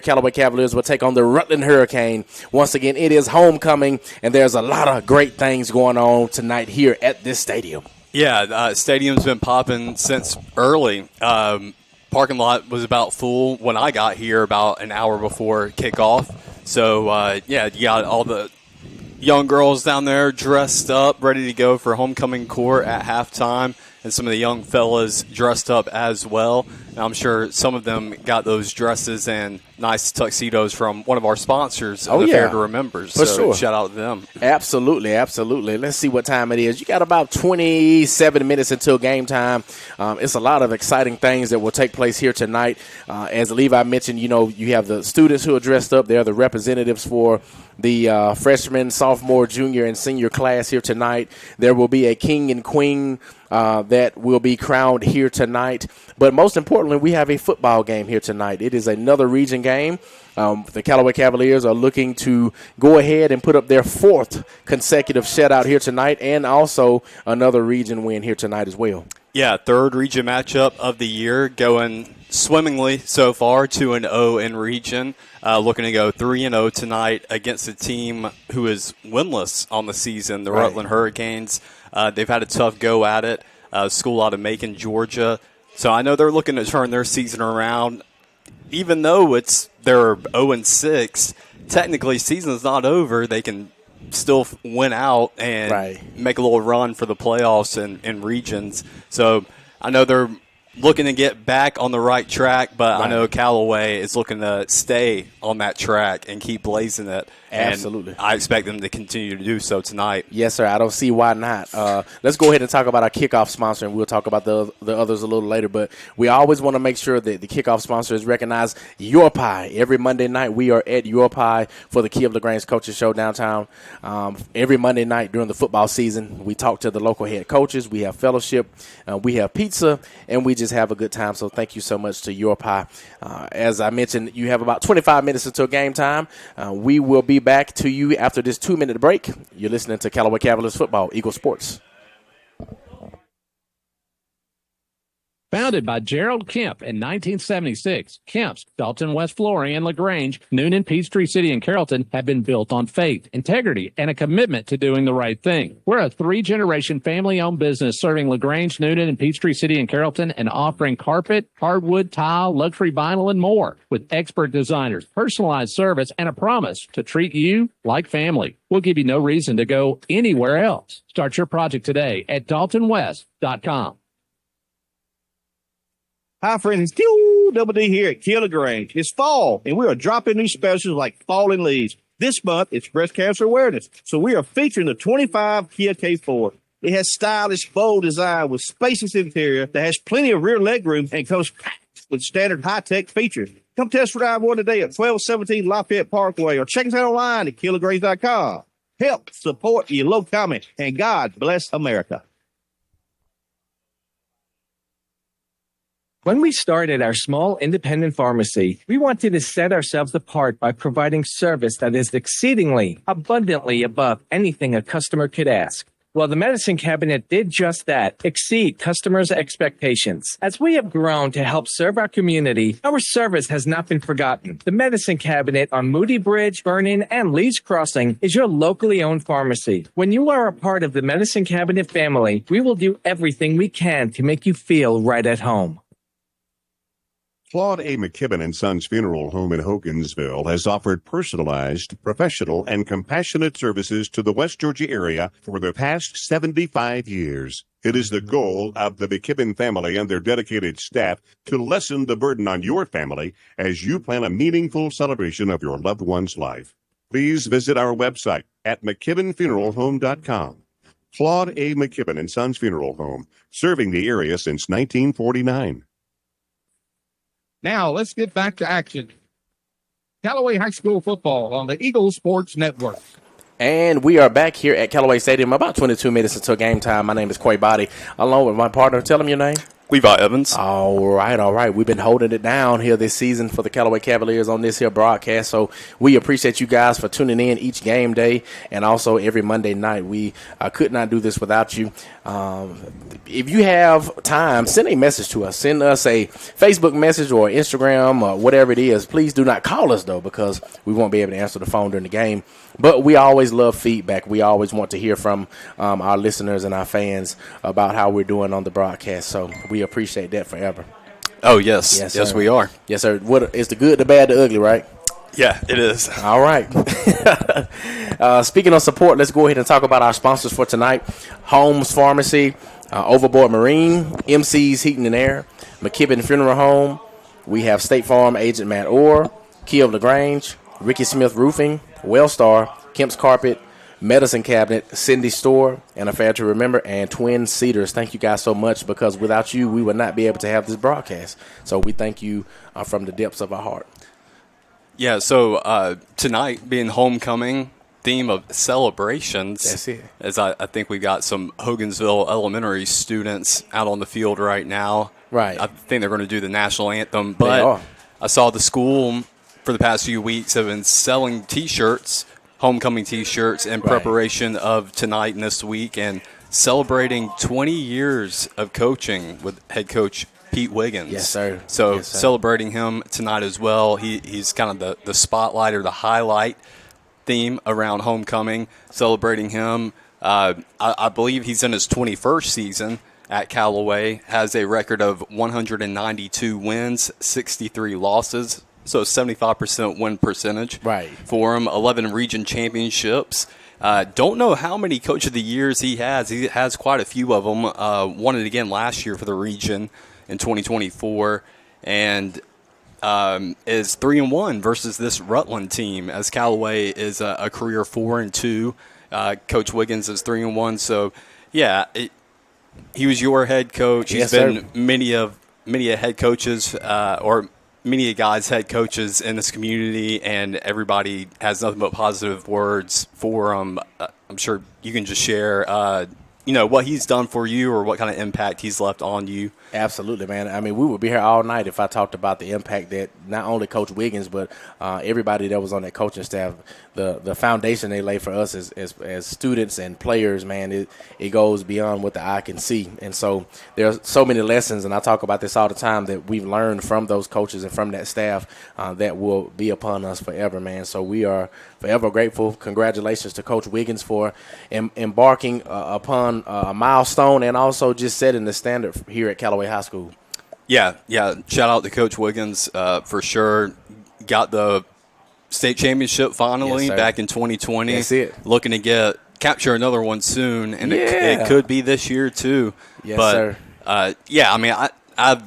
Callaway Cavaliers will take on the Rutland Hurricane. Once again, it is homecoming, and there's a lot of great things going on tonight here at this stadium. Yeah, stadium's been popping since early. Parking lot was about full when I got here about an hour before kickoff. So, you got all the young girls down there dressed up, ready to go for homecoming court at halftime, and some of the young fellas dressed up as well. And I'm sure some of them got those dresses and nice tuxedos from one of our sponsors, the Fair to Remember. So sure. Shout out to them. Absolutely. Let's see what time it is. You got about 27 minutes until game time. It's a lot of exciting things that will take place here tonight. As Levi mentioned, you have the students who are dressed up. They're the representatives for the freshman, sophomore, junior, and senior class here tonight. There will be a king and queen that will be crowned here tonight. But most importantly, we have a football game here tonight. It is another region game. The Callaway Cavaliers are looking to go ahead and put up their fourth consecutive shutout here tonight, and also another region win here tonight as well. Yeah, third region matchup of the year, going swimmingly so far, 2-0 in region. Looking to go 3-0 tonight against a team who is winless on the season, the Rutland Hurricanes. They've had a tough go at it. School out of Macon, Georgia. So I know they're looking to turn their season around. Even though they're 0-6, technically season's not over. They can still win out and make a little run for the playoffs and regions. So I know they're looking to get back on the right track, but I know Callaway is looking to stay on that track and keep blazing it. Absolutely. And I expect them to continue to do so tonight. Yes, sir. I don't see why not. Let's go ahead and talk about our kickoff sponsor, and we'll talk about the others a little later. But we always want to make sure that the kickoff sponsor is recognized. Your Pie. Every Monday night, we are at Your Pie for the Key of LaGrange Coaches Show downtown. Every Monday night during the football season, we talk to the local head coaches. We have fellowship. We have pizza, and we just have a good time. So thank you so much to Your Pie. As I mentioned, you have about 25 minutes until game time. We will be back to you after this 2-minute break. You're listening to Callaway Cavaliers Football, Eagle Sports. Founded by Gerald Kemp in 1976, Kemp's, Dalton West Flooring, and LaGrange, Noonan, Peachtree City, and Carrollton have been built on faith, integrity, and a commitment to doing the right thing. We're a 3-generation family-owned business serving LaGrange, Noonan, and Peachtree City, and Carrollton, and offering carpet, hardwood, tile, luxury vinyl, and more with expert designers, personalized service, and a promise to treat you like family. We'll give you no reason to go anywhere else. Start your project today at daltonwest.com. Hi, friends. It's Double D here at Key LaGrange. It's fall, and we are dropping new specials like falling leaves. This month, it's breast cancer awareness, so we are featuring the 25 Kia K4. It has stylish, bold design with spacious interior that has plenty of rear leg room and comes packed with standard high-tech features. Come test drive one today at 1217 Lafayette Parkway or check us out online at KeyLaGrange.com. Help support your local comment, and God bless America. When we started our small independent pharmacy, we wanted to set ourselves apart by providing service that is exceedingly, abundantly above anything a customer could ask. Well, the medicine cabinet did just that, exceed customers' expectations. As we have grown to help serve our community, our service has not been forgotten. The medicine cabinet on Moody Bridge, Vernon, and Lee's Crossing is your locally owned pharmacy. When you are a part of the medicine cabinet family, we will do everything we can to make you feel right at home. Claude A. McKibben & Sons Funeral Home in Hogansville has offered personalized, professional, and compassionate services to the West Georgia area for the past 75 years. It is the goal of the McKibben family and their dedicated staff to lessen the burden on your family as you plan a meaningful celebration of your loved one's life. Please visit our website at McKibbenFuneralHome.com. Claude A. McKibben & Sons Funeral Home, serving the area since 1949. Now, let's get back to action. Callaway High School football on the Eagle Sports Network. And we are back here at Callaway Stadium about 22 minutes until game time. My name is Quay Body, along with my partner. Tell him your name. Levi Evans. All right. We've been holding it down here this season for the Callaway Cavaliers on this here broadcast. So we appreciate you guys for tuning in each game day and also every Monday night. We could not do this without you. If you have time, send a message to us. Send us a Facebook message or Instagram or whatever it is. Please do not call us, though, because we won't be able to answer the phone during the game. But we always love feedback. We always want to hear from our listeners and our fans about how we're doing on the broadcast. So we appreciate that forever. Oh, yes. Yes, we are. Yes, sir. It's the good, the bad, the ugly, right? Yeah, it is. All right. Speaking of support, let's go ahead and talk about our sponsors for tonight. Holmes Pharmacy, Overboard Marine, MC's Heating and Air, McKibben Funeral Home. We have State Farm agent Matt Orr, Key of LaGrange, Ricky Smith Roofing, Wellstar, Kemp's Carpet, Medicine Cabinet, Cindy Store, and Affair to Remember, and Twin Cedars. Thank you guys so much, because without you, we would not be able to have this broadcast. So we thank you from the depths of our heart. Yeah, so tonight being homecoming, theme of celebrations. That's it. As I think we got some Hogansville Elementary students out on the field right now. Right. I think they're going to do the national anthem. But I saw the school for the past few weeks have been selling T-shirts, homecoming T-shirts, in preparation of tonight and this week, and celebrating 20 years of coaching with head coach Pete Wiggins. Yes, sir. So yes, sir. Celebrating him tonight as well. He's kind of the spotlight or the highlight theme around homecoming, celebrating him. I believe he's in his 21st season at Callaway, has a record of 192 wins, 63 losses, so 75% win percentage for him, 11 region championships. Don't know how many Coach of the Years he has. He has quite a few of them. Won it again last year for the region in 2024, and is 3-1 versus this Rutland team, as Callaway is a career 4-2. Coach Wiggins is 3-1. So, yeah, he was your head coach. He's been many a head coaches or many a guys head coaches in this community, and everybody has nothing but positive words for him. I'm sure you can just share what he's done for you or what kind of impact he's left on you. Absolutely, man. I mean, we would be here all night if I talked about the impact that not only Coach Wiggins, but everybody that was on that coaching staff, the foundation they lay for us as students and players, man, it goes beyond what the eye can see. And so there's so many lessons, and I talk about this all the time, that we've learned from those coaches and from that staff that will be upon us forever, man. So we are forever grateful. Congratulations to Coach Wiggins for embarking upon a milestone and also just setting the standard here at Callaway High School. Yeah. Shout out to Coach Wiggins for sure. Got the state championship finally back in 2020. That's it. Looking to capture another one soon, and it could be this year too. Yes, sir. I mean, I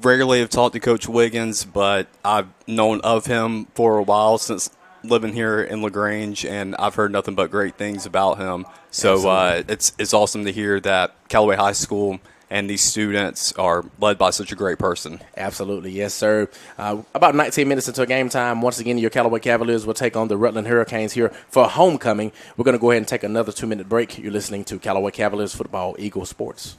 rarely have talked to Coach Wiggins, but I've known of him for a while since living here in LaGrange, and I've heard nothing but great things about him. So it's awesome to hear that Callaway High School and these students are led by such a great person. Absolutely. Yes, sir. About 19 minutes until game time. Once again, your Callaway Cavaliers will take on the Rutland Hurricanes here for homecoming. We're going to go ahead and take another 2-minute break. You're listening to Callaway Cavaliers Football Eagle Sports.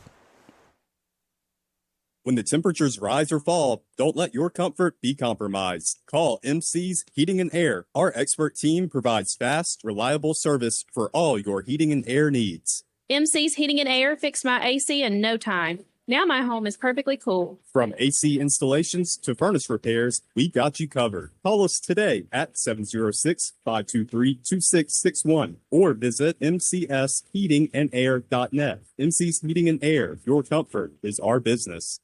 When the temperatures rise or fall, don't let your comfort be compromised. Call MC's Heating and Air. Our expert team provides fast, reliable service for all your heating and air needs. MC's Heating and Air fixed my AC in no time. Now my home is perfectly cool. From AC installations to furnace repairs, we got you covered. Call us today at 706-523-2661 or visit mcsheatingandair.net. MC's Heating and Air, your comfort is our business.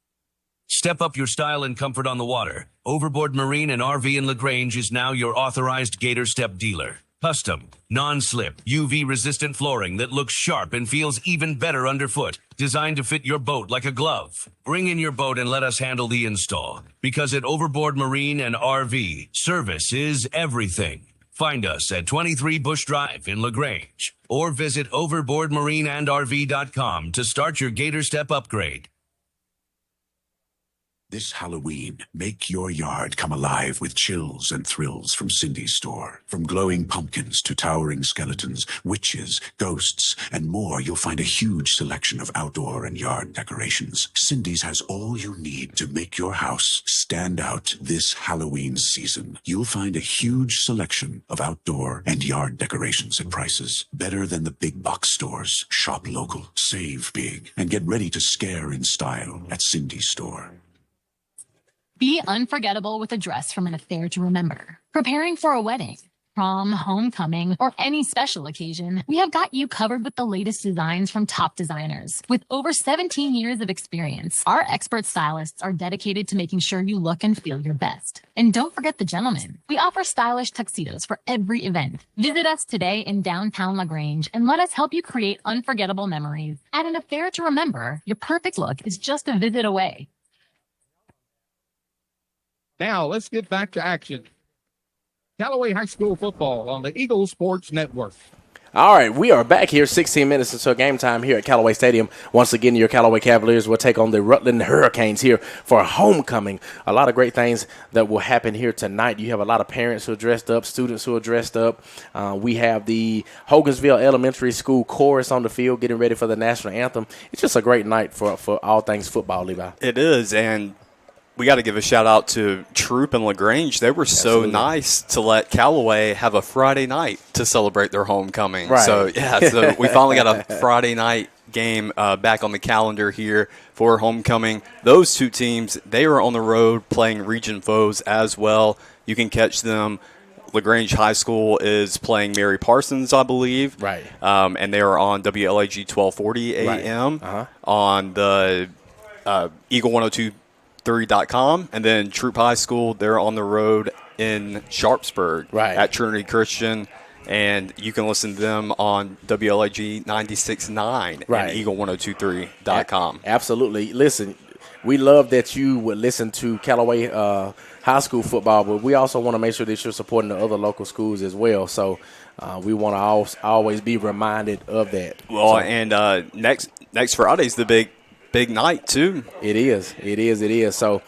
Step up your style and comfort on the water. Overboard Marine and RV in LaGrange is now your authorized Gator Step dealer. Custom, non-slip, UV-resistant flooring that looks sharp and feels even better underfoot. Designed to fit your boat like a glove. Bring in your boat and let us handle the install. Because at Overboard Marine and RV, service is everything. Find us at 23 Bush Drive in LaGrange. Or visit overboardmarineandrv.com to start your Gator Step upgrade. This Halloween, make your yard come alive with chills and thrills from Cindy's store. From glowing pumpkins to towering skeletons, witches, ghosts, and more, you'll find a huge selection of outdoor and yard decorations. Cindy's has all you need to make your house stand out this Halloween season. You'll find a huge selection of outdoor and yard decorations at prices better than the big box stores. Shop local, save big, and get ready to scare in style at Cindy's store. Be unforgettable with a dress from an affair to remember. Preparing for a wedding, prom, homecoming, or any special occasion, we have got you covered with the latest designs from top designers. With over 17 years of experience, our expert stylists are dedicated to making sure you look and feel your best. And don't forget the gentlemen. We offer stylish tuxedos for every event. Visit us today in downtown LaGrange and let us help you create unforgettable memories. At an affair to remember, your perfect look is just a visit away. Now let's get back to action. Callaway High School football on the Eagles Sports Network. All right, we are back here 16 minutes until game time here at Callaway Stadium. Once again, your Callaway Cavaliers will take on the Rutland Hurricanes here for homecoming. A lot of great things that will happen here tonight. You have a lot of parents who are dressed up, students who are dressed up. We have the Hogansville Elementary School chorus on the field getting ready for the national anthem. It's just a great night for all things football, Levi. It is, and we got to give a shout-out to Troop and LaGrange. They were so nice to let Callaway have a Friday night to celebrate their homecoming. Right. So we finally got a Friday night game back on the calendar here for homecoming. Those two teams, they are on the road playing region foes as well. You can catch them. LaGrange High School is playing Mary Parsons, I believe. Right. And they are on WLAG 1240 AM on the Eagle 102.3.com, and then Troop High School, they're on the road in Sharpsburg at Trinity Christian, and you can listen to them on WLAG 96.9 and Eagle 102.3.com. Absolutely. Listen, we love that you would listen to Callaway High School football, but we also want to make sure that you're supporting the other local schools as well. So we want to always be reminded of that. Well, and next Friday's the big night too. It is. So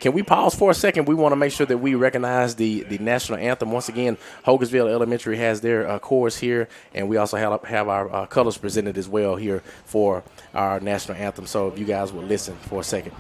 can we pause for a second? We want to make sure that we recognize the national anthem. Once again, Hogansville Elementary has their chorus here, and we also have our colors presented as well here for our national anthem. So if you guys would listen for a second.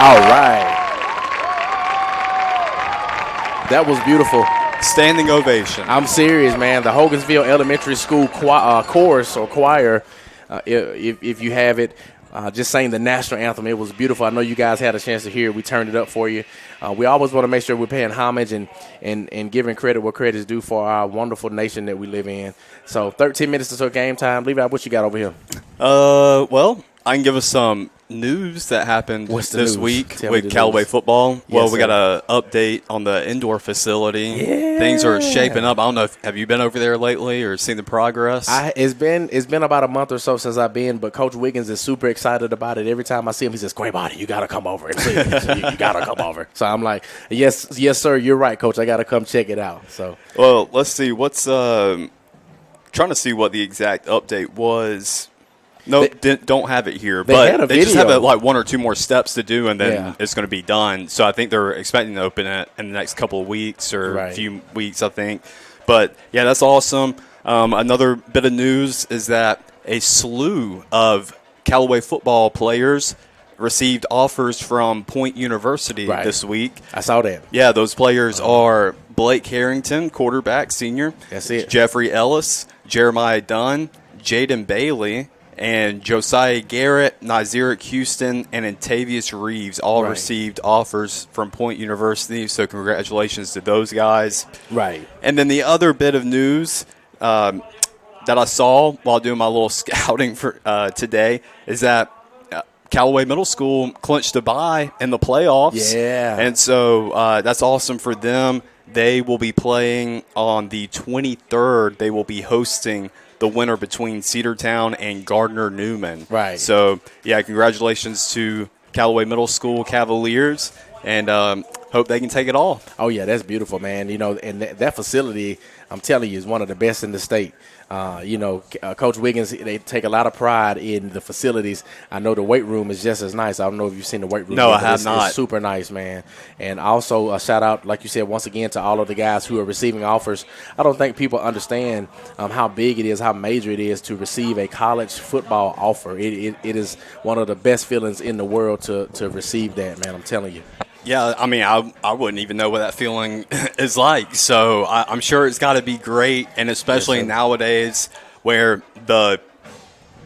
All right. That was beautiful. Standing ovation. I'm serious, man. The Hogansville Elementary School chorus or choir, if you have it, just saying the national anthem. It was beautiful. I know you guys had a chance to hear it. We turned it up for you. We always want to make sure we're paying homage and giving credit where credit is due for our wonderful nation that we live in. So 13 minutes until game time. Levi, what you got over here? Well, I can give us some news that happened this week with Callaway football. Well, we got an update on the indoor facility. Yeah. Things are shaping up. I don't know have you been over there lately or seen the progress? It's been about a month or so since I've been, but Coach Wiggins is super excited about it. Every time I see him, he says, "Great, you got to come over and see it. So you got to come over." So I'm like, yes, sir, you're right, Coach. I got to come check it out. So, well, let's see. What's trying to see what the exact update was. No, don't have it here, but they just have like one or two more steps to do, and then it's going to be done. So I think they're expecting to open it in the next couple of weeks or a few weeks, I think. But, yeah, that's awesome. Another bit of news is that a slew of Callaway football players received offers from Point University this week. I saw that. Yeah, those players are Blake Harrington, quarterback, senior. That's it. Jeffrey Ellis, Jeremiah Dunn, Jaden Bailey, and Josiah Garrett, Naziric Houston, and Antavius Reeves all received offers from Point University. So congratulations to those guys. Right. And then the other bit of news that I saw while doing my little scouting for today is that Callaway Middle School clinched a bye in the playoffs. Yeah. And so that's awesome for them. They will be playing on the 23rd. They will be hosting the winner between Cedartown and Gardner-Newman. Right. So, yeah, congratulations to Callaway Middle School Cavaliers, and hope they can take it all. Oh, yeah, that's beautiful, man. You know, and that facility, I'm telling you, is one of the best in the state. Coach Wiggins, they take a lot of pride in the facilities. I know the weight room is just as nice. I don't know if you've seen the weight room. No, I have not. It's super nice, man. And also a shout out, like you said, once again to all of the guys who are receiving offers. I don't think people understand how big it is, how major it is to receive a college football offer. It is one of the best feelings in the world to receive that, man. I'm telling you. Yeah, I mean, I wouldn't even know what that feeling is like. So I'm sure it's got to be great, and especially nowadays where the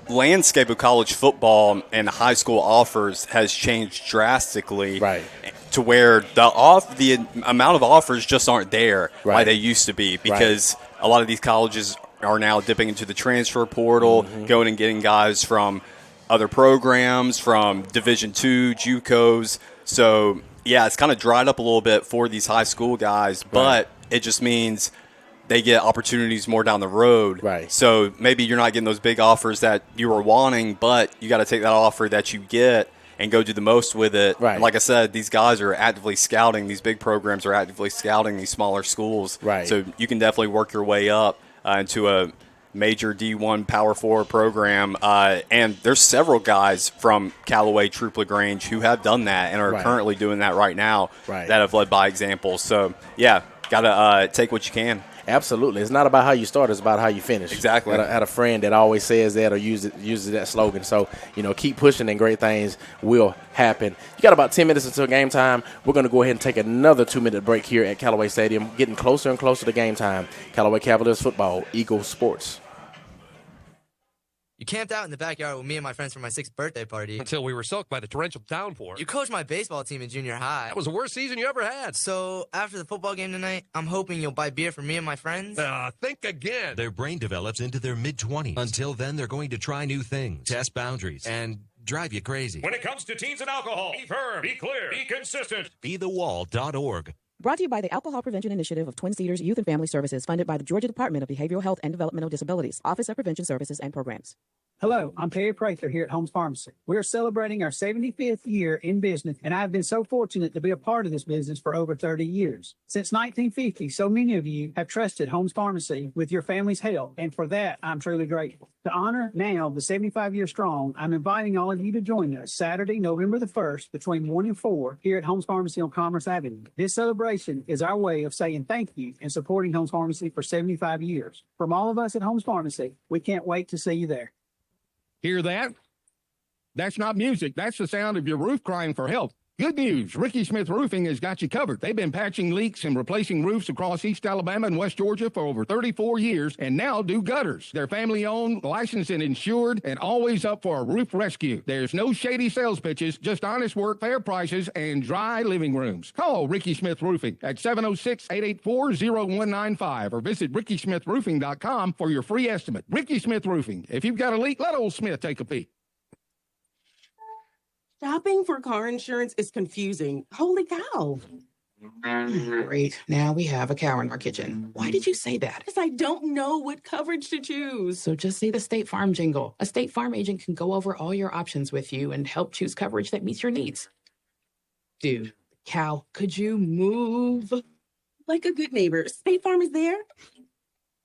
landscape of college football and high school offers has changed drastically. Right. To where the amount of offers just aren't there like they used to be, because a lot of these colleges are now dipping into the transfer portal, going and getting guys from other programs, from Division II, JUCOs. So yeah, it's kind of dried up a little bit for these high school guys, but it just means they get opportunities more down the road. Right. So maybe you're not getting those big offers that you were wanting, but you got to take that offer that you get and go do the most with it. Right. And like I said, these guys are actively scouting. These big programs are actively scouting these smaller schools. Right. So you can definitely work your way up into a major D1 Power 4 program, and there's several guys from Callaway, Troop LaGrange who have done that and are currently doing that right now that have led by example. So, yeah, got to take what you can. Absolutely. It's not about how you start, it's about how you finish. Exactly. I had a friend that always says that or uses that slogan. So, keep pushing and great things will happen. You got about 10 minutes until game time. We're going to go ahead and take another 2-minute break here at Callaway Stadium, getting closer and closer to game time. Callaway Cavaliers football, Eagles sports. You camped out in the backyard with me and my friends for my 6th birthday party. Until we were soaked by the torrential downpour. You coached my baseball team in junior high. That was the worst season you ever had. So, after the football game tonight, I'm hoping you'll buy beer for me and my friends. Think again. Their brain develops into their mid-20s. Until then, they're going to try new things, test boundaries, and drive you crazy. When it comes to teens and alcohol, be firm, be clear, be consistent. BeTheWall.org. Brought to you by the Alcohol Prevention Initiative of Twin Cedars Youth and Family Services, funded by the Georgia Department of Behavioral Health and Developmental Disabilities, Office of Prevention Services and Programs. Hello, I'm Perry Prather here at Holmes Pharmacy. We are celebrating our 75th year in business, and I've been so fortunate to be a part of this business for over 30 years. Since 1950, so many of you have trusted Holmes Pharmacy with your family's health, and for that, I'm truly grateful. To honor now the 75 year strong, I'm inviting all of you to join us Saturday, November the 1st, between 1 and 4 here at Holmes Pharmacy on Commerce Avenue. This celebration is our way of saying thank you and supporting Holmes Pharmacy for 75 years. From all of us at Holmes Pharmacy, we can't wait to see you there. Hear that? That's not music. That's the sound of your roof crying for help. Good news. Ricky Smith Roofing has got you covered. They've been patching leaks and replacing roofs across East Alabama and West Georgia for over 34 years and now do gutters. They're family-owned, licensed and insured, and always up for a roof rescue. There's no shady sales pitches, just honest work, fair prices, and dry living rooms. Call Ricky Smith Roofing at 706-884-0195 or visit rickysmithroofing.com for your free estimate. Ricky Smith Roofing. If you've got a leak, let old Smith take a peek. Shopping for car insurance is confusing. Holy cow. Great. Now we have a cow in our kitchen. Why did you say that? Because I don't know what coverage to choose. So just say the State Farm jingle. A State Farm agent can go over all your options with you and help choose coverage that meets your needs. Dude, cow, could you move? Like a good neighbor, State Farm is there.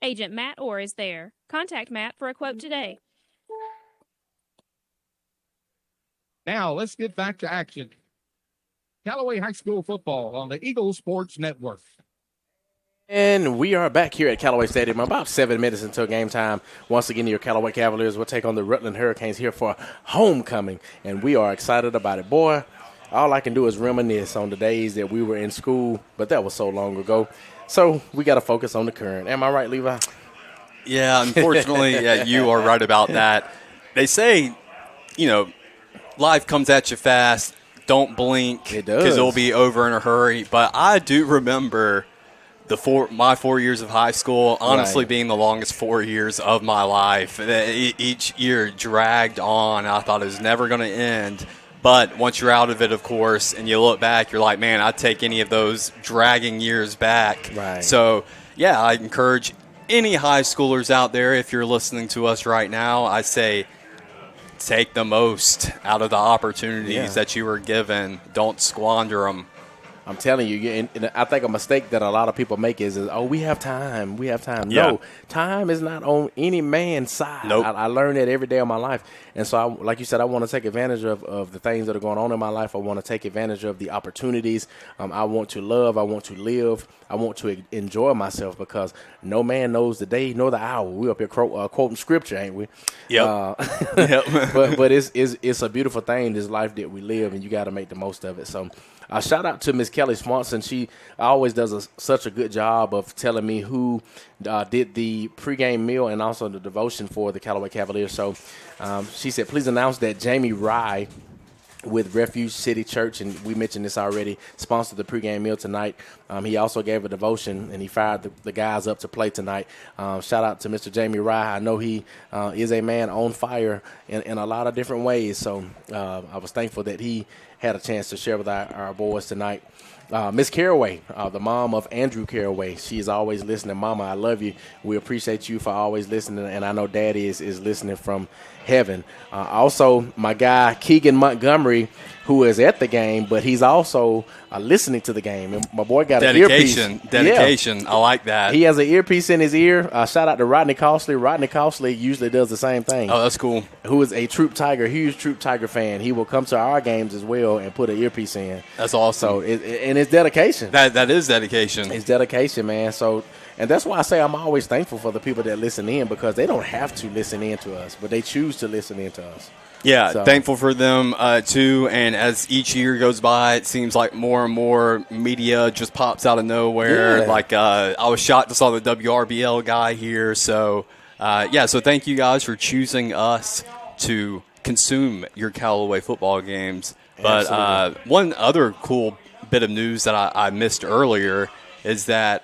Agent Matt Orr is there. Contact Matt for a quote today. Now, let's get back to action. Callaway High School football on the Eagles Sports Network. And we are back here at Callaway Stadium about 7 minutes until game time. Once again, your Callaway Cavaliers will take on the Rutland Hurricanes here for homecoming, and we are excited about it. Boy, all I can do is reminisce on the days that we were in school, but that was so long ago. So we got to focus on the current. Am I right, Levi? Yeah, unfortunately, yeah, you are right about that. They say, life comes at you fast. Don't blink. It does. Because it'll be over in a hurry. But I do remember my 4 years of high school, honestly, being the longest 4 years of my life. Each year dragged on. I thought it was never going to end. But once you're out of it, of course, and you look back, you're like, man, I'd take any of those dragging years back. Right. So, yeah, I encourage any high schoolers out there, if you're listening to us right now, I say take the most out of the opportunities that you were given. Don't squander them. I'm telling you, and I think a mistake that a lot of people make is we have time. We have time. Yeah. No, time is not on any man's side. Nope. I learned that every day of my life. And so, like you said, I want to take advantage of the things that are going on in my life. I want to take advantage of the opportunities. I want to love. I want to live. I want to enjoy myself because no man knows the day nor the hour. We're up here quoting scripture, ain't we? Yep. Yep. But it's a beautiful thing, this life that we live, and you got to make the most of it. So shout out to Miss Kelly Swanson. She always does such a good job of telling me who did the pregame meal and also the devotion for the Callaway Cavaliers. So she said, please announce that Jamie Rye with Refuge City Church, and we mentioned this already, sponsored the pregame meal tonight. He also gave a devotion, and he fired the guys up to play tonight. Shout out to Mr. Jamie Rye. I know he is a man on fire in a lot of different ways, so I was thankful that he had a chance to share with our boys tonight. Miss Caraway, the mom of Andrew Caraway, she is always listening. Mama, I love you. We appreciate you for always listening, and I know Daddy is listening from heaven. Also, my guy Keegan Montgomery, who is at the game, but he's also listening to the game. And my boy got an earpiece. Dedication. I like that. He has an earpiece in his ear. Shout out to Rodney Costley. Rodney Costley usually does the same thing. Oh, that's cool. Who is a huge Troop Tiger fan. He will come to our games as well and put an earpiece in. That's awesome. So and it's dedication. That is dedication. It's dedication, man. So, and that's why I say I'm always thankful for the people that listen in, because they don't have to listen in to us, but they choose to listen in to us. Yeah, So. thankful for them too. And as each year goes by, it seems like more and more media just pops out of nowhere. Yeah. Like I was shocked to saw the WRBL guy here. So so thank you guys for choosing us to consume your Callaway football games. But one other cool bit of news that I missed earlier is that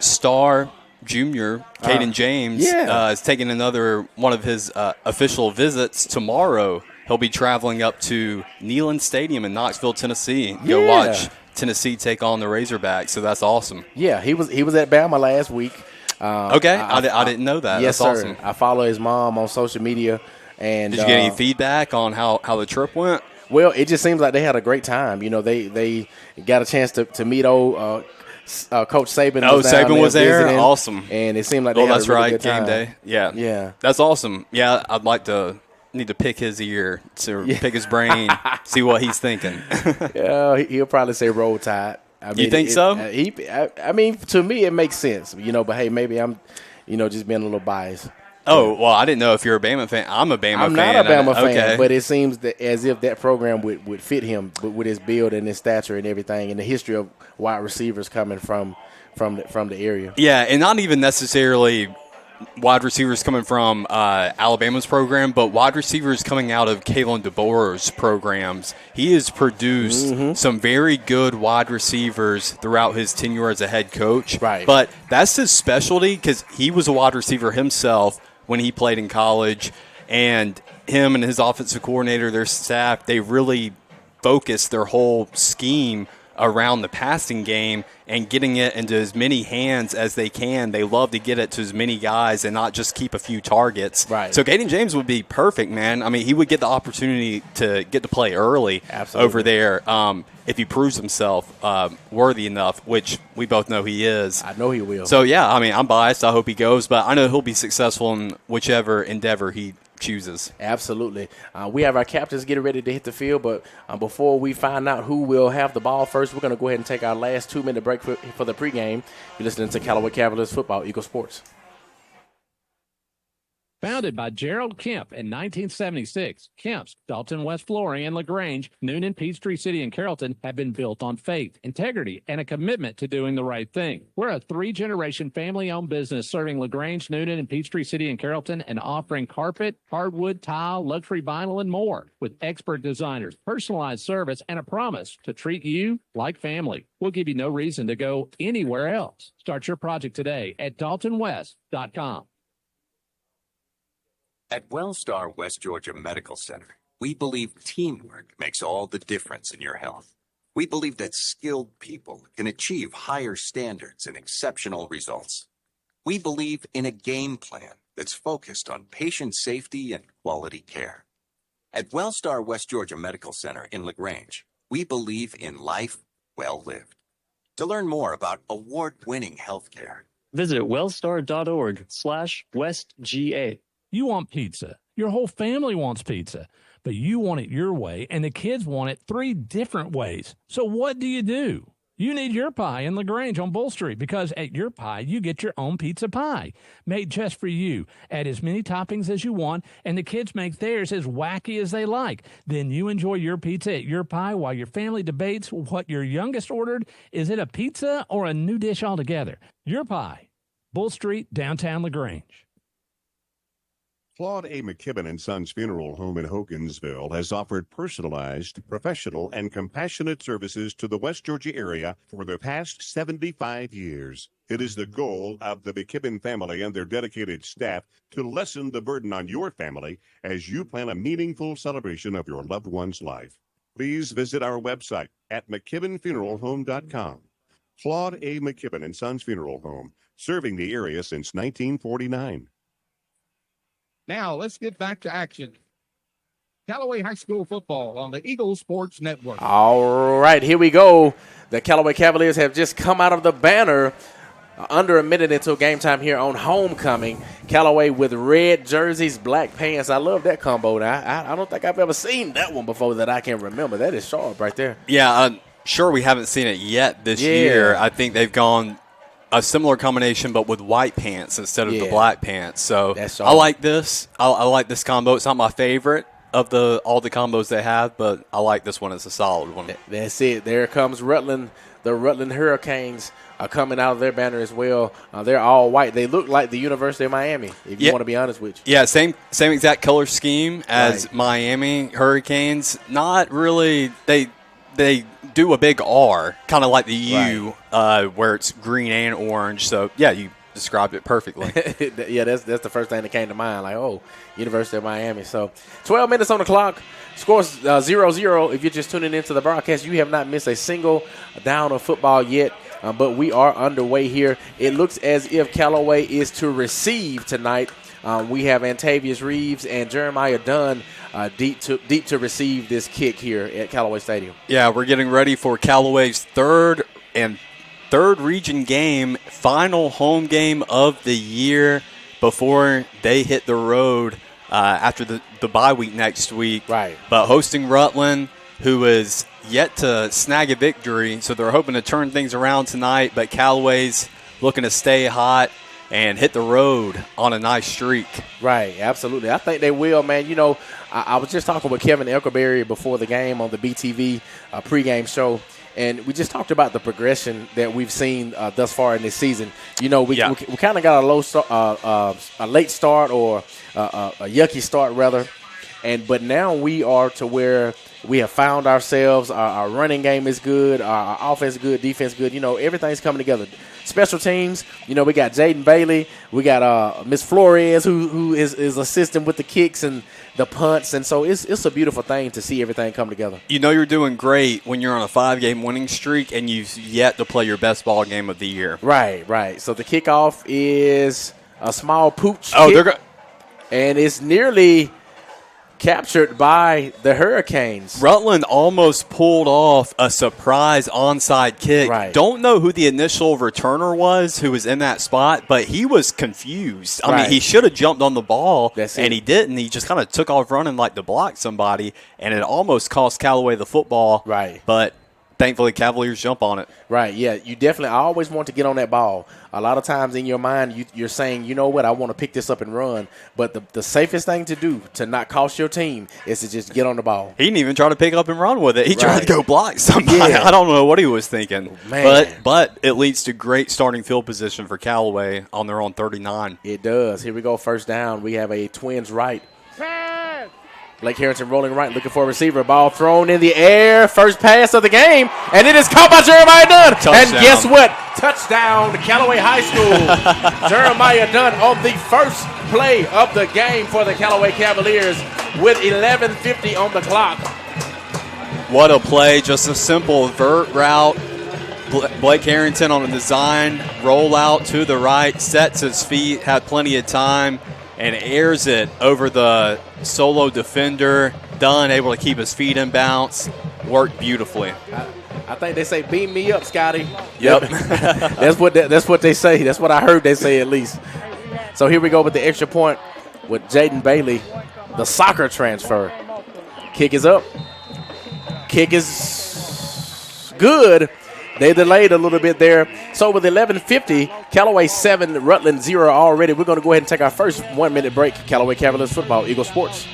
Star Junior Caden James is taking another one of his official visits tomorrow. He'll be traveling up to Neyland Stadium in Knoxville, Tennessee. Go watch Tennessee take on the Razorbacks. So that's awesome. Yeah, he was at Bama last week. Okay, I didn't know that. Yes, that's sir. awesome. I follow his mom on social media. And did you get any feedback on how the trip went? Well, it just seems like they had a great time. You know, they got a chance to meet old Coach Saban. Saban was there. Visiting, awesome. And it seemed like they had a really good time. Game day. Yeah, that's awesome. Yeah, I'd like to need to pick his ear to pick his brain, see what he's thinking. Yeah, he'll probably say Roll Tide. I mean, you think so? I mean, to me, it makes sense. You know, but hey, maybe I'm, just being a little biased. Oh, well, I didn't know if you're a Bama fan. I'm a Bama fan. I'm not a Bama fan, okay. but it seems as if that program would fit him with his build and his stature and everything, and the history of wide receivers coming from the area. Yeah, and not even necessarily wide receivers coming from Alabama's program, but wide receivers coming out of Kalen DeBoer's programs. He has produced some very good wide receivers throughout his tenure as a head coach. Right. But that's his specialty because he was a wide receiver himself when he played in college, and him and his offensive coordinator, their staff, they really focused their whole scheme around the passing game and getting it into as many hands as they can. They love to get it to as many guys and not just keep a few targets. Right. So Caden James would be perfect, man. I mean, he would get the opportunity to get to play early over there if he proves himself worthy enough, which we both know he is. I know he will. So, yeah, I mean, I'm biased. I hope he goes, but I know he'll be successful in whichever endeavor he chooses. Absolutely. We have our captains getting ready to hit the field, but before we find out who will have the ball first, we're going to go ahead and take our last 2-minute break for the pregame. You're listening to Callaway Cavaliers Football, Eagle Sports. Founded by Gerald Kemp in 1976, Kemp's, Dalton West Flooring, and LaGrange, Noonan, Peachtree City, and Carrollton have been built on faith, integrity, and a commitment to doing the right thing. We're a 3-generation family-owned business serving LaGrange, Noonan, and Peachtree City, and Carrollton, and offering carpet, hardwood, tile, luxury vinyl, and more with expert designers, personalized service, and a promise to treat you like family. We'll give you no reason to go anywhere else. Start your project today at daltonwest.com. At WellStar West Georgia Medical Center, we believe teamwork makes all the difference in your health. We believe that skilled people can achieve higher standards and exceptional results. We believe in a game plan that's focused on patient safety and quality care. At WellStar West Georgia Medical Center in LaGrange, we believe in life well lived. To learn more about award-winning healthcare, visit wellstar.org/westga. You want pizza. Your whole family wants pizza, but you want it your way, and the kids want it 3 different ways. So what do? You need Your Pie in LaGrange on Bull Street, because at Your Pie, you get your own pizza pie, made just for you. Add as many toppings as you want, and the kids make theirs as wacky as they like. Then you enjoy your pizza at Your Pie while your family debates what your youngest ordered. Is it a pizza or a new dish altogether? Your Pie, Bull Street, downtown LaGrange. Claude A. McKibben & Sons Funeral Home in Hogansville has offered personalized, professional, and compassionate services to the West Georgia area for the past 75 years. It is the goal of the McKibben family and their dedicated staff to lessen the burden on your family as you plan a meaningful celebration of your loved one's life. Please visit our website at McKibbenFuneralHome.com. Claude A. McKibben & Sons Funeral Home, serving the area since 1949. Now, let's get back to action. Callaway High School football on the Eagle Sports Network. All right, here we go. The Callaway Cavaliers have just come out of the banner under a minute until game time here on homecoming. Callaway with red jerseys, black pants. I love that combo. Now, I don't think I've ever seen that one before that I can remember. That is sharp right there. Yeah, I'm sure we haven't seen it yet this year. I think they've gone a similar combination, but with white pants instead of the black pants. So I like this. I like this combo. It's not my favorite of all the combos they have, but I like this one. It's a solid one. That's it. There comes Rutland. The Rutland Hurricanes are coming out of their banner as well. They're all white. They look like the University of Miami, if you want to be honest with you. Yeah, same exact color scheme as Miami Hurricanes. Not really. They do a big R, kind of like the U, where it's green and orange. So, yeah, you described it perfectly. Yeah, that's the first thing that came to mind. Like, University of Miami. So, 12 minutes on the clock. Scores 0-0. If you're just tuning into the broadcast, you have not missed a single down of football yet. But we are underway here. It looks as if Callaway is to receive tonight. We have Antavius Reeves and Jeremiah Dunn deep to receive this kick here at Callaway Stadium. Yeah, we're getting ready for Callaway's third region game, final home game of the year before they hit the road after the bye week next week. Right. But hosting Rutland, who is yet to snag a victory, so they're hoping to turn things around tonight, but Callaway's looking to stay hot and hit the road on a nice streak. Right, absolutely. I think they will, man. You know, I was just talking with Kevin Elkerberry before the game on the BTV pregame show, and we just talked about the progression that we've seen thus far in this season. You know, we kind of got a late start or a yucky start, rather. But now we are to where we have found ourselves. Our running game is good. Our offense is good. Defense is good. You know, everything's coming together. Special teams, you know, we got Jaden Bailey. We got Miss Flores who is assisting with the kicks and the punts. And so it's a beautiful thing to see everything come together. You know you're doing great when you're on a 5-game winning streak and you've yet to play your best ball game of the year. Right. So the kickoff is a small pooch kick. And it's nearly captured by the Hurricanes. Rutland almost pulled off a surprise onside kick. Right. Don't know who the initial returner was who was in that spot, but he was confused. I mean, he should have jumped on the ball, and he didn't. He just kind of took off running like to block somebody, and it almost cost Callaway the football. Right. But thankfully, Cavaliers jump on it. Right, yeah. You definitely – I always want to get on that ball. A lot of times in your mind, you're saying, you know what, I want to pick this up and run. But the safest thing to do to not cost your team is to just get on the ball. He didn't even try to pick up and run with it. He tried to go block somebody. Yeah. I don't know what he was thinking. Man. But it leads to great starting field position for Callaway on their own 39. It does. Here we go, first down. We have a Twins right. Blake Harrington rolling right, looking for a receiver. Ball thrown in the air. First pass of the game, and it is caught by Jeremiah Dunn. Touchdown. And guess what? Touchdown to Callaway High School. Jeremiah Dunn on the first play of the game for the Callaway Cavaliers with 11:50 on the clock. What a play. Just a simple vert route. Blake Harrington on a design rollout to the right, sets his feet, had plenty of time, and airs it over the solo defender. Dunn able to keep his feet in bounce. Worked beautifully. I think they say, beam me up, Scotty. Yep. That's what they say. That's what I heard they say at least. So here we go with the extra point with Jaden Bailey, the soccer transfer. Kick is up. Kick is good. They delayed a little bit there. So with 11:50, Callaway 7, Rutland 0 already. We're going to go ahead and take our first 1-minute break. Callaway Cavaliers football, Eagle Sports.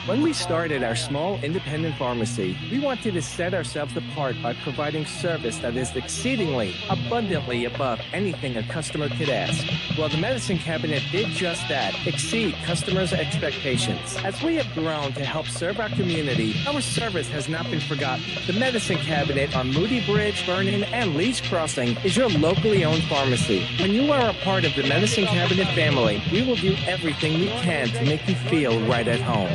When we started our small independent pharmacy, we wanted to set ourselves apart by providing service that is exceedingly, abundantly above anything a customer could ask. Well, the medicine cabinet did just that, exceed customers' expectations. As we have grown to help serve our community, our service has not been forgotten. The medicine cabinet on Moody Bridge, Vernon, and Lee's Crossing is your locally owned pharmacy. When you are a part of the medicine cabinet family, we will do everything we can to make you feel right at home.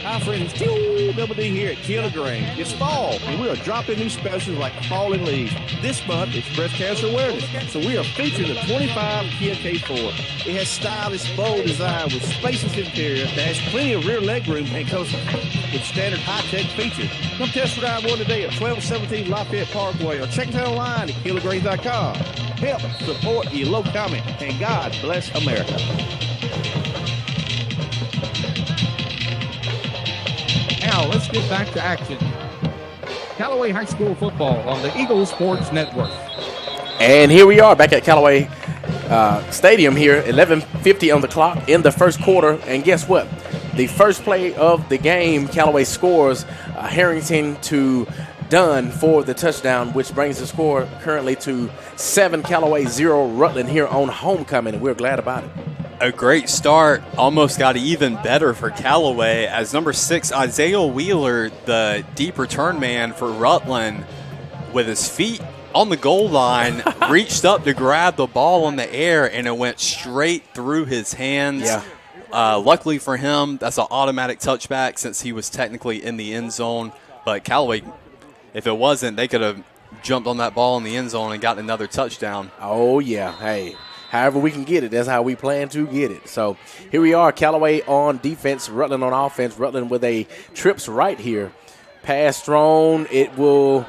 Hi friends, Double D here at Kill Lagrange. It's fall, and we are dropping new specials like falling leaves. This month, it's breast cancer awareness, so we are featuring the 25 Kia K4. It has stylish, bold design with spacious interior that has plenty of rear leg room and comes with standard high-tech features. Come test drive one today at 1217 Lafayette Parkway or check it out online at KillLagrange.com. Help support your local comment, and God bless America. Now, let's get back to action. Callaway High School football on the Eagle Sports Network. And here we are back at Callaway Stadium here, 11:50 on the clock in the first quarter. And guess what? The first play of the game, Callaway scores Harrington to Dunn for the touchdown, which brings the score currently to 7 Callaway, 0 Rutland here on homecoming, and we're glad about it. A great start, almost got even better for Callaway as number 6, Isaiah Wheeler, the deep return man for Rutland, with his feet on the goal line, reached up to grab the ball in the air, and it went straight through his hands. Yeah. Luckily for him, that's an automatic touchback since he was technically in the end zone. But Callaway, if it wasn't, they could have jumped on that ball in the end zone and gotten another touchdown. Oh, yeah. Hey. However we can get it, that's how we plan to get it. So here we are, Callaway on defense, Rutland on offense. Rutland with a trips right here. Pass thrown. It will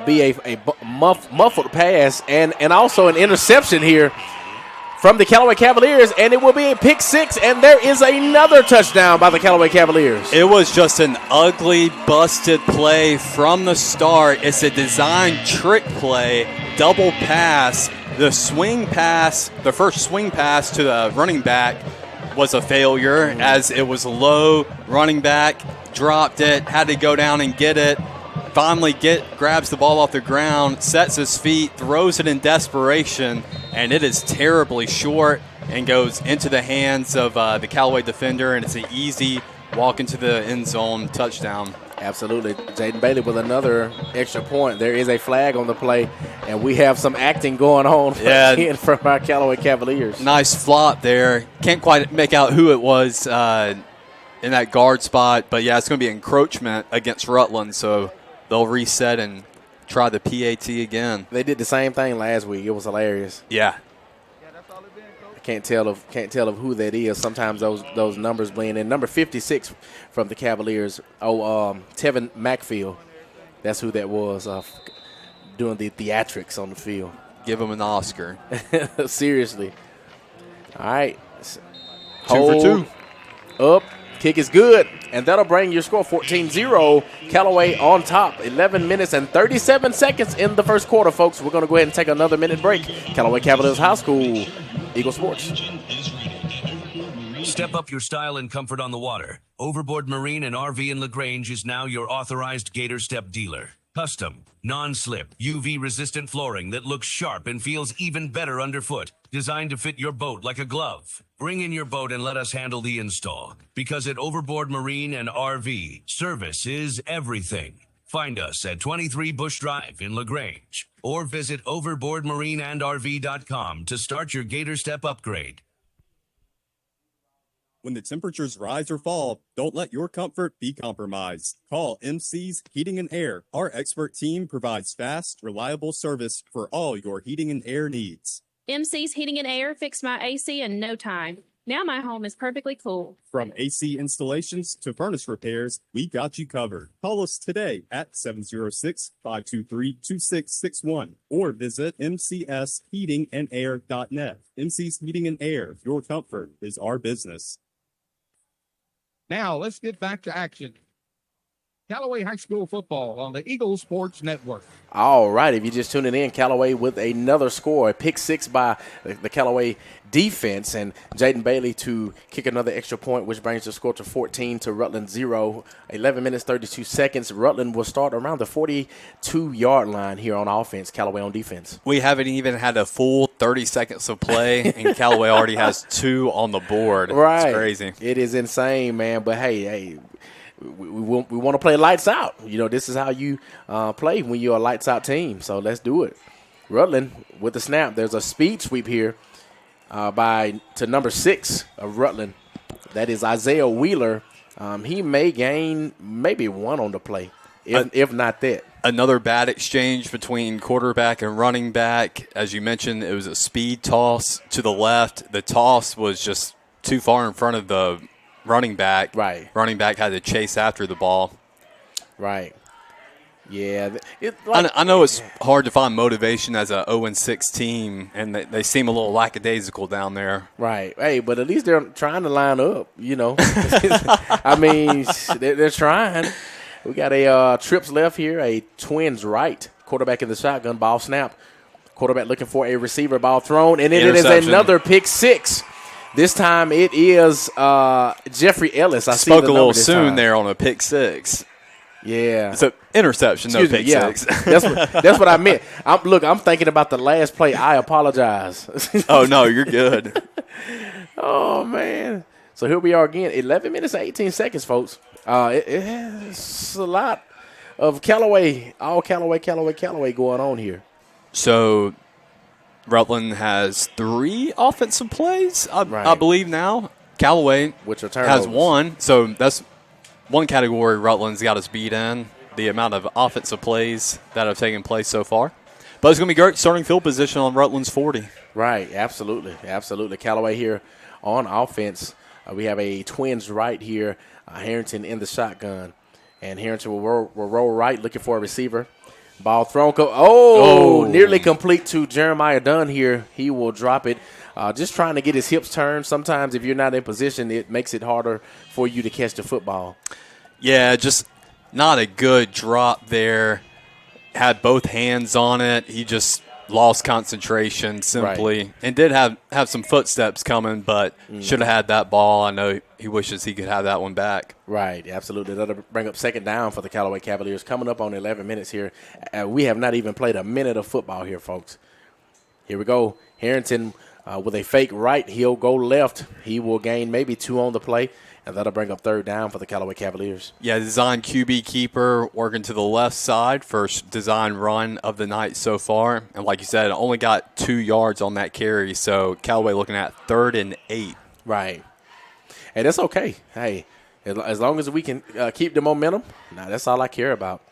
be a muffled pass and also an interception here from the Callaway Cavaliers, and it will be a pick six, and there is another touchdown by the Callaway Cavaliers. It was just an ugly, busted play from the start. It's a design trick play, double pass. The swing pass, the first swing pass to the running back was a failure as it was low. Running back dropped it, had to go down and get it. Finally grabs the ball off the ground, sets his feet, throws it in desperation, and it is terribly short and goes into the hands of the Callaway defender, and it's an easy walk into the end zone touchdown. Absolutely. Jaden Bailey with another extra point. There is a flag on the play, and we have some acting going on from our Callaway Cavaliers. Nice flop there. Can't quite make out who it was in that guard spot, but, yeah, it's going to be encroachment against Rutland, so they'll reset and try the PAT again. They did the same thing last week. It was hilarious. Yeah. Can't tell of who that is. Sometimes those numbers blend in. Number 56 from the Cavaliers. Tevin McField. That's who that was. Doing the theatrics on the field. Give him an Oscar. Seriously. All right. 2 for 2. Up. Kick is good. And that'll bring your score 14-0. Callaway on top. 11 minutes and 37 seconds in the first quarter, folks. We're going to go ahead and take another minute break. Callaway Cavaliers High School, Eagle Sports. Step up your style and comfort on the water. Overboard Marine and RV in LaGrange is now your authorized Gator Step dealer. Custom, non-slip, UV-resistant flooring that looks sharp and feels even better underfoot. Designed to fit your boat like a glove. Bring in your boat and let us handle the install. Because at Overboard Marine and RV, service is everything. Find us at 23 Bush Drive in LaGrange. Or visit overboardmarineandrv.com to start your Gator Step upgrade. When the temperatures rise or fall, don't let your comfort be compromised. Call MC's Heating and Air. Our expert team provides fast, reliable service for all your heating and air needs. MC's Heating and Air fixed my AC in no time. Now my home is perfectly cool. From AC installations to furnace repairs, we got you covered. Call us today at 706-523-2661 or visit mcsheatingandair.net. MC's Heating and Air, your comfort is our business. Now, let's get back to action. Callaway High School football on the Eagle Sports Network. All right, if you're just tuning in, Callaway with another score, a pick six by the Callaway defense, and Jaden Bailey to kick another extra point, which brings the score to 14 to Rutland 0. 11 minutes, 32 seconds. Rutland will start around the 42-yard line here on offense, Callaway on defense. We haven't even had a full 30 seconds of play, and Callaway already has 2 on the board. Right. It's crazy. It is insane, man, but hey, we want to play lights out. You know, this is how you play when you're a lights out team. So let's do it. Rutland with the snap. There's a speed sweep here to number 6 of Rutland. That is Isaiah Wheeler. He may gain maybe 1 on the play, if not that. Another bad exchange between quarterback and running back. As you mentioned, it was a speed toss to the left. The toss was just too far in front of the running back. Right. Running back had to chase after the ball. Right. Yeah. I know it's hard to find motivation as a 0-6 team, and they seem a little lackadaisical down there. Right. Hey, but at least they're trying to line up, you know. I mean, they're trying. We got a trips left here, a twins right. Quarterback in the shotgun, ball snap. Quarterback looking for a receiver, ball thrown, and it is another pick six. This time it is Jeffrey Ellis. I spoke a little soon there on a pick six. Yeah. It's an interception, no pick six. That's what I meant. I'm thinking about the last play. I apologize. Oh, no, you're good. Oh, man. So here we are again, 11 minutes and 18 seconds, folks. It's a lot of Callaway, all Callaway going on here. So Rutland has 3 offensive plays, I believe now. Callaway has 1. So that's one category Rutland's got us beat in, the amount of offensive plays that have taken place so far. But it's going to be great starting field position on Rutland's 40. Right, absolutely. Callaway here on offense. We have a twins right here, Harrington in the shotgun. And Harrington will roll right, looking for a receiver. Ball thrown. Nearly complete to Jeremiah Dunn here. He will drop it. Just trying to get his hips turned. Sometimes if you're not in position, it makes it harder for you to catch the football. Yeah, just not a good drop there. Had both hands on it. He just lost concentration simply, and did have some footsteps coming, but should have had that ball. I know he wishes he could have that one back. Right, absolutely. That'll bring up second down for the Callaway Cavaliers. Coming up on 11 minutes here. We have not even played a minute of football here, folks. Here we go. Harrington with a fake right. He'll go left. He will gain maybe 2 on the play, and that'll bring up third down for the Callaway Cavaliers. Yeah, design QB keeper working to the left side. First design run of the night so far. And like you said, only got 2 yards on that carry. So Callaway looking at 3rd and 8. Right. Hey, that's okay. Hey, as long as we can keep the momentum, that's all I care about.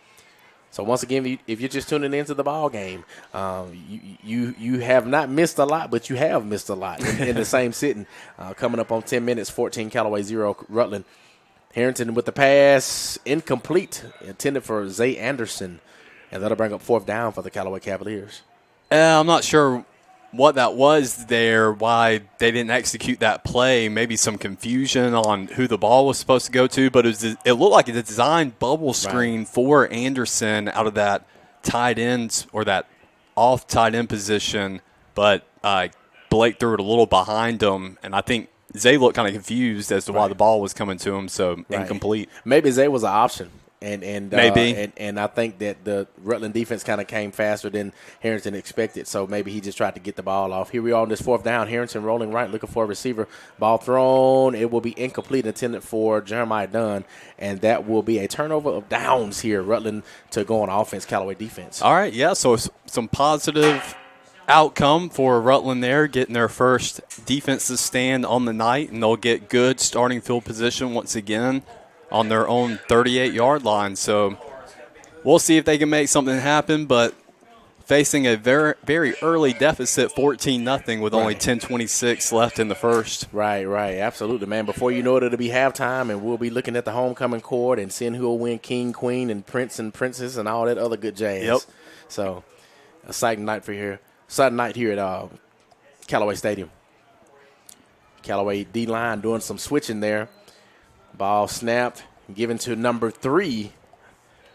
So once again, if you're just tuning into the ball game, you have not missed a lot, but you have missed a lot in the same sitting. Coming up on 10 minutes, 14 Callaway 0 Rutland. Harrington with the pass, incomplete, intended for Zay Anderson, and that'll bring up 4th down for the Callaway Cavaliers. I'm not sure what that was there, why they didn't execute that play. Maybe some confusion on who the ball was supposed to go to, but it looked like a designed bubble screen for Anderson out of that tight end or that off tight end position, but Blake threw it a little behind him, and I think Zay looked kind of confused as to why the ball was coming to him, so incomplete. Maybe Zay was an option. And maybe. And I think that the Rutland defense kind of came faster than Harrington expected, so maybe he just tried to get the ball off. Here we are on this 4th down. Harrington rolling right, looking for a receiver. Ball thrown. It will be incomplete, intended for Jeremiah Dunn, and that will be a turnover of downs here. Rutland to go on offense, Callaway defense. All right, yeah, so some positive outcome for Rutland there, getting their first defensive stand on the night, and they'll get good starting field position once again on their own 38-yard line. So we'll see if they can make something happen, but facing a very, very early deficit, 14-0 with only 10:26 left in the first. Right, absolutely, man. Before you know it, it'll be halftime, and we'll be looking at the homecoming court and seeing who will win King, Queen, and Prince and Princess and all that other good jazz. Yep. So exciting night here at Callaway Stadium. Callaway D-line doing some switching there. Ball snapped, given to number 3.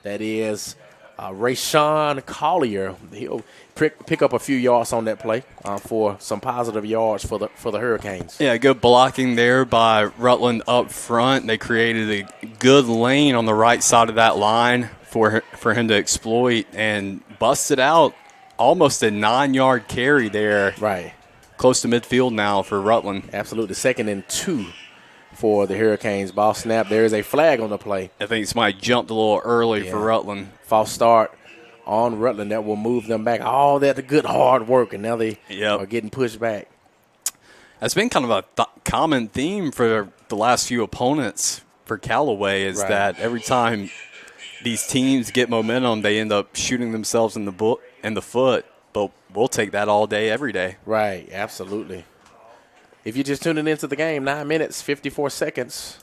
That is Rayshawn Collier. He'll pick up a few yards on that play for some positive yards for the Hurricanes. Yeah, good blocking there by Rutland up front. They created a good lane on the right side of that line for him to exploit and busted out almost a 9-yard carry there. Right. Close to midfield now for Rutland. Absolutely. 2nd and 2. For the Hurricanes. Ball snap. There is a flag on the play. I think somebody jumped a little early for Rutland. False start on Rutland. That will move them back. All that good hard work, and now they are getting pushed back. That's been kind of a common theme for the last few opponents for Callaway is that every time these teams get momentum, they end up shooting themselves in the foot. But we'll take that all day, every day. Right, absolutely. If you're just tuning into the game, 9 minutes, 54 seconds.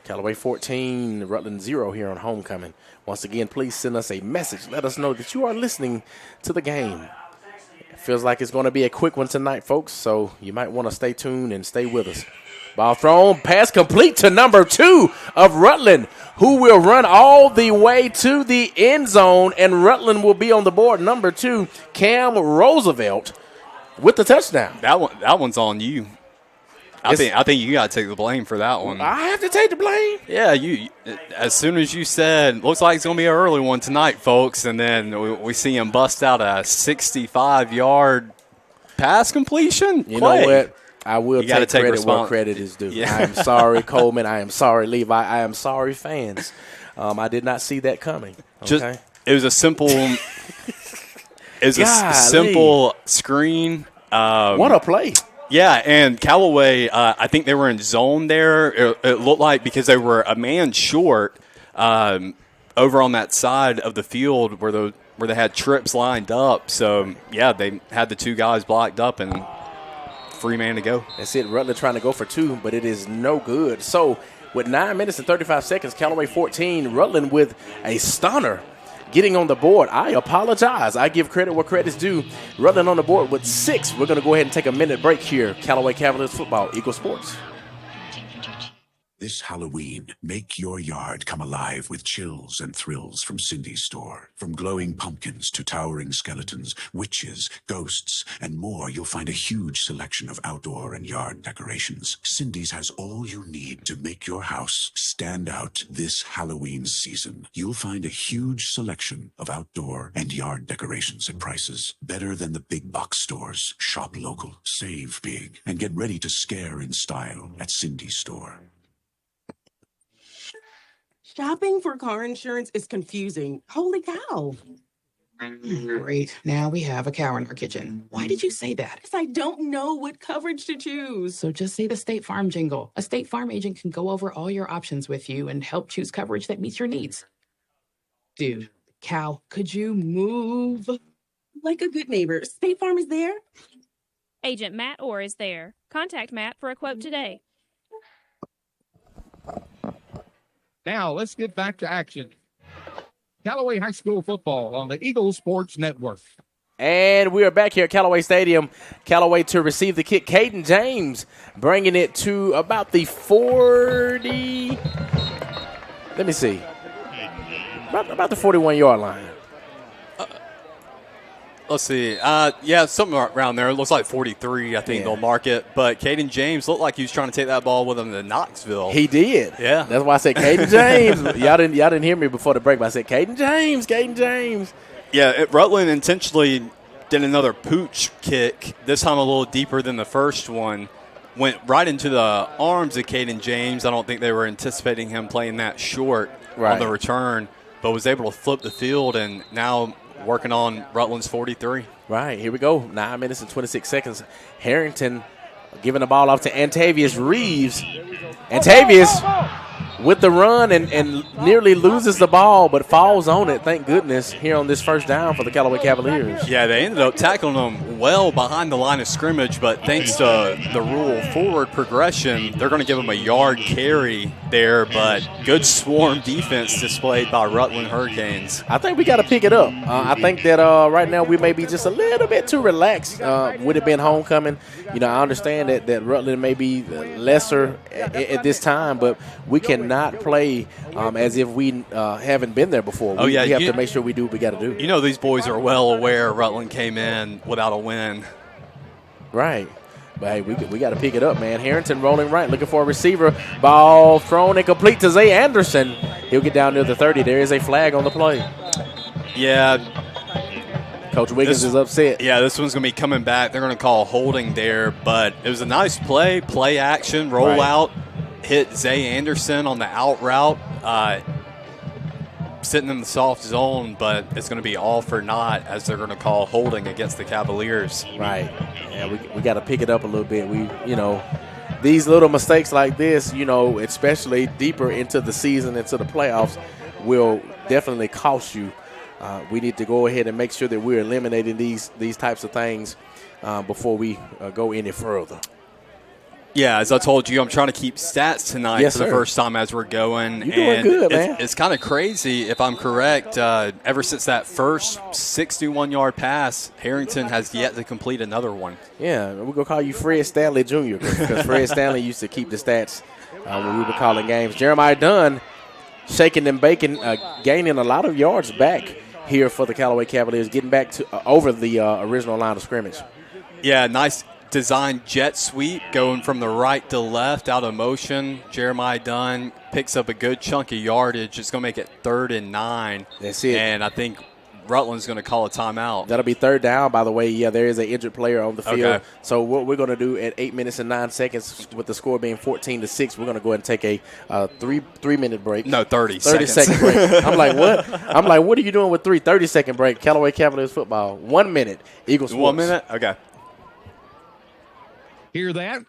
Callaway 14, Rutland 0 here on homecoming. Once again, please send us a message. Let us know that you are listening to the game. It feels like it's going to be a quick one tonight, folks, so you might want to stay tuned and stay with us. Ball thrown, pass complete to number 2 of Rutland, who will run all the way to the end zone, and Rutland will be on the board. Number 2, Cam Roosevelt with the touchdown. That one's on you. I think you got to take the blame for that one. I have to take the blame? Yeah, you. As soon as you said, looks like it's going to be an early one tonight, folks, and then we see him bust out a 65-yard pass completion. You know what? I will take credit where credit is due. Yeah. I am sorry, Coleman. I am sorry, Levi. I am sorry, fans. I did not see that coming. Okay? It was a simple simple screen. What a play. Yeah, and Callaway, I think they were in zone there. It looked like because they were a man short over on that side of the field where they had trips lined up. So, yeah, they had the 2 guys blocked up and free man to go. That's it. Rutland trying to go for 2, but it is no good. So, with 9 minutes and 35 seconds, Callaway 14, Rutland with a stunner. Getting on the board. I apologize. I give credit where credit's due. Rutland on the board with 6. We're going to go ahead and take a minute break here. Callaway Cavaliers football, Eagle Sports. This Halloween, make your yard come alive with chills and thrills from Cindy's store. From glowing pumpkins to towering skeletons, witches, ghosts, and more, you'll find a huge selection of outdoor and yard decorations. Cindy's has all you need to make your house stand out this Halloween season. You'll find a huge selection of outdoor and yard decorations at prices better than the big box stores. Shop local, save big, and get ready to scare in style at Cindy's store. Shopping for car insurance is confusing. Holy cow. Great. Now we have a cow in our kitchen. Why did you say that? Because I don't know what coverage to choose. So just say the State Farm jingle. A State Farm agent can go over all your options with you and help choose coverage that meets your needs. Dude, Cal, could you move? Like a good neighbor, State Farm is there. Agent Matt Orr is there. Contact Matt for a quote today. Now, let's get back to action. Callaway High School football on the Eagle Sports Network. And we are back here at Callaway Stadium. Callaway to receive the kick. Caden James bringing it to about the 40. Let me see. About the 41-yard line. Let's see. Yeah, something around there. It looks like 43, I think they'll mark it. But Caden James looked like he was trying to take that ball with him to Knoxville. He did. Yeah. That's why I said Caden James. y'all didn't hear me before the break, but I said Caden James. Yeah, Rutland intentionally did another pooch kick, this time a little deeper than the first one. Went right into the arms of Caden James. I don't think they were anticipating him playing that short on the return, but was able to flip the field and now working on Rutland's 43. Right, here we go. 9 minutes and 26 seconds. Harrington giving the ball off to Antavius Reeves. Antavius with the run and nearly loses the ball, but falls on it, thank goodness, here on this first down for the Callaway Cavaliers. Yeah, they ended up tackling him well behind the line of scrimmage, but thanks to the rule forward progression, they're going to give him a yard carry there, but good swarm defense displayed by Rutland Hurricanes. I think we got to pick it up. I think that right now we may be just a little bit too relaxed with it being homecoming. You know, I understand that Rutland may be lesser at this time, but we cannot play as if we haven't been there before. We have to make sure we do what we got to do. You know, these boys are well aware Rutland came in without a win. Right. But, hey, we got to pick it up, man. Harrington rolling right, looking for a receiver. Ball thrown and complete to Zay Anderson. He'll get down near the 30. There is a flag on the play. Yeah. Coach Wiggins is upset. Yeah, this one's going to be coming back. They're going to call holding there, but it was a nice play action, roll out, hit Zay Anderson on the out route, sitting in the soft zone, but it's going to be all for naught as they're going to call holding against the Cavaliers. Right. Yeah, we got to pick it up a little bit. These little mistakes like this, especially deeper into the season, into the playoffs, will definitely cost you. We need to go ahead and make sure that we're eliminating these types of things before we go any further. Yeah, as I told you, I'm trying to keep stats tonight for the first time as we're going. You're doing good, man. It's kind of crazy, if I'm correct. Ever since that first 61-yard pass, Harrington has yet to complete another one. Yeah, we're going to call you Fred Stanley Jr. because Fred Stanley used to keep the stats when we were calling games. Jeremiah Dunn shaking and baking, gaining a lot of yards back here for the Callaway Cavaliers, getting back to over the original line of scrimmage. Yeah, nice design jet sweep going from the right to left out of motion. Jeremiah Dunn picks up a good chunk of yardage. It's going to make it 3rd and 9. That's it. And I think Rutland's going to call a timeout. That'll be 3rd down, by the way. Yeah, there is an injured player on the field. Okay. So what we're going to do at 8 minutes and 9 seconds, with the score being 14-6, we're going to go ahead and take a three-minute break. No, 30 30-second break. I'm like, what? what are you doing with 30-second break? Callaway Cavaliers football. 1 minute. Eagles Sports. 1 minute? Okay. Hear that?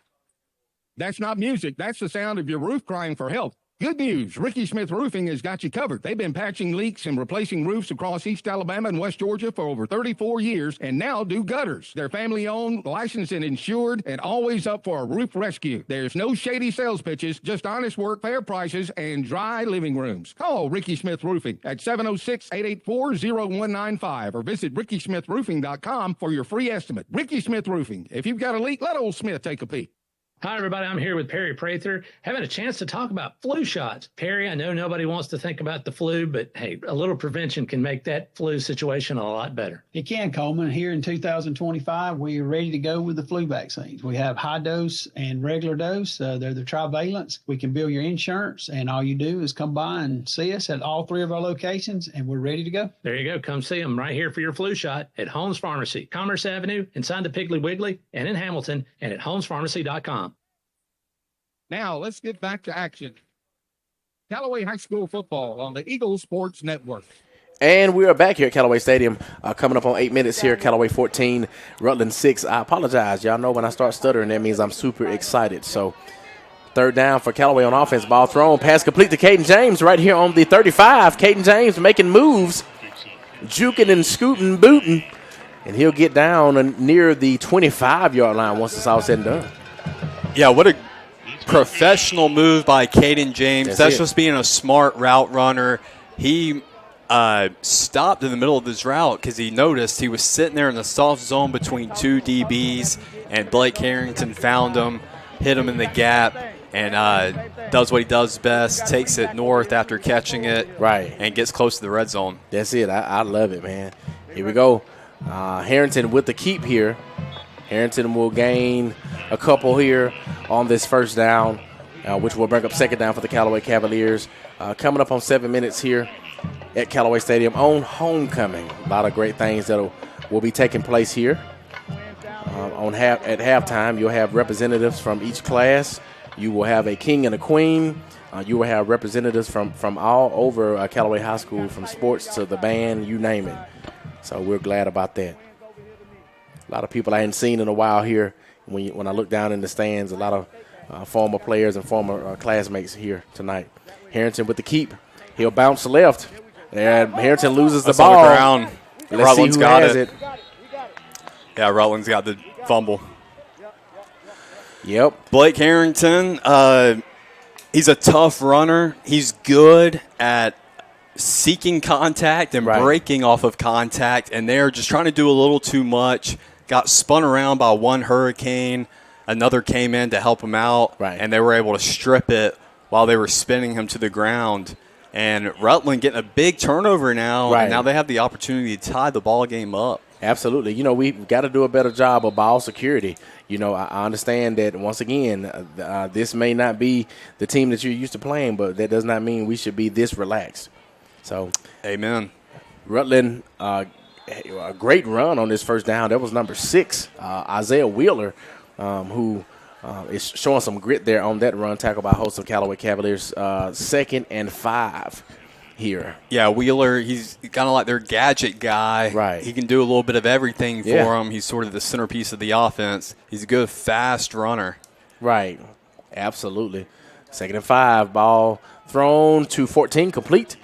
That's not music. That's the sound of your roof crying for help. Good news. Ricky Smith Roofing has got you covered. They've been patching leaks and replacing roofs across East Alabama and West Georgia for over 34 years and now do gutters. They're family-owned, licensed, and insured, and always up for a roof rescue. There's no shady sales pitches, just honest work, fair prices, and dry living rooms. Call Ricky Smith Roofing at 706-884-0195 or visit rickysmithroofing.com for your free estimate. Ricky Smith Roofing. If you've got a leak, let old Smith take a peek. Hi, everybody. I'm here with Perry Prather, having a chance to talk about flu shots. Perry, I know nobody wants to think about the flu, but hey, a little prevention can make that flu situation a lot better. It can, Coleman. Here in 2025, we are ready to go with the flu vaccines. We have high dose and regular dose. They're the trivalents. We can bill your insurance, and all you do is come by and see us at all 3 of our locations, and we're ready to go. There you go. Come see them right here for your flu shot at Holmes Pharmacy, Commerce Avenue, inside the Piggly Wiggly, and in Hamilton, and at holmespharmacy.com. Now, let's get back to action. Callaway High School football on the Eagle Sports Network. And we are back here at Callaway Stadium, coming up on 8 minutes here. Callaway 14, Rutland 6. I apologize. Y'all know when I start stuttering, that means I'm super excited. So, 3rd down for Callaway on offense. Ball thrown. Pass complete to Caden James right here on the 35. Caden James making moves. juking and scooting, booting, and he'll get down near the 25-yard line once it's all said and done. Yeah, what a professional move by Caden James. That's just being a smart route runner. He stopped in the middle of his route because he noticed he was sitting there in the soft zone between two DBs, and Blake Harrington found him, hit him in the gap, and does what he does best, takes it north after catching it, and gets close to the red zone. That's it. I love it, man. Here we go. Harrington with the keep here. Harrington will gain a couple here on this first down, which will bring up second down for the Callaway Cavaliers. Coming up on 7 minutes here at Callaway Stadium on homecoming. A lot of great things that will be taking place here. At halftime, you'll have representatives from each class. You will have a king and a queen. You will have representatives from all over Callaway High School, from sports to the band, you name it. So we're glad about that. A lot of people I hadn't seen in a while here. When I look down in the stands, a lot of former players and former classmates here tonight. Harrington with the keep. He'll bounce left. And Harrington loses the ball. On the ground. Let's Rutland's see who got has it. Yeah, Rutland's got the fumble. Yep. Blake Harrington, he's a tough runner. He's good at seeking contact and breaking off of contact, and they're just trying to do a little too much. Got spun around by one Hurricane. Another came in to help him out, and they were able to strip it while they were spinning him to the ground. And Rutland getting a big turnover now, and now they have the opportunity to tie the ball game up. Absolutely. We've got to do a better job of ball security. I understand that, once again, this may not be the team that you're used to playing, but that does not mean we should be this relaxed. So, amen. Rutland, a great run on this first down. That was number 6, Isaiah Wheeler, who is showing some grit there on that run, tackled by a host of Callaway Cavaliers. 2nd and 5 here. Yeah, Wheeler, he's kind of like their gadget guy. Right. He can do a little bit of everything for them. He's sort of the centerpiece of the offense. He's a good, fast runner. Right. Absolutely. 2nd and 5, ball thrown to 14, complete.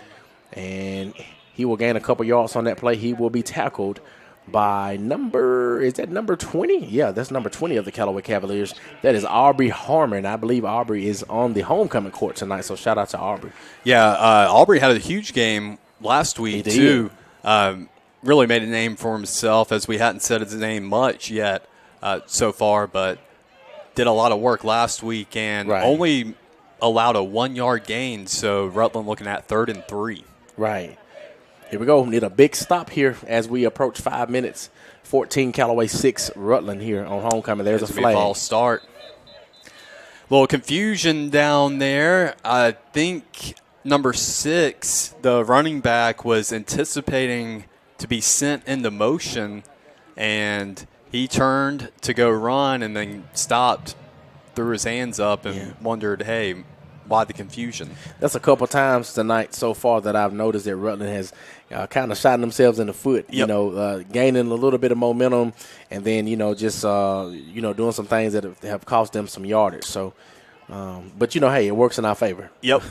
And he will gain a couple yards on that play. He will be tackled by number 20? Yeah, that's number 20 of the Callaway Cavaliers. That is Aubrey Harmon. I believe Aubrey is on the homecoming court tonight, so shout out to Aubrey. Yeah, Aubrey had a huge game last week, too. Really made a name for himself, as we hadn't said his name much yet so far, but did a lot of work last week and only allowed a 1-yard gain, so Rutland looking at 3rd and 3. Right. Here we go. Need a big stop here as we approach 5 minutes. 14 Callaway, 6 Rutland here on homecoming. There's a flag. False start. A little confusion down there. I think number 6, the running back, was anticipating to be sent into motion, and he turned to go run and then stopped, threw his hands up, and wondered, hey, why the confusion? That's a couple times tonight so far that I've noticed that Rutland has kind of shot themselves in the foot, gaining a little bit of momentum, and then, just, doing some things that have cost them some yardage. So, but, hey, it works in our favor. Yep.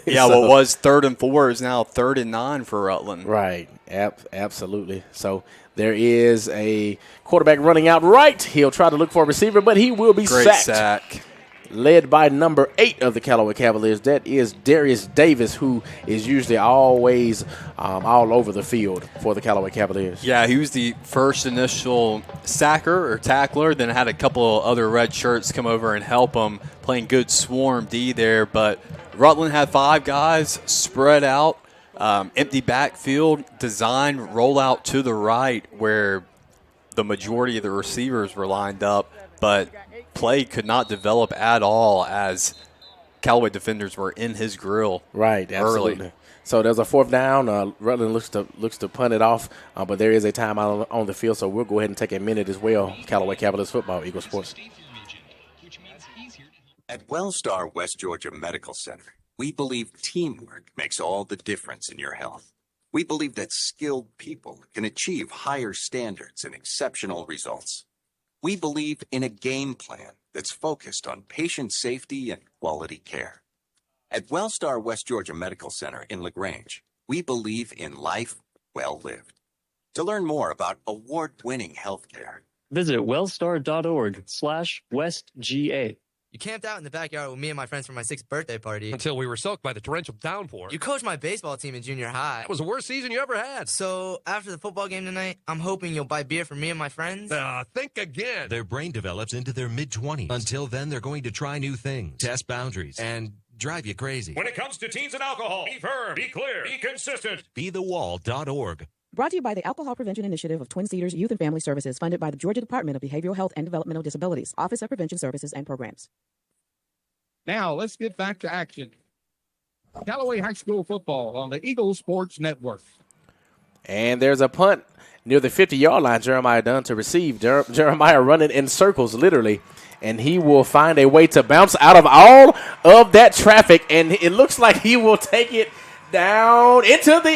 Yeah, what was 3rd and 4 is now 3rd and 9 for Rutland. Right. Absolutely. So there is a quarterback running out right. He'll try to look for a receiver, but he will be Great sacked. Sack. Led by number 8 of the Callaway Cavaliers. That is Darius Davis, who is usually always all over the field for the Callaway Cavaliers. Yeah, he was the first initial sacker or tackler, then had a couple of other red shirts come over and help him, playing good swarm D there. But Rutland had 5 guys spread out, empty backfield, design rollout to the right where the majority of the receivers were lined up, but play could not develop at all as Callaway defenders were in his grill. Right, absolutely. Early. So there's a 4th down. Rutland looks to punt it off, but there is a timeout on the field, so we'll go ahead and take a minute as well. Callaway Cavaliers football, Eagle Sports. At Wellstar West Georgia Medical Center, we believe teamwork makes all the difference in your health. We believe that skilled people can achieve higher standards and exceptional results. We believe in a game plan that's focused on patient safety and quality care. At Wellstar West Georgia Medical Center in LaGrange, we believe in life well lived. To learn more about award-winning healthcare, visit wellstar.org/westga. You camped out in the backyard with me and my friends for my 6th birthday party. Until we were soaked by the torrential downpour. You coached my baseball team in junior high. That was the worst season you ever had. So, after the football game tonight, I'm hoping you'll buy beer for me and my friends. Think again. Their brain develops into their mid-20s. Until then, they're going to try new things, test boundaries, and drive you crazy. When it comes to teens and alcohol, be firm, be clear, be consistent. BeTheWall.org. Brought to you by the Alcohol Prevention Initiative of Twin Cedars Youth and Family Services, funded by the Georgia Department of Behavioral Health and Developmental Disabilities, Office of Prevention Services and Programs. Now, let's get back to action. Callaway High School football on the Eagle Sports Network. And there's a punt near the 50-yard line. Jeremiah Dunn to receive. Jeremiah running in circles, literally. And he will find a way to bounce out of all of that traffic. And it looks like he will take it down into the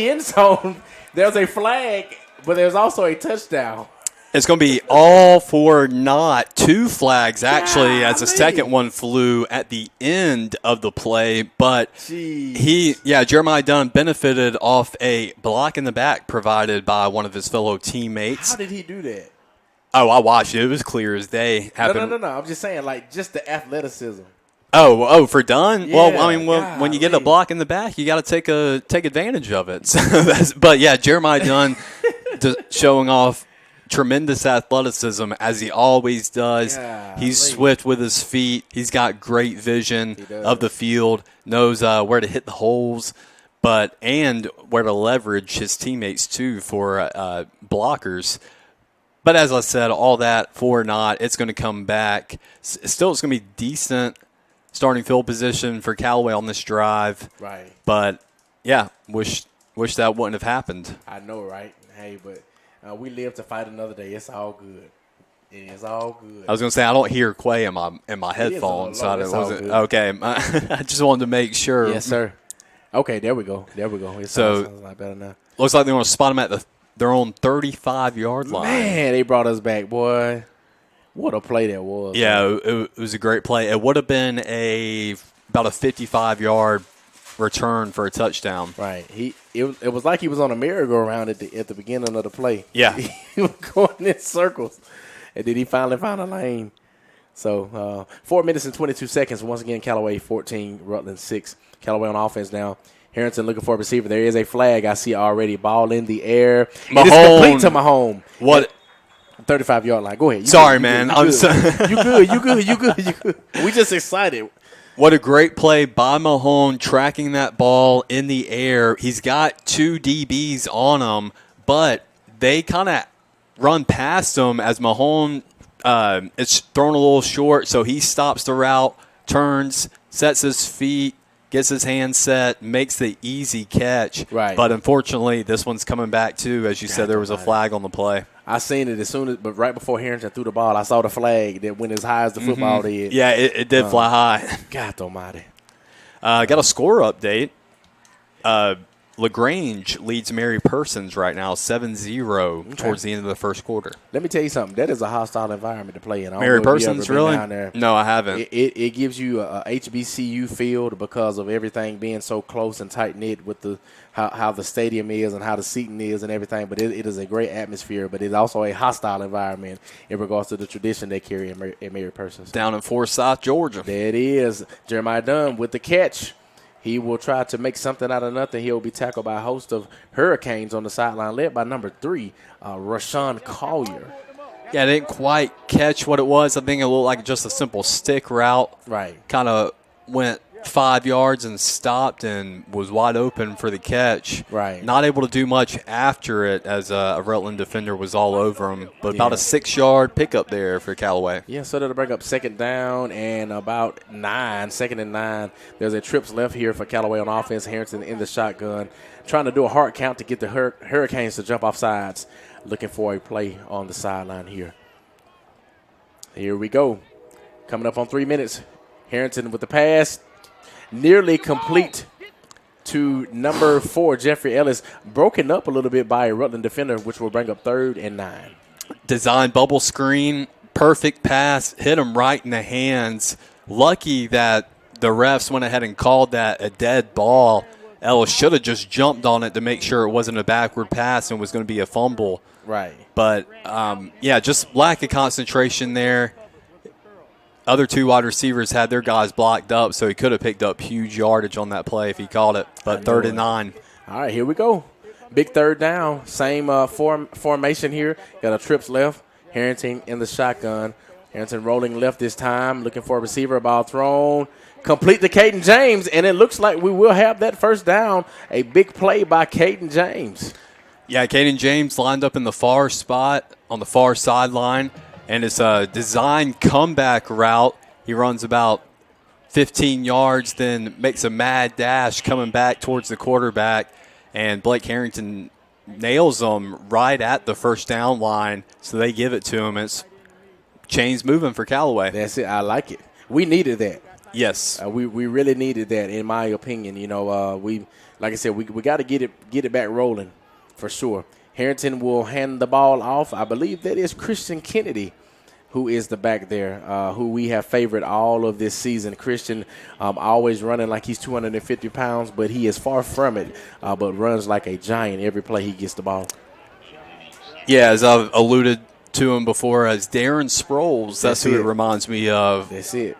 end zone. There's a flag, but there's also a touchdown. It's going to be all for naught. 2 flags, actually, as the second one flew at the end of the play. But Jeremiah Dunn benefited off a block in the back provided by one of his fellow teammates. How did he do that? Oh, I watched it. It was clear as day. No. I'm just saying, like, just the athleticism. Oh, for Dunn? Yeah, well, I mean, when you get a block in the back, you got to take advantage of it. But, yeah, Jeremiah Dunn showing off tremendous athleticism, as he always does. He's swift with his feet. He's got great vision of the field, knows where to hit the holes, and where to leverage his teammates, too, for blockers. But as I said, all that for naught. It's going to come back. Still, it's going to be decent starting field position for Callaway on this drive. Right. But, yeah, wish that wouldn't have happened. I know, right? Hey, but we live to fight another day. It's all good. It is all good. I was going to say, I don't hear Quay in my headphones. Okay. I just wanted to make sure. Yes, sir. Okay, there we go. It sounds a lot better now. Looks like they want to spot them at their own 35-yard line. Man, they brought us back, boy. What a play that was. Yeah, it was a great play. It would have been about a 55-yard return for a touchdown. Right. It was like he was on a merry-go-round at the beginning of the play. Yeah. He was going in circles. And then he finally found a lane. So 4 minutes and 22 seconds. Once again, Callaway 14, Rutland 6. Callaway on offense now. Harrington looking for a receiver. There is a flag I see already. Ball in the air. It is complete to Mahone. What? 35-yard line. Go ahead. Sorry, man. I'm sorry. You good. We just excited. What a great play by Mahone, tracking that ball in the air. He's got 2 DBs on him, but they kind of run past him as Mahone it's thrown a little short, so he stops the route, turns, sets his feet, gets his hand set, makes the easy catch. Right. But unfortunately, this one's coming back too. As you said, there was a flag on the play. I seen it but right before Harrington threw the ball, I saw the flag that went as high as the football did. Yeah, it did fly high. God almighty. Got a score update. LaGrange leads Mary Persons right now 7-0 towards the end of the first quarter. Let me tell you something. That is a hostile environment to play in. Mary Persons, really? Down there. No, I haven't. It gives you a HBCU field because of everything being so close and tight-knit with how the stadium is and how the seating is and everything. But it is a great atmosphere, but it's also a hostile environment in regards to the tradition they carry in Mary Persons. Down in Forsyth, Georgia. There it is. Jeremiah Dunn with the catch. He will try to make something out of nothing. He'll be tackled by a host of Hurricanes on the sideline, led by number 3, Rashawn Collier. Yeah, I didn't quite catch what it was. I think it looked like just a simple stick route. Right. Kind of went 5 yards and stopped and was wide open for the catch. Right. Not able to do much after it as a Rutland defender was all over him. But about a 6-yard pickup there for Callaway. Yeah, so that'll bring up second down and about 2nd and 9. There's a trips left here for Callaway on offense. Harrington in the shotgun. Trying to do a hard count to get the Hurricanes to jump off sides. Looking for a play on the sideline here. Here we go. Coming up on 3 minutes. Harrington with the pass. Nearly complete to number 4, Jeffrey Ellis. Broken up a little bit by a Rutland defender, which will bring up 3rd and 9. Design bubble screen. Perfect pass. Hit him right in the hands. Lucky that the refs went ahead and called that a dead ball. Ellis should have just jumped on it to make sure it wasn't a backward pass and was going to be a fumble. Right. But, just lack of concentration there. Other two wide receivers had their guys blocked up, so he could have picked up huge yardage on that play if he caught it. But 3rd and 9. All right, here we go. Big 3rd down. Same formation here. Got a trips left. Harrington in the shotgun. Harrington rolling left this time, looking for a receiver. Ball thrown. Complete to Caden James, and it looks like we will have that first down. A big play by Caden James. Yeah, Caden James lined up in the far spot on the far sideline, and it's a designed comeback route. He runs about 15 yards, then makes a mad dash coming back towards the quarterback, and Blake Harrington nails him right at the first down line, so they give it to him. It's chains moving for Callaway. That's it. I like it. We needed that. Yes. We really needed that, in my opinion. We like I said, we got to get it back rolling for sure. Harrington will hand the ball off. I believe that is Christian Kennedy, who is the back there, who we have favored all of this season. Christian always running like he's 250 pounds, but he is far from it, but runs like a giant every play he gets the ball. Yeah, as I've alluded to him before, as Darren Sproles. That's who it reminds me of. That's it.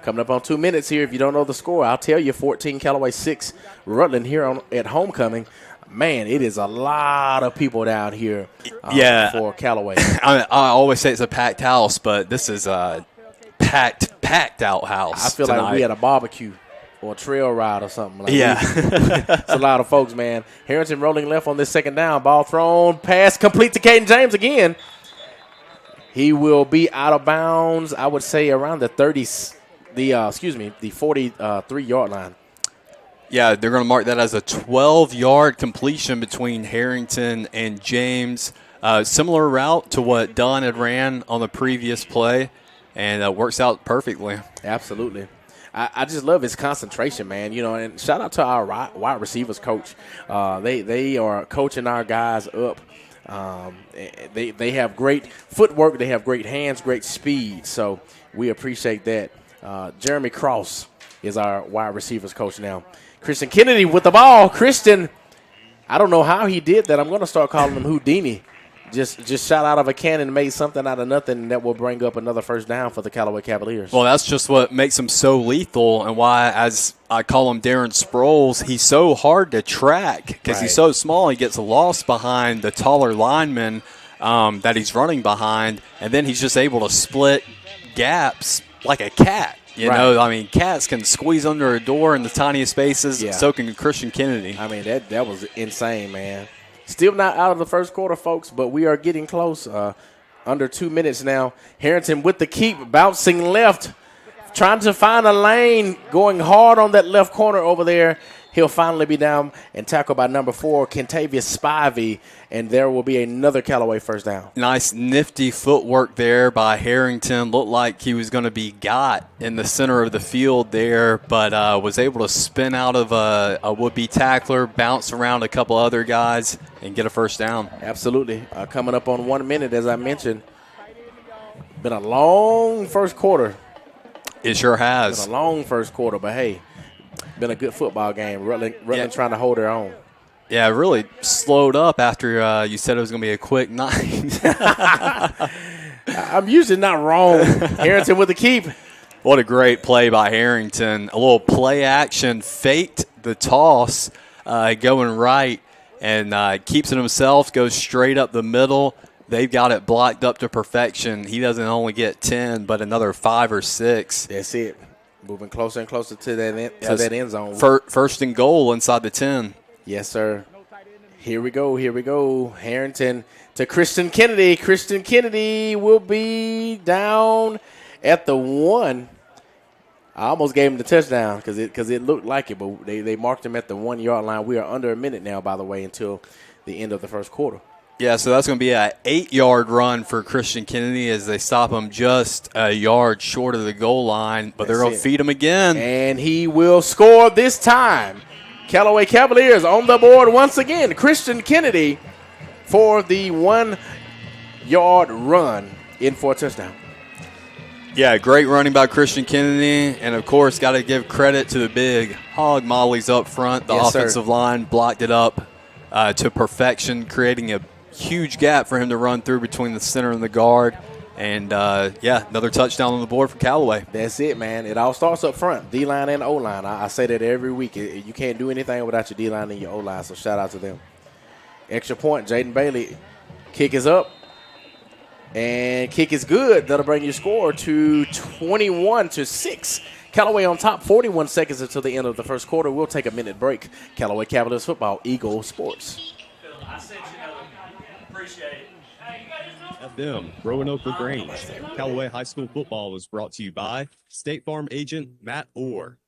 Coming up on 2 minutes here. If you don't know the score, I'll tell you. 14 Callaway, 6 Rutland here at homecoming. Man, it is a lot of people down here for Callaway. I always say it's a packed house, but this is a packed out house. I feel tonight. like we had a barbecue or a trail ride or something. Like yeah. It's a lot of folks, man. Harrington rolling left on this 2nd down. Ball thrown. Pass complete to Caden James again. He will be out of bounds, I would say, around the 43-yard line. Yeah, they're going to mark that as a 12-yard completion between Harrington and James. Similar route to what Dunn had ran on the previous play, and works out perfectly. Absolutely. I just love his concentration, man. And shout out to our wide receivers coach. They are coaching our guys up. They have great footwork. They have great hands, great speed. So we appreciate that. Jeremy Cross is our wide receivers coach now. Christian Kennedy with the ball. Christian, I don't know how he did that. I'm going to start calling him Houdini. Just shot out of a cannon and made something out of nothing, and that will bring up another first down for the Callaway Cavaliers. Well, that's just what makes him so lethal, and why, as I call him Darren Sproles, he's so hard to track because he's so small. He gets lost behind the taller lineman that he's running behind, and then he's just able to split gaps like a cat. You know, I mean, cats can squeeze under a door in the tiniest spaces. Yeah. So can Christian Kennedy. I mean, that was insane, man. Still not out of the first quarter, folks, but we are getting close. Under 2 minutes now. Harrington with the keep, bouncing left, trying to find a lane, going hard on that left corner over there. He'll finally be down and tackled by number 4, Kentavious Spivey, and there will be another Callaway first down. Nice, nifty footwork there by Harrington. Looked like he was going to be got in the center of the field there, but was able to spin out of a would-be tackler, bounce around a couple other guys, and get a first down. Absolutely. Coming up on 1 minute, as I mentioned. Been a long first quarter. It sure has. Been a long first quarter, but hey, been a good football game. Rutland trying to hold their own. Yeah, really slowed up after you said it was going to be a quick night. I'm usually not wrong. Harrington with the keep. What a great play by Harrington. A little play action, faked the toss, going right, and keeps it himself, goes straight up the middle. They've got it blocked up to perfection. He doesn't only get 10, but another 5 or 6. That's it. Moving closer and closer to that end zone. First and goal inside the 10. Yes, sir. Here we go. Harrington to Christian Kennedy. Christian Kennedy will be down at the 1. I almost gave him the touchdown because it looked like it, but they marked him at the 1-yard line. We are under a minute now, by the way, until the end of the first quarter. Yeah, so that's going to be an 8-yard run for Christian Kennedy as they stop him just a yard short of the goal line, but they're going to feed him again. And he will score this time. Callaway Cavaliers on the board once again. Christian Kennedy for the 1-yard run in for a touchdown. Yeah, great running by Christian Kennedy. And, of course, got to give credit to the big hog mollies up front. The offensive line blocked it up to perfection, creating a huge gap for him to run through between the center and the guard. And, another touchdown on the board for Callaway. That's it, man. It all starts up front, D-line and O-line. I say that every week. You can't do anything without your D-line and your O-line, so shout out to them. Extra point, Jaden Bailey. Kick is up. And kick is good. That'll bring your score to 21-6. Callaway on top, 41 seconds until the end of the first quarter. We'll take a minute break. Callaway Cavaliers football, Eagle Sports. Appreciate it. FM, Roanoke LaGrange. Callaway High School football was brought to you by State Farm agent Matt Orr.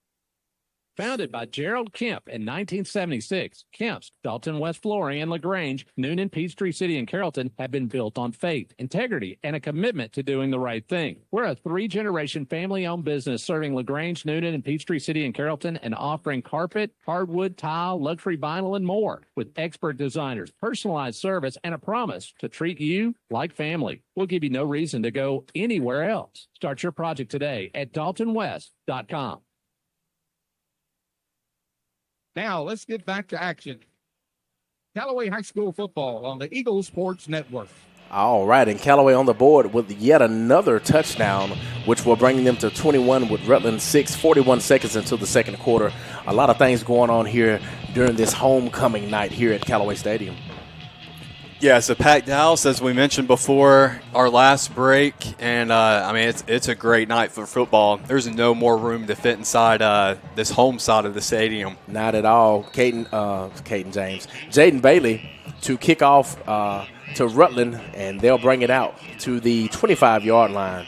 Founded by Gerald Kemp in 1976, Kemp's, Dalton West Flooring, and LaGrange, Noonan, Peachtree City, and Carrollton have been built on faith, integrity, and a commitment to doing the right thing. We're a 3-generation family-owned business serving LaGrange, Noonan, and Peachtree City, and Carrollton, and offering carpet, hardwood, tile, luxury vinyl, and more with expert designers, personalized service, and a promise to treat you like family. We'll give you no reason to go anywhere else. Start your project today at daltonwest.com. Now, let's get back to action. Callaway High School football on the Eagle Sports Network. All right, and Callaway on the board with yet another touchdown, which will bring them to 21 with Rutland 6, 41 seconds until the second quarter. A lot of things going on here during this homecoming night here at Callaway Stadium. Yeah, it's a packed house, as we mentioned before our last break, and it's a great night for football. There's no more room to fit inside this home side of the stadium. Not at all. Jaden Bailey to kick off to Rutland, and they'll bring it out to the 25-yard line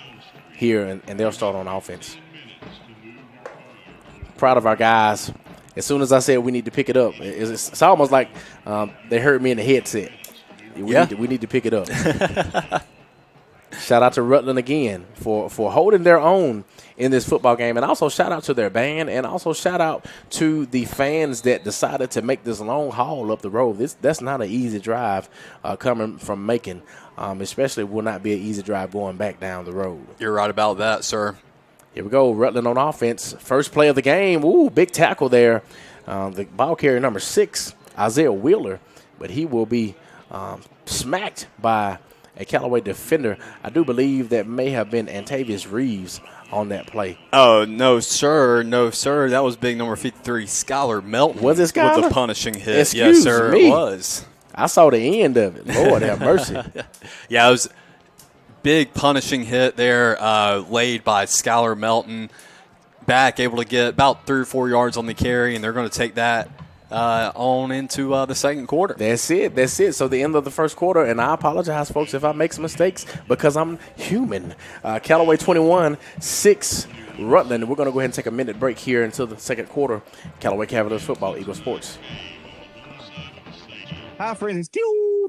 here, and they'll start on offense. Proud of our guys. As soon as I said we need to pick it up, it's almost like they heard me in the headset. We need to pick it up. Shout out to Rutland again for holding their own in this football game. And also shout out to their band, and also shout out to the fans that decided to make this long haul up the road. That's not an easy drive coming from Macon. Especially will not be an easy drive going back down the road. You're right about that, sir. Here we go. Rutland on offense. First play of the game. Ooh, big tackle there. The ball carrier number 6, Isaiah Wheeler. But he will be smacked by a Callaway defender. I do believe that may have been Antavius Reeves on that play. Oh, no, sir. No, sir. That was big number 53, Skylar Melton. Was it Skylar? With a punishing hit. Excuse yes, sir, me. It was. I saw the end of it. Lord have mercy. Yeah, it was big punishing hit there laid by Skylar Melton. Back, able to get about 3 or 4 yards on the carry, and they're going to take that on into the second quarter. That's it. So the end of the first quarter, and I apologize, folks, if I make some mistakes because I'm human. Callaway 21, 6 Rutland. We're going to go ahead and take a minute break here until the second quarter. Callaway Cavaliers football, Eagle Sports. Hi, friends. It's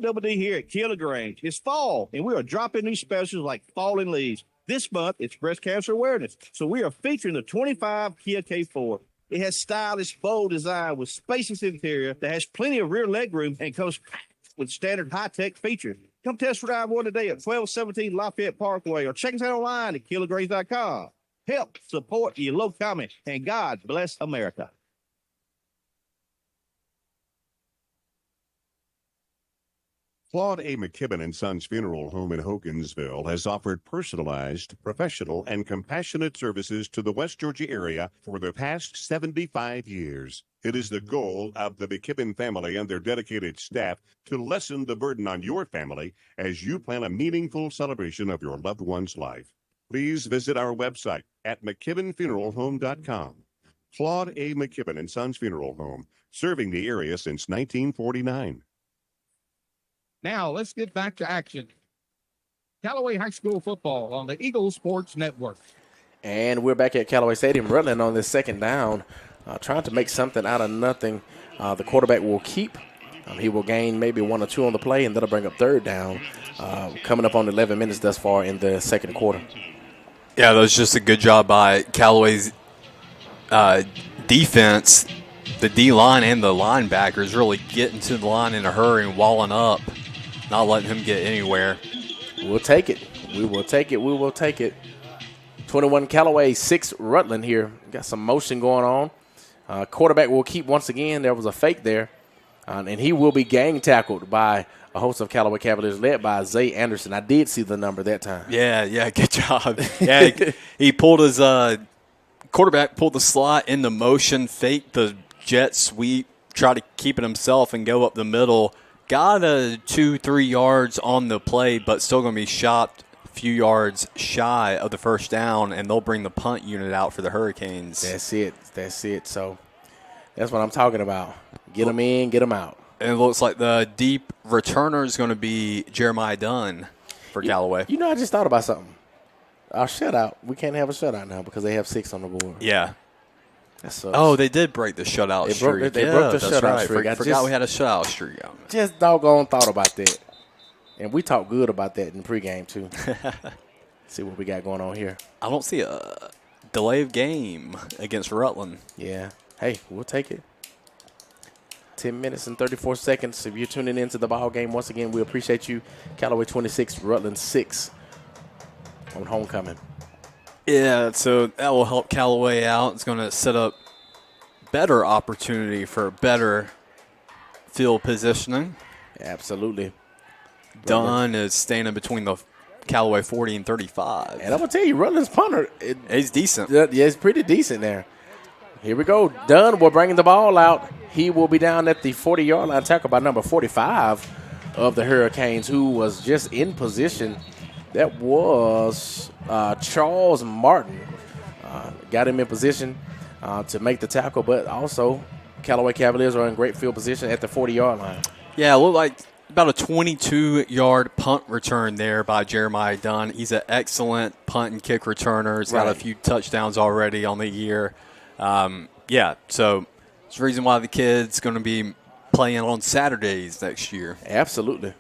Double D here at Kia LaGrange. It's fall, and we are dropping new specials like falling leaves. This month, it's breast cancer awareness, so we are featuring the 25 Kia K4. It has stylish, bold design with spacious interior that has plenty of rear leg room and comes with standard high-tech features. Come test drive one today at 1217 Lafayette Parkway or check us out online at KiaLaGrange.com. Help support your local comment, and God bless America. Claude A. McKibben & Sons Funeral Home in Hogansville has offered personalized, professional, and compassionate services to the West Georgia area for the past 75 years. It is the goal of the McKibben family and their dedicated staff to lessen the burden on your family as you plan a meaningful celebration of your loved one's life. Please visit our website at McKibbenFuneralHome.com. Claude A. McKibben & Sons Funeral Home, serving the area since 1949. Now, let's get back to action. Callaway High School football on the Eagle Sports Network. And we're back at Callaway Stadium. Rutland on this second down, trying to make something out of nothing. The quarterback will keep. He will gain maybe 1 or 2 on the play, and that'll bring up third down. Coming up on 11 minutes thus far in the second quarter. Yeah, that was just a good job by Callaway's defense. The D-line and the linebackers really getting to the line in a hurry and walling up, not letting him get anywhere. We'll take it. We will take it. 21 Callaway, 6 Rutland here. Got some motion going on. Quarterback will keep once again. There was a fake there. And he will be gang tackled by a host of Callaway Cavaliers led by Zay Anderson. I did see the number that time. Yeah, good job. Yeah, he pulled his quarterback pulled the slot into motion, faked the jet sweep, tried to keep it himself and go up the middle. Got a 2-3 yards on the play, but still going to be shopped a few yards shy of the first down, and they'll bring the punt unit out for the Hurricanes. That's it. So that's what I'm talking about. Get them in, get them out. And it looks like the deep returner is going to be Jeremiah Dunn for Callaway. You know, I just thought about something. Our shutout, we can't have a shutout now because they have 6 on the board. Yeah. That sucks. Oh, they did break the shutout streak. They broke the shutout streak. I forgot we had a shutout streak. Just doggone thought about that. And we talked good about that in pregame, too. See what we got going on here. I don't see a delay of game against Rutland. Yeah. Hey, we'll take it. 10 minutes and 34 seconds. If you're tuning into the ball game, once again, we appreciate you. Callaway 26, Rutland 6 on homecoming. Yeah, so that will help Callaway out. It's going to set up better opportunity for better field positioning. Absolutely. Dunn is staying in between the Callaway 40 and 35. And I'm going to tell you, Rutland's punter. He's decent. Yeah, it's pretty decent there. Here we go. Dunn will bring the ball out. He will be down at the 40-yard line, tackled by number 45 of the Hurricanes, who was just in position. That was Charles Martin. Got him in position to make the tackle, but also Callaway Cavaliers are in great field position at the 40-yard line. Yeah, it looked like about a 22-yard punt return there by Jeremiah Dunn. He's an excellent punt and kick returner. He's got a few touchdowns already on the year. So it's the reason why the kid's going to be playing on Saturdays next year. Absolutely.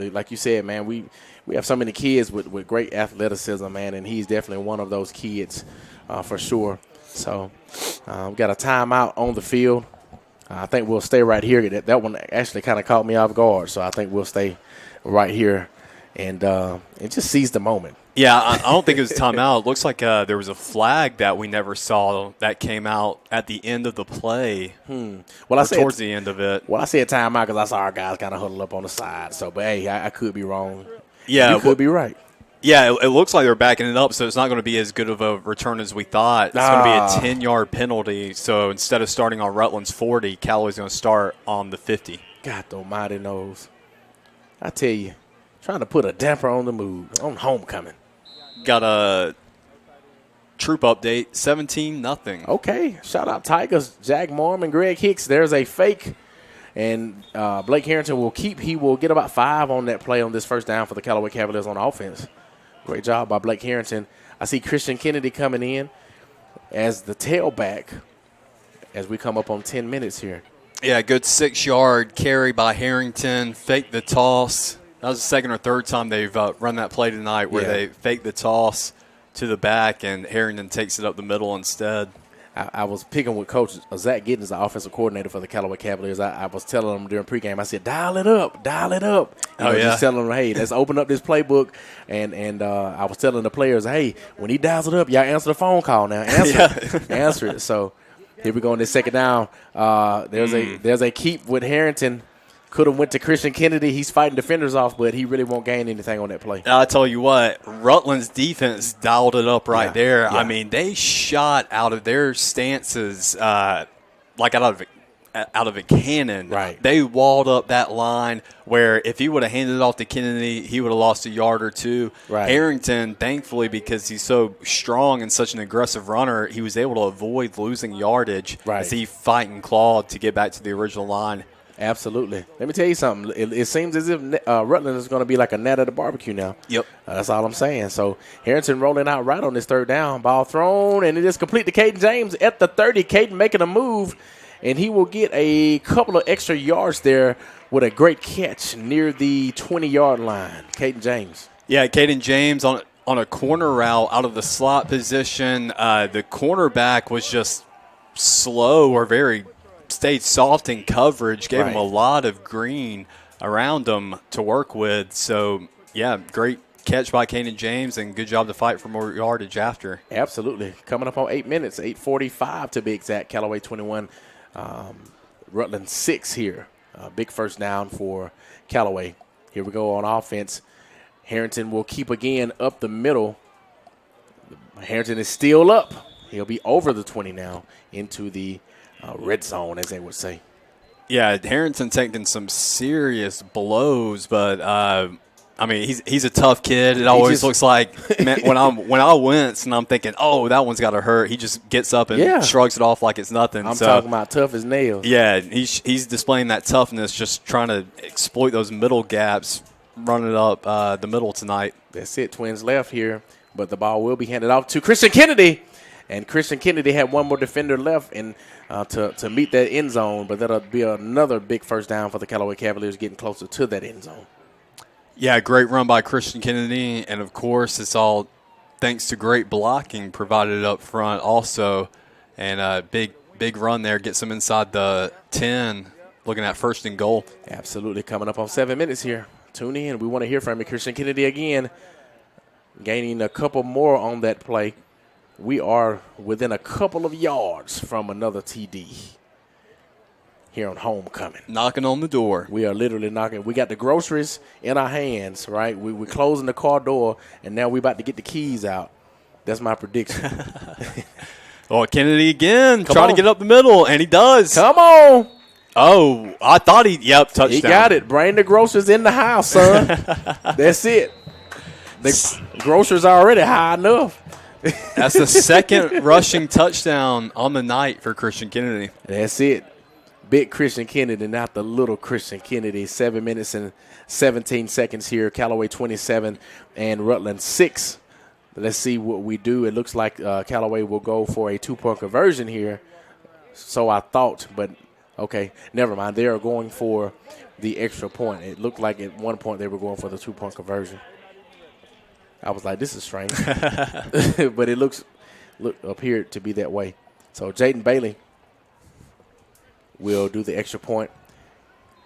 Like you said, man, we have so many kids with great athleticism, man, and he's definitely one of those kids for sure. So we've got a timeout on the field. I think we'll stay right here. That one actually kind of caught me off guard, so I think we'll stay right here and just seize the moment. Yeah, I don't think it was timeout. It looks like there was a flag that we never saw that came out at the end of the play. Towards the end of it. Well, I said timeout because I saw our guys kind of huddle up on the side. So, but hey, I could be wrong. Yeah, you could be right. Yeah, it looks like they're backing it up, so it's not going to be as good of a return as we thought. It's going to be a 10-yard penalty. So instead of starting on Rutland's 40, Callaway's going to start on the 50. God almighty knows. I tell you, trying to put a damper on the mood on homecoming. Got a troop update, 17-0. Okay, shout out Tigers, Jack Morm and Greg Hicks. There's a fake, and Blake Harrington will keep. He will get about 5 on that play on this first down for the Callaway Cavaliers on offense. Great job by Blake Harrington. I see Christian Kennedy coming in as the tailback as we come up on 10 minutes here. Yeah, good 6-yard carry by Harrington, fake the toss. That was the second or third time they've run that play tonight where they fake the toss to the back and Harrington takes it up the middle instead. I was picking with Coach Zach Giddens, the offensive coordinator for the Callaway Cavaliers. I was telling him during pregame, I said, dial it up. Just telling them, hey, let's open up this playbook. And I was telling the players, hey, when he dials it up, y'all answer the phone call now. Answer it. So here we go on this second down. There's a keep with Harrington. Could have went to Christian Kennedy. He's fighting defenders off, but he really won't gain anything on that play. I'll tell you what, Rutland's defense dialed it up there. Yeah. I mean, they shot out of their stances like out of a cannon. Right. They walled up that line where if he would have handed it off to Kennedy, he would have lost a yard or two. Right. Harrington, thankfully, because he's so strong and such an aggressive runner, he was able to avoid losing yardage as he fight and clawed to get back to the original line. Absolutely. Let me tell you something. It seems as if Rutland is going to be like a gnat at a barbecue now. Yep. That's all I'm saying. So Harrington rolling out right on this third down. Ball thrown, and it is complete to Caden James at the 30. Caden making a move, and he will get a couple of extra yards there with a great catch near the 20-yard line. Caden James. Yeah, Caden James on a corner route out of the slot position. The cornerback was just slow or stayed soft in coverage, gave him a lot of green around him to work with. So, yeah, great catch by Kanan James, and good job to fight for more yardage after. Absolutely. Coming up on 8 minutes, 8:45 to be exact. Callaway 21, Rutland 6 here. Big first down for Callaway. Here we go on offense. Harrington will keep again up the middle. Harrington is still up. He'll be over the 20 now into the red zone, as they would say. Yeah, Harrington taking some serious blows, but I mean, he's a tough kid. It always looks like when I wince and I'm thinking, oh, that one's got to hurt. He just gets up and shrugs it off like it's nothing. I'm talking about tough as nails. Yeah, he's displaying that toughness, just trying to exploit those middle gaps, running up the middle tonight. That's it. Twins left here, but the ball will be handed off to Christian Kennedy. And Christian Kennedy had one more defender left and to meet that end zone, but that'll be another big first down for the Callaway Cavaliers getting closer to that end zone. Yeah, great run by Christian Kennedy, and, of course, it's all thanks to great blocking provided up front also. And a big run there gets them inside the 10, looking at first and goal. Absolutely. Coming up on 7 minutes here. Tune in. We want to hear from you. Christian Kennedy again, gaining a couple more on that play. We are within a couple of yards from another TD here on homecoming. Knocking on the door. We are literally knocking. We got the groceries in our hands, right? We're closing the car door, and now we're about to get the keys out. That's my prediction. Oh, Kennedy again, trying to get up the middle, and he does. Come on. Oh, I thought touchdown. He got it. Bring the groceries in the house, son. That's it. The groceries are already high enough. That's the second rushing touchdown on the night for Christian Kennedy. That's it. Big Christian Kennedy, not the little Christian Kennedy. 7 minutes and 17 seconds here. Callaway 27 and Rutland 6. Let's see what we do. It looks like Callaway will go for a two-point conversion here. So I thought, but okay, never mind. They are going for the extra point. It looked like at one point they were going for the two-point conversion. I was like, this is strange. But it appeared to be that way. So Jaden Bailey will do the extra point.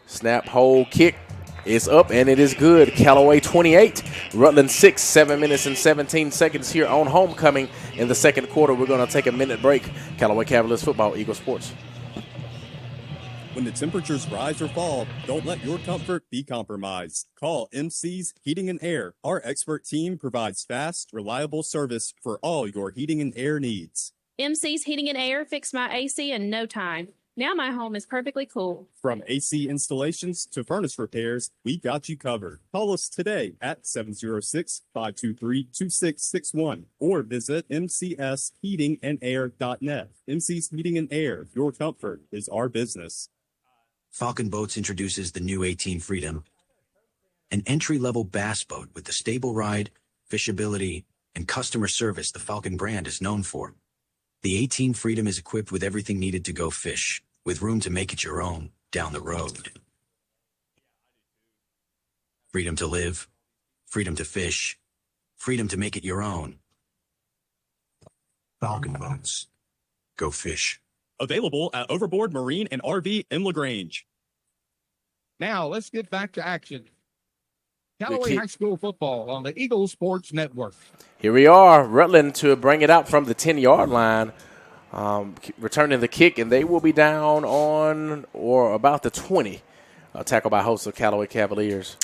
Snap, hold, kick. It's up, and it is good. Callaway 28, Rutland 6, 7 minutes and 17 seconds here on homecoming in the second quarter. We're going to take a minute break. Callaway Cavaliers football, Eagle Sports. When the temperatures rise or fall, don't let your comfort be compromised. Call MC's Heating and Air. Our expert team provides fast, reliable service for all your heating and air needs. MC's Heating and Air fixed my AC in no time. Now my home is perfectly cool. From AC installations to furnace repairs, we got you covered. Call us today at 706-523-2661 or visit mcsheatingandair.net. MC's Heating and Air, your comfort is our business. Falcon Boats introduces the new 18 Freedom, an entry-level bass boat with the stable ride, fishability, and customer service the Falcon brand is known for. The 18 Freedom is equipped with everything needed to go fish, with room to make it your own down the road. Freedom to live, freedom to fish, freedom to make it your own. Falcon Boats. Go fish. Available at Overboard Marine and RV in LaGrange. Now, let's get back to action. Callaway High School football on the Eagle Sports Network. Here we are, Rutland to bring it out from the 10-yard line, returning the kick, and they will be down on or about the 20. Tackled by hosts of Callaway Cavaliers.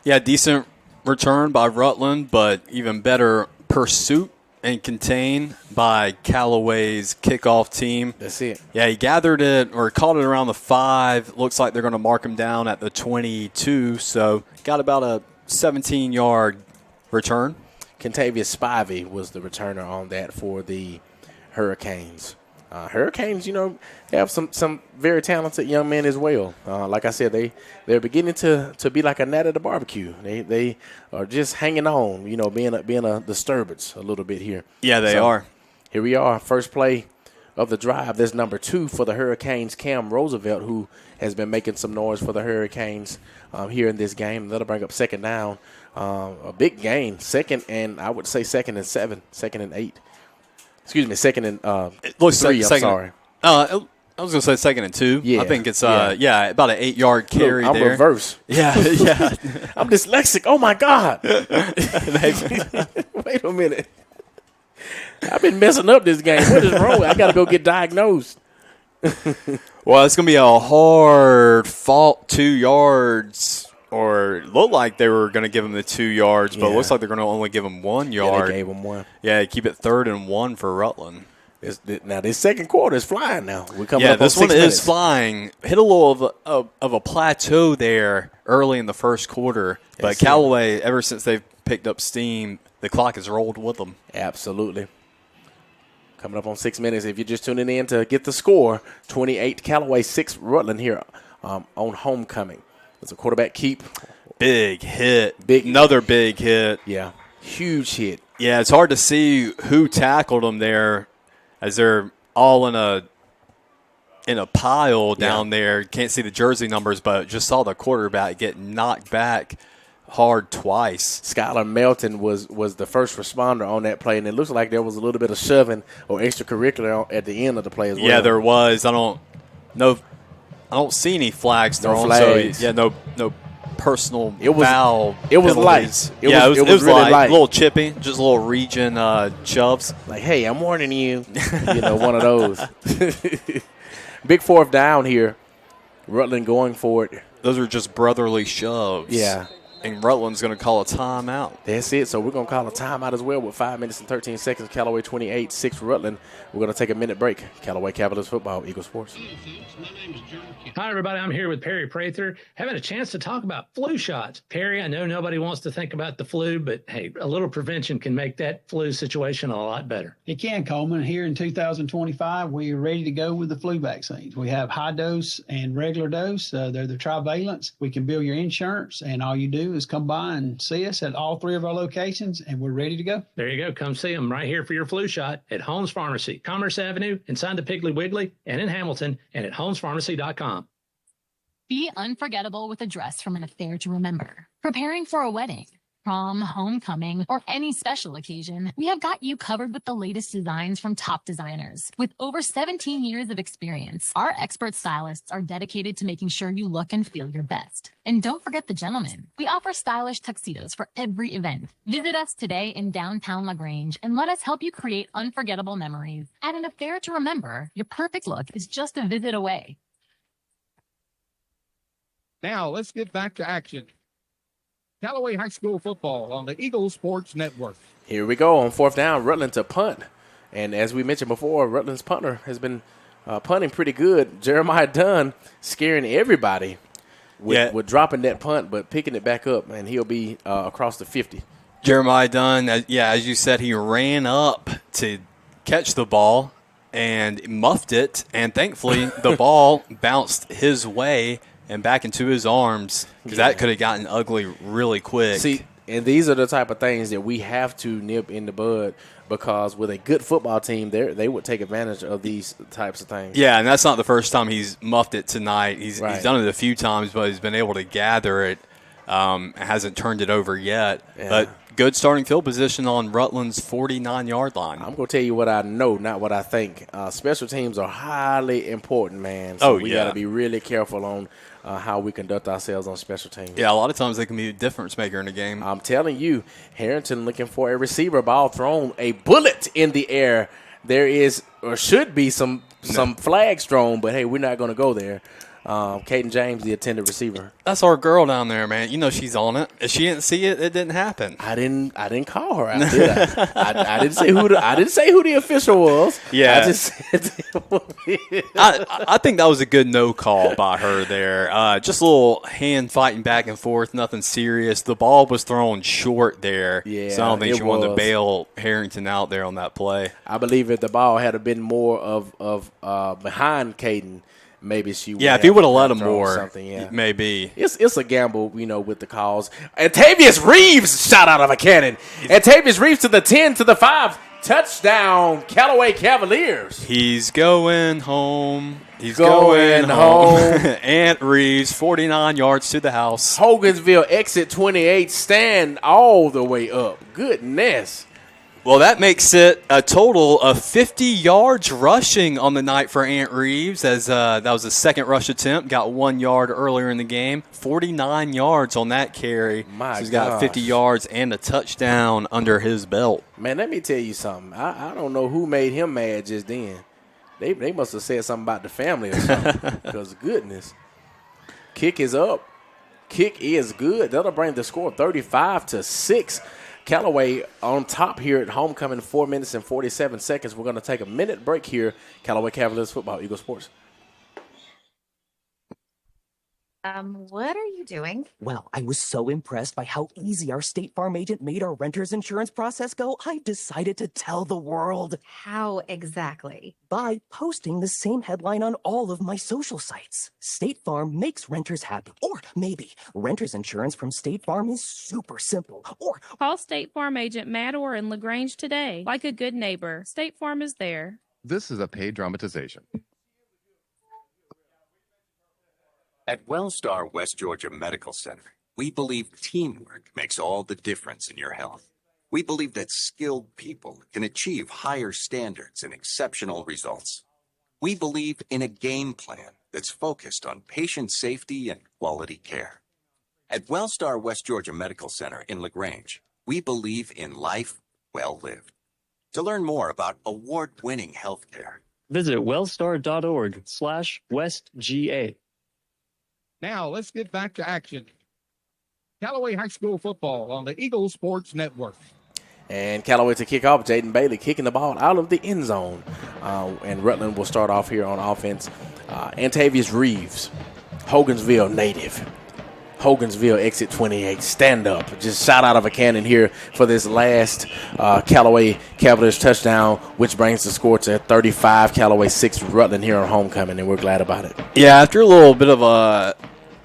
Yeah, decent return by Rutland, but even better pursuit and contain by Callaway's kickoff team. That's it. Yeah, he gathered it or caught it around the 5. Looks like they're going to mark him down at the 22. So got about a 17-yard return. Kentavious Spivey was the returner on that for the Hurricanes. Hurricanes, have some very talented young men as well. Like I said, they're beginning to be like a gnat at the barbecue. They are just hanging on, being a disturbance a little bit here. Yeah, they are. Here we are, first play of the drive. There's number 2 for the Hurricanes, Cam Roosevelt, who has been making some noise for the Hurricanes here in this game. That'll bring up second down. A big gain, second and 8. Excuse me, second and 3, I'm sorry. I was going to say 2nd and 2. Yeah. I think it's about an 8-yard carry. Look, I'm there. reverse. Yeah. I'm dyslexic. Oh my God. Wait a minute. I've been messing up this game. What is wrong? I got to go get diagnosed. Well, it's going to be a hard fought 2 yards, or it looked like they were going to give him the 2 yards, but it looks like they're going to only give him 1 yard. Yeah, they gave him 1. Yeah, keep it 3rd and 1 for Rutland. Now, this second quarter is flying now. We're coming up on this 6 one minutes. is flying. Hit a little of a plateau there early in the first quarter, but Callaway, ever since they've picked up steam, the clock has rolled with them. Absolutely. Coming up on 6 minutes. If you're just tuning in to get the score, 28 Callaway, 6 Rutland here on homecoming. It's a quarterback keep. Big hit. Another big hit. Yeah, huge hit. Yeah, it's hard to see who tackled him there, as they're all in a pile down there. Can't see the jersey numbers, but just saw the quarterback get knocked back hard twice. Skylar Melton was the first responder on that play, and it looks like there was a little bit of shoving or extracurricular at the end of the play as well. Yeah, there was. I don't see any flags thrown. Flags. So no personal It foul. was penalties. light. It was really light. light. A little chippy, just a little region shoves. Like, hey, I'm warning you. One of those. Big 4th down here. Rutland going for it. Those are just brotherly shoves. Yeah. And Rutland's going to call a timeout. That's it. So we're going to call a timeout as well with 5 minutes and 13 seconds. Callaway 28, 6 Rutland. We're going to take a minute break. Callaway Capitals Football, Eagle Sports. Hi, everybody. I'm here with Perry Prather, having a chance to talk about flu shots. Perry, I know nobody wants to think about the flu, but hey, a little prevention can make that flu situation a lot better. It can, Coleman. Here in 2025, we are ready to go with the flu vaccines. We have high dose and regular dose. They're the trivalents. We can bill your insurance, and all you do is come by and see us at all 3 of our locations, and we're ready to go. There you go. Come see them right here for your flu shot at Holmes Pharmacy, Commerce Avenue, inside the Piggly Wiggly, and in Hamilton, and at holmespharmacy.com. Be unforgettable with a dress from an affair to remember. Preparing for a wedding, prom, homecoming, or any special occasion, we have got you covered with the latest designs from top designers. With over 17 years of experience, our expert stylists are dedicated to making sure you look and feel your best. And don't forget the gentlemen. We offer stylish tuxedos for every event. Visit us today in downtown LaGrange and let us help you create unforgettable memories. At an affair to remember, your perfect look is just a visit away. Now, let's get back to action. Callaway High School football on the Eagle Sports Network. Here we go on 4th down, Rutland to punt. And as we mentioned before, Rutland's punter has been punting pretty good. Jeremiah Dunn scaring everybody with dropping that punt, but picking it back up, and he'll be across the 50. Jeremiah Dunn, as you said, he ran up to catch the ball and muffed it, and thankfully the ball bounced his way and back into his arms, because that could have gotten ugly really quick. See, and these are the type of things that we have to nip in the bud, because with a good football team, they would take advantage of these types of things. Yeah, and that's not the first time he's muffed it tonight. He's done it a few times, but he's been able to gather it. Hasn't turned it over yet. Yeah. But good starting field position on Rutland's 49-yard line. I'm going to tell you what I know, not what I think. Special teams are highly important, man. So we got to be really careful on how we conduct ourselves on special teams. Yeah, a lot of times they can be a difference maker in a game. I'm telling you, Harrington looking for a receiver, ball thrown, a bullet in the air. There is or should be some flags thrown, but hey, we're not going to go there. Caden James, the attended receiver. That's our girl down there, man. You know she's on it. If she didn't see it, it didn't happen. I didn't call her out, did I? I didn't say who the official was. Yeah. I just said I think that was a good no call by her there. Just a little hand fighting back and forth, nothing serious. The ball was thrown short there. Yeah, so I don't think she wanted to was. bail Harrington out there on that play. I believe if the ball had been more of behind Caden, maybe she would. Yeah, if he would have let him thrown more, something, maybe. It's a gamble, with the calls. Antavius Reeves shot out of a cannon. Antavius Reeves to the 10, to the 5. Touchdown, Callaway Cavaliers. He's going home. He's going home. Ant Reeves, 49 yards to the house. Hogansville exit 28, stand all the way up. Goodness. Well, that makes it a total of 50 yards rushing on the night for Ant Reeves, as that was his second rush attempt. Got 1 yard earlier in the game. 49 yards on that carry. So he's got 50 yards and a touchdown under his belt. Man, let me tell you something. I don't know who made him mad just then. They must have said something about the family or something. Because goodness. Kick is up. Kick is good. That'll bring the score 35-6. Callaway on top here at homecoming, 4 minutes and 47 seconds. We're going to take a minute break here. Callaway Cavaliers football, Eagle Sports. What are you doing? Well, I was so impressed by how easy our State Farm agent made our renter's insurance process go, I decided to tell the world. How exactly? By posting the same headline on all of my social sites. State Farm makes renters happy. Or maybe renter's insurance from State Farm is super simple. Or call State Farm agent Matt Orr in LaGrange today. Like a good neighbor, State Farm is there. This is a paid dramatization. At Wellstar West Georgia Medical Center, we believe teamwork makes all the difference in your health. We believe that skilled people can achieve higher standards and exceptional results. We believe in a game plan that's focused on patient safety and quality care. At Wellstar West Georgia Medical Center in LaGrange, we believe in life well lived. To learn more about award-winning healthcare, visit wellstar.org/westga. Now, let's get back to action. Callaway High School football on the Eagle Sports Network. And Callaway to kick off. Jaden Bailey kicking the ball out of the end zone. And Rutland will start off here on offense. Antavius Reeves, Hogansville native. Hogansville exit 28. Stand up. Just shot out of a cannon here for this last Callaway Cavaliers touchdown, which brings the score to 35. Callaway 6, Rutland here on homecoming, and we're glad about it. Yeah, after a little bit of a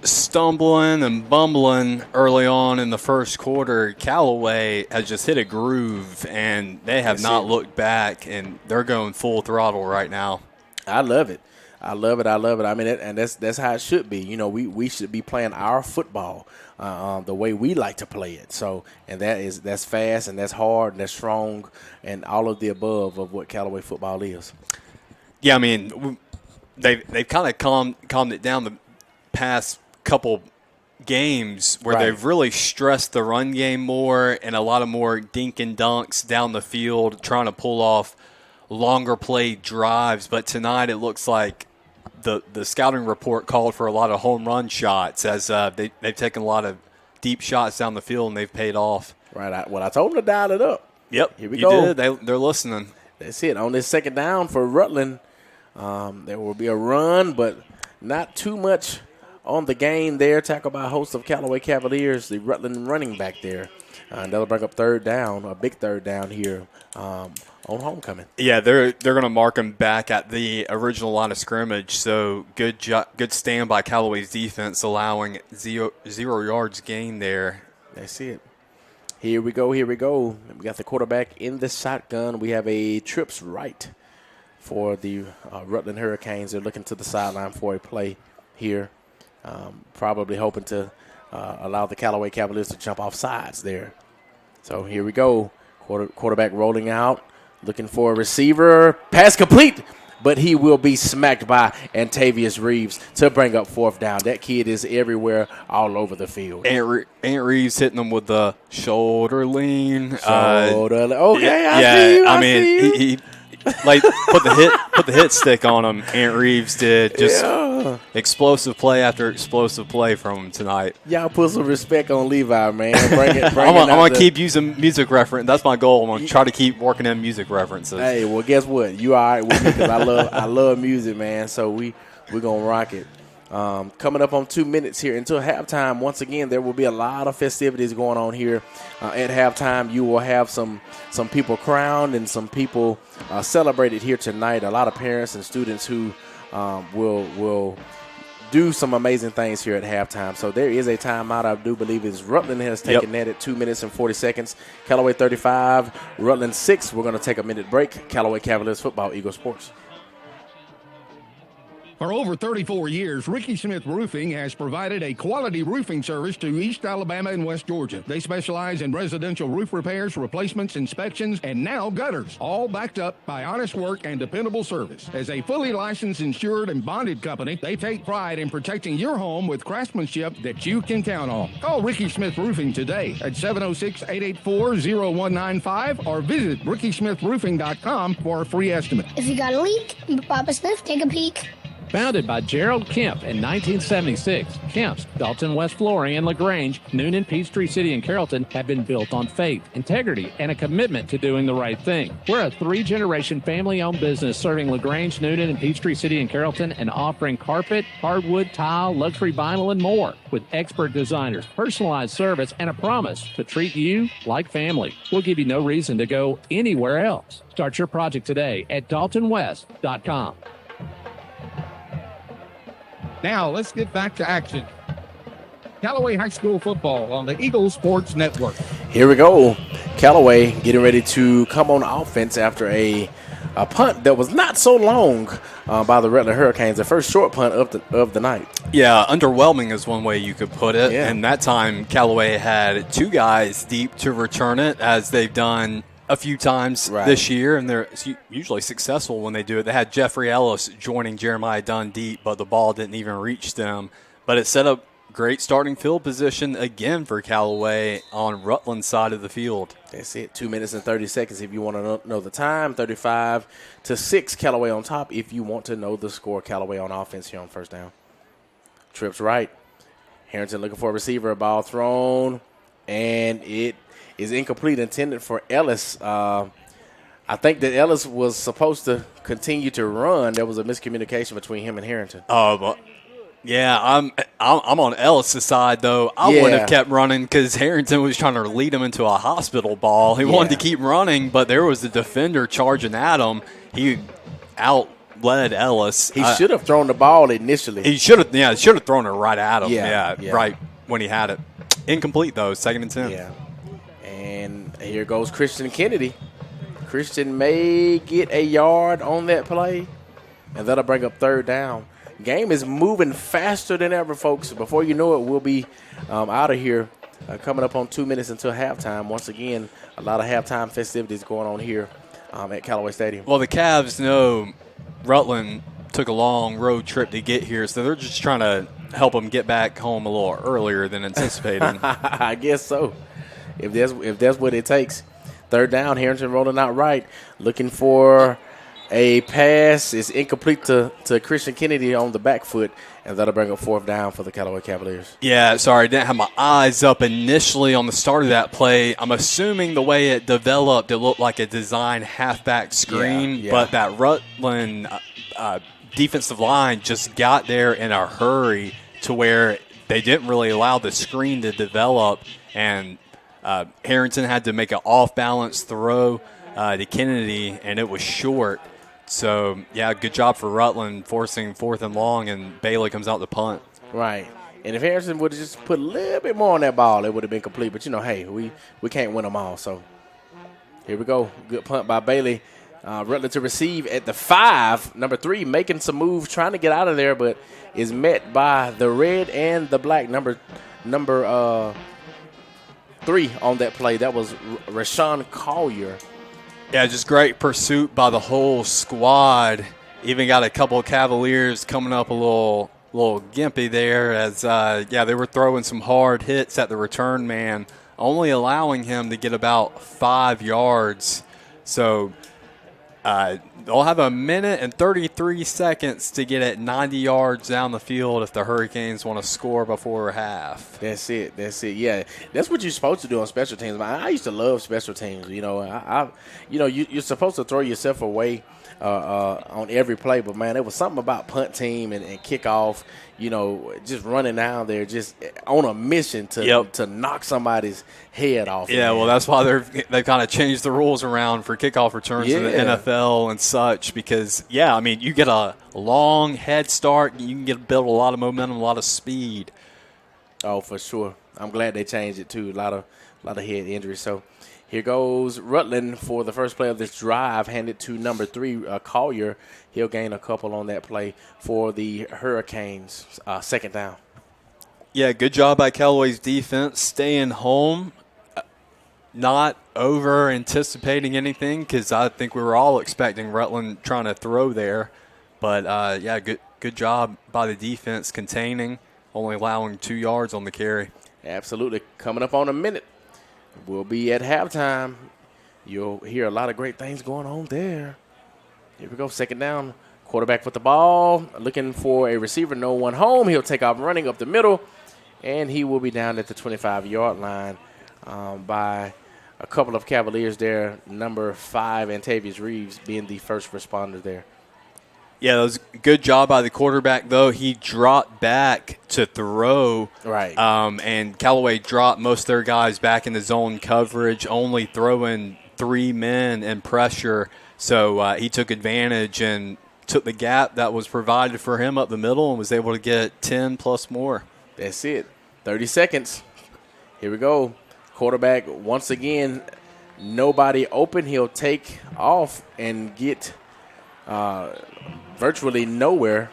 stumbling and bumbling early on in the first quarter, Callaway has just hit a groove, and they have not looked back, and they're going full throttle right now. I love it. I love it. I mean, and that's how it should be. You know, we should be playing our football the way we like to play it. So, and that's fast and that's hard and that's strong and all of the above of what Callaway football is. Yeah, I mean, they've kind of calmed it down the past couple games where they've really stressed the run game more and a lot of more dink and dunks down the field, trying to pull off longer play drives. But tonight it looks like the scouting report called for a lot of home run shots, as they've taken a lot of deep shots down the field and they've paid off. Right. I told them to dial it up. Yep. Here we go. Did. They're listening. That's it. On this second down for Rutland, there will be a run, but not too much on the game there. Tackled by a host of Callaway Cavaliers, the Rutland running back there. And that'll bring up third down, a big third down here on homecoming. Yeah, they're going to mark them back at the original line of scrimmage. So good stand by Callaway's defense, allowing zero yards gain there. That's it. Here we go. We got the quarterback in the shotgun. We have a trips right for the Rutland Hurricanes. They're looking to the sideline for a play here, probably hoping to allow the Callaway Cavaliers to jump off sides there. So here we go. Quarterback rolling out, looking for a receiver. Pass complete, but he will be smacked by Antavius Reeves to bring up fourth down. That kid is everywhere, all over the field. Ant Reeves hitting them with the shoulder lean. Okay, I mean, he like put the hit stick on him. Ant Reeves did just explosive play after explosive play from him tonight. Y'all put some respect on Levi, man. I'm gonna keep using music reference. That's my goal. I'm gonna try to keep working in music references. Hey, well, guess what? You all right with me because I love music, man. So we're gonna rock it. Coming up on 2 minutes here until halftime. Once again, there will be a lot of festivities going on here. At halftime, you will have some people crowned and some people celebrated here tonight. A lot of parents and students who will do some amazing things here at halftime. So there is a timeout. I do believe it's Rutland has taken that at 2 minutes and 40 seconds. Callaway 35, Rutland 6. We're going to take a minute break. Callaway Cavaliers football, Eagle Sports. For over 34 years, Ricky Smith Roofing has provided a quality roofing service to East Alabama and West Georgia. They specialize in residential roof repairs, replacements, inspections, and now gutters, all backed up by honest work and dependable service. As a fully licensed, insured, and bonded company, they take pride in protecting your home with craftsmanship that you can count on. Call Ricky Smith Roofing today at 706-884-0195 or visit rickysmithroofing.com for a free estimate. If you got a leak, Papa Smith, take a peek. Founded by Gerald Kemp in 1976, Kemp's, Dalton West Flooring, and LaGrange, Noonan, Peachtree City, and Carrollton have been built on faith, integrity, and a commitment to doing the right thing. We're a three-generation family-owned business serving LaGrange, Noonan, and Peachtree City, and Carrollton, and offering carpet, hardwood, tile, luxury vinyl, and more. With expert designers, personalized service, and a promise to treat you like family. We'll give you no reason to go anywhere else. Start your project today at daltonwest.com. Now, let's get back to action. Callaway High School football on the Eagle Sports Network. Here we go. Callaway getting ready to come on offense after a punt that was not so long by the Rutland Hurricanes, the first short punt of the night. Yeah, underwhelming is one way you could put it. Yeah. And that time, Callaway had two guys deep to return it, as they've done a few times this year, and they're usually successful when they do it. They had Jeffrey Ellis joining Jeremiah Dunn deep, but the ball didn't even reach them. But it set up great starting field position again for Callaway on Rutland's side of the field. That's it. 2 minutes and 30 seconds if you want to know the time. 35-6, Callaway on top. If you want to know the score, Callaway on offense here on first down. Trips right. Harrington looking for a receiver. A ball thrown, and it is incomplete, intended for Ellis. I think that Ellis was supposed to continue to run. There was a miscommunication between him and Harrington. Yeah, I'm on Ellis' side, though. I would have kept running because Harrington was trying to lead him into a hospital ball. He wanted to keep running, but there was a defender charging at him. He outled Ellis. He should have thrown the ball initially. He should have thrown it right at him. Yeah. Right when he had it. Incomplete, though, 2nd and 10. Yeah. And here goes Christian Kennedy. Christian may get a yard on that play, and that'll bring up third down. Game is moving faster than ever, folks. Before you know it, we'll be out of here. Coming up on 2 minutes until halftime. Once again, a lot of halftime festivities going on here at Callaway Stadium. Well, the Cavs know Rutland took a long road trip to get here, so they're just trying to help them get back home a little earlier than anticipated. I guess so. If that's what it takes. Third down, Harrington rolling out right, looking for a pass. It's incomplete to Christian Kennedy on the back foot, and that'll bring up fourth down for the Callaway Cavaliers. Yeah, sorry, I didn't have my eyes up initially on the start of that play. I'm assuming the way it developed, it looked like a design halfback screen, but that Rutland defensive line just got there in a hurry to where they didn't really allow the screen to develop, and Harrington had to make an off-balance throw to Kennedy, and it was short. So, yeah, good job for Rutland forcing 4th and long, and Bailey comes out to punt. Right. And if Harrison would have just put a little bit more on that ball, it would have been complete. But, hey, we can't win them all. So, here we go. Good punt by Bailey. Rutland to receive at the 5. Number 3 making some moves, trying to get out of there, but is met by the red and the black. Number 3 on that play. That was Rashawn Collier. Yeah, just great pursuit by the whole squad. Even got a couple of Cavaliers coming up a little gimpy there as, they were throwing some hard hits at the return man, only allowing him to get about 5 yards. So they'll have 1 minute and 33 seconds to get at 90 yards down the field if the Hurricanes want to score before half. That's it. Yeah, that's what you're supposed to do on special teams. I used to love special teams. You're supposed to throw yourself away on every play, but man, there was something about punt team and kickoff. Just running down there, just on a mission to knock somebody's head off. Yeah, well, that's why they've kind of changed the rules around for kickoff returns in the NFL and such. Because you get a long head start, you can build a lot of momentum, a lot of speed. Oh, for sure. I'm glad they changed it too. A lot of head injuries. So here goes Rutland for the first play of this drive, handed to number 3, Collier. He'll gain a couple on that play for the Hurricanes. Second down. Yeah, good job by Callaway's defense staying home, not over anticipating anything, because I think we were all expecting Rutland trying to throw there. But, yeah, good job by the defense containing, only allowing 2 yards on the carry. Absolutely. Coming up on a minute, we'll be at halftime. You'll hear a lot of great things going on there. Here we go, second down. Quarterback with the ball, looking for a receiver, no one home. He'll take off running up the middle, and he will be down at the 25-yard line by a couple of Cavaliers there. Number 5, Antavius Reeves, being the first responder there. Yeah, that was a good job by the quarterback, though. He dropped back to throw. Right. And Callaway dropped most of their guys back in the zone coverage, only throwing 3 men in pressure. So he took advantage and took the gap that was provided for him up the middle and was able to get 10 plus more. That's it. 30 seconds. Here we go. Quarterback, once again, nobody open. He'll take off and get virtually nowhere.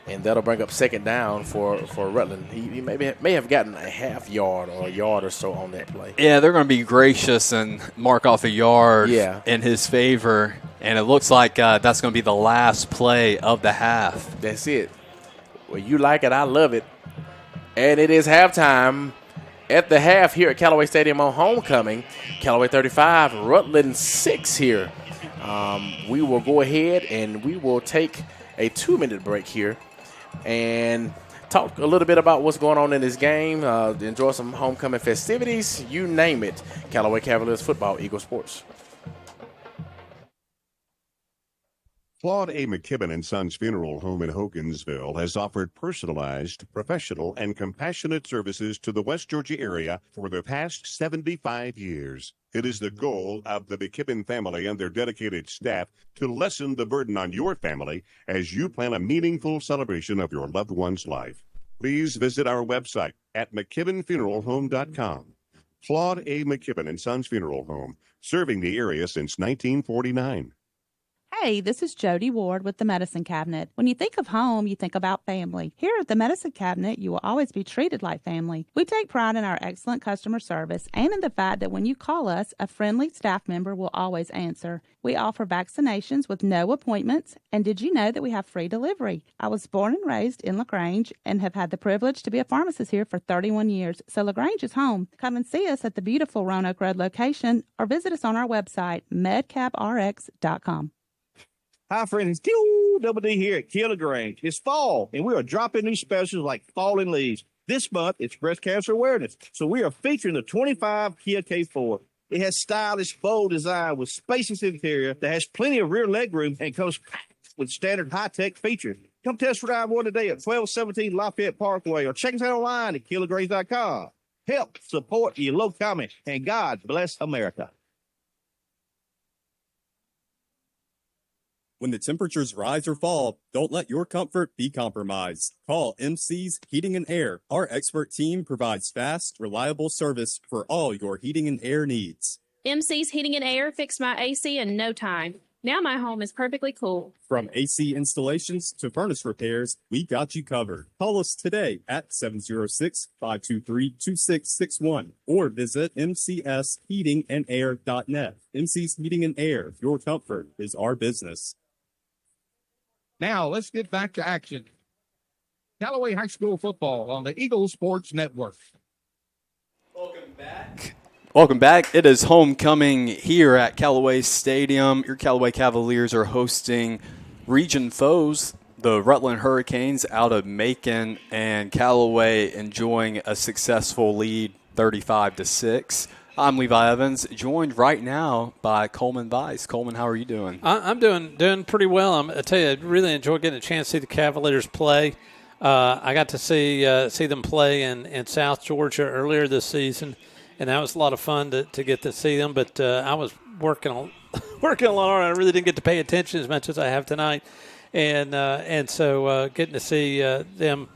And that'll bring up second down for Rutland. He may have gotten a half yard or a yard or so on that play. Yeah, they're going to be gracious and mark off a yard in his favor. And it looks like that's going to be the last play of the half. That's it. Well, you like it, I love it. And it is halftime at the half here at Callaway Stadium on homecoming. Callaway 35, Rutland 6 here. We will go ahead and we will take a 2-minute break here and talk a little bit about what's going on in this game, enjoy some homecoming festivities, you name it. Callaway Cavaliers football, Eagle Sports. Claude A. McKibben & Sons Funeral Home in Hogansville has offered personalized, professional, and compassionate services to the West Georgia area for the past 75 years. It is the goal of the McKibben family and their dedicated staff to lessen the burden on your family as you plan a meaningful celebration of your loved one's life. Please visit our website at McKibbenFuneralHome.com. Claude A. McKibben & Sons Funeral Home, serving the area since 1949. Hey, this is Jody Ward with the Medicine Cabinet. When you think of home, you think about family. Here at the Medicine Cabinet, you will always be treated like family. We take pride in our excellent customer service and in the fact that when you call us, a friendly staff member will always answer. We offer vaccinations with no appointments, and did you know that we have free delivery? I was born and raised in LaGrange and have had the privilege to be a pharmacist here for 31 years, so LaGrange is home. Come and see us at the beautiful Roanoke Road location or visit us on our website, medcaprx.com. Hi, friends. Double D here at Kia LaGrange. It's fall, and we are dropping new specials like falling leaves. This month, it's breast cancer awareness, so we are featuring the 25 Kia K4. It has stylish, bold design with spacious interior that has plenty of rear leg room and comes with standard high-tech features. Come test drive one today at 1217 Lafayette Parkway or check us out online at KiaLaGrange.com. Help support your low comment, and God bless America. When the temperatures rise or fall, don't let your comfort be compromised. Call MC's Heating and Air. Our expert team provides fast, reliable service for all your heating and air needs. MC's Heating and Air fixed my AC in no time. Now my home is perfectly cool. From AC installations to furnace repairs, we got you covered. Call us today at 706-523-2661 or visit mcsheatingandair.net. MC's Heating and Air, your comfort is our business. Now, let's get back to action. Callaway High School football on the Eagle Sports Network. Welcome back. It is homecoming here at Callaway Stadium. Your Callaway Cavaliers are hosting region foes, the Rutland Hurricanes out of Macon, and Callaway enjoying a successful lead 35-6. I'm Levi Evans, joined right now by Coleman Vice. Coleman, how are you doing? I'm doing pretty well. I tell you, I really enjoy getting a chance to see the Cavaliers play. I got to see them play in South Georgia earlier this season, and that was a lot of fun to get to see them. But I was working a lot. I really didn't get to pay attention as much as I have tonight, and so getting to see them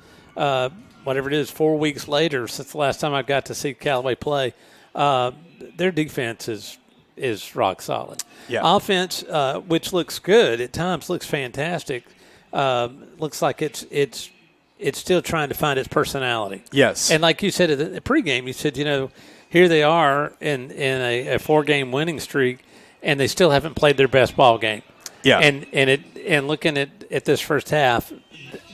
whatever it is, 4 weeks later since the last time I got to see Callaway play, their defense is rock solid. Yeah. Offense, which looks good at times, looks fantastic. Looks like it's still trying to find its personality. Yes. And like you said at the pregame, you said, here they are in a 4-game winning streak, and they still haven't played their best ball game. Yeah. And looking at this first half,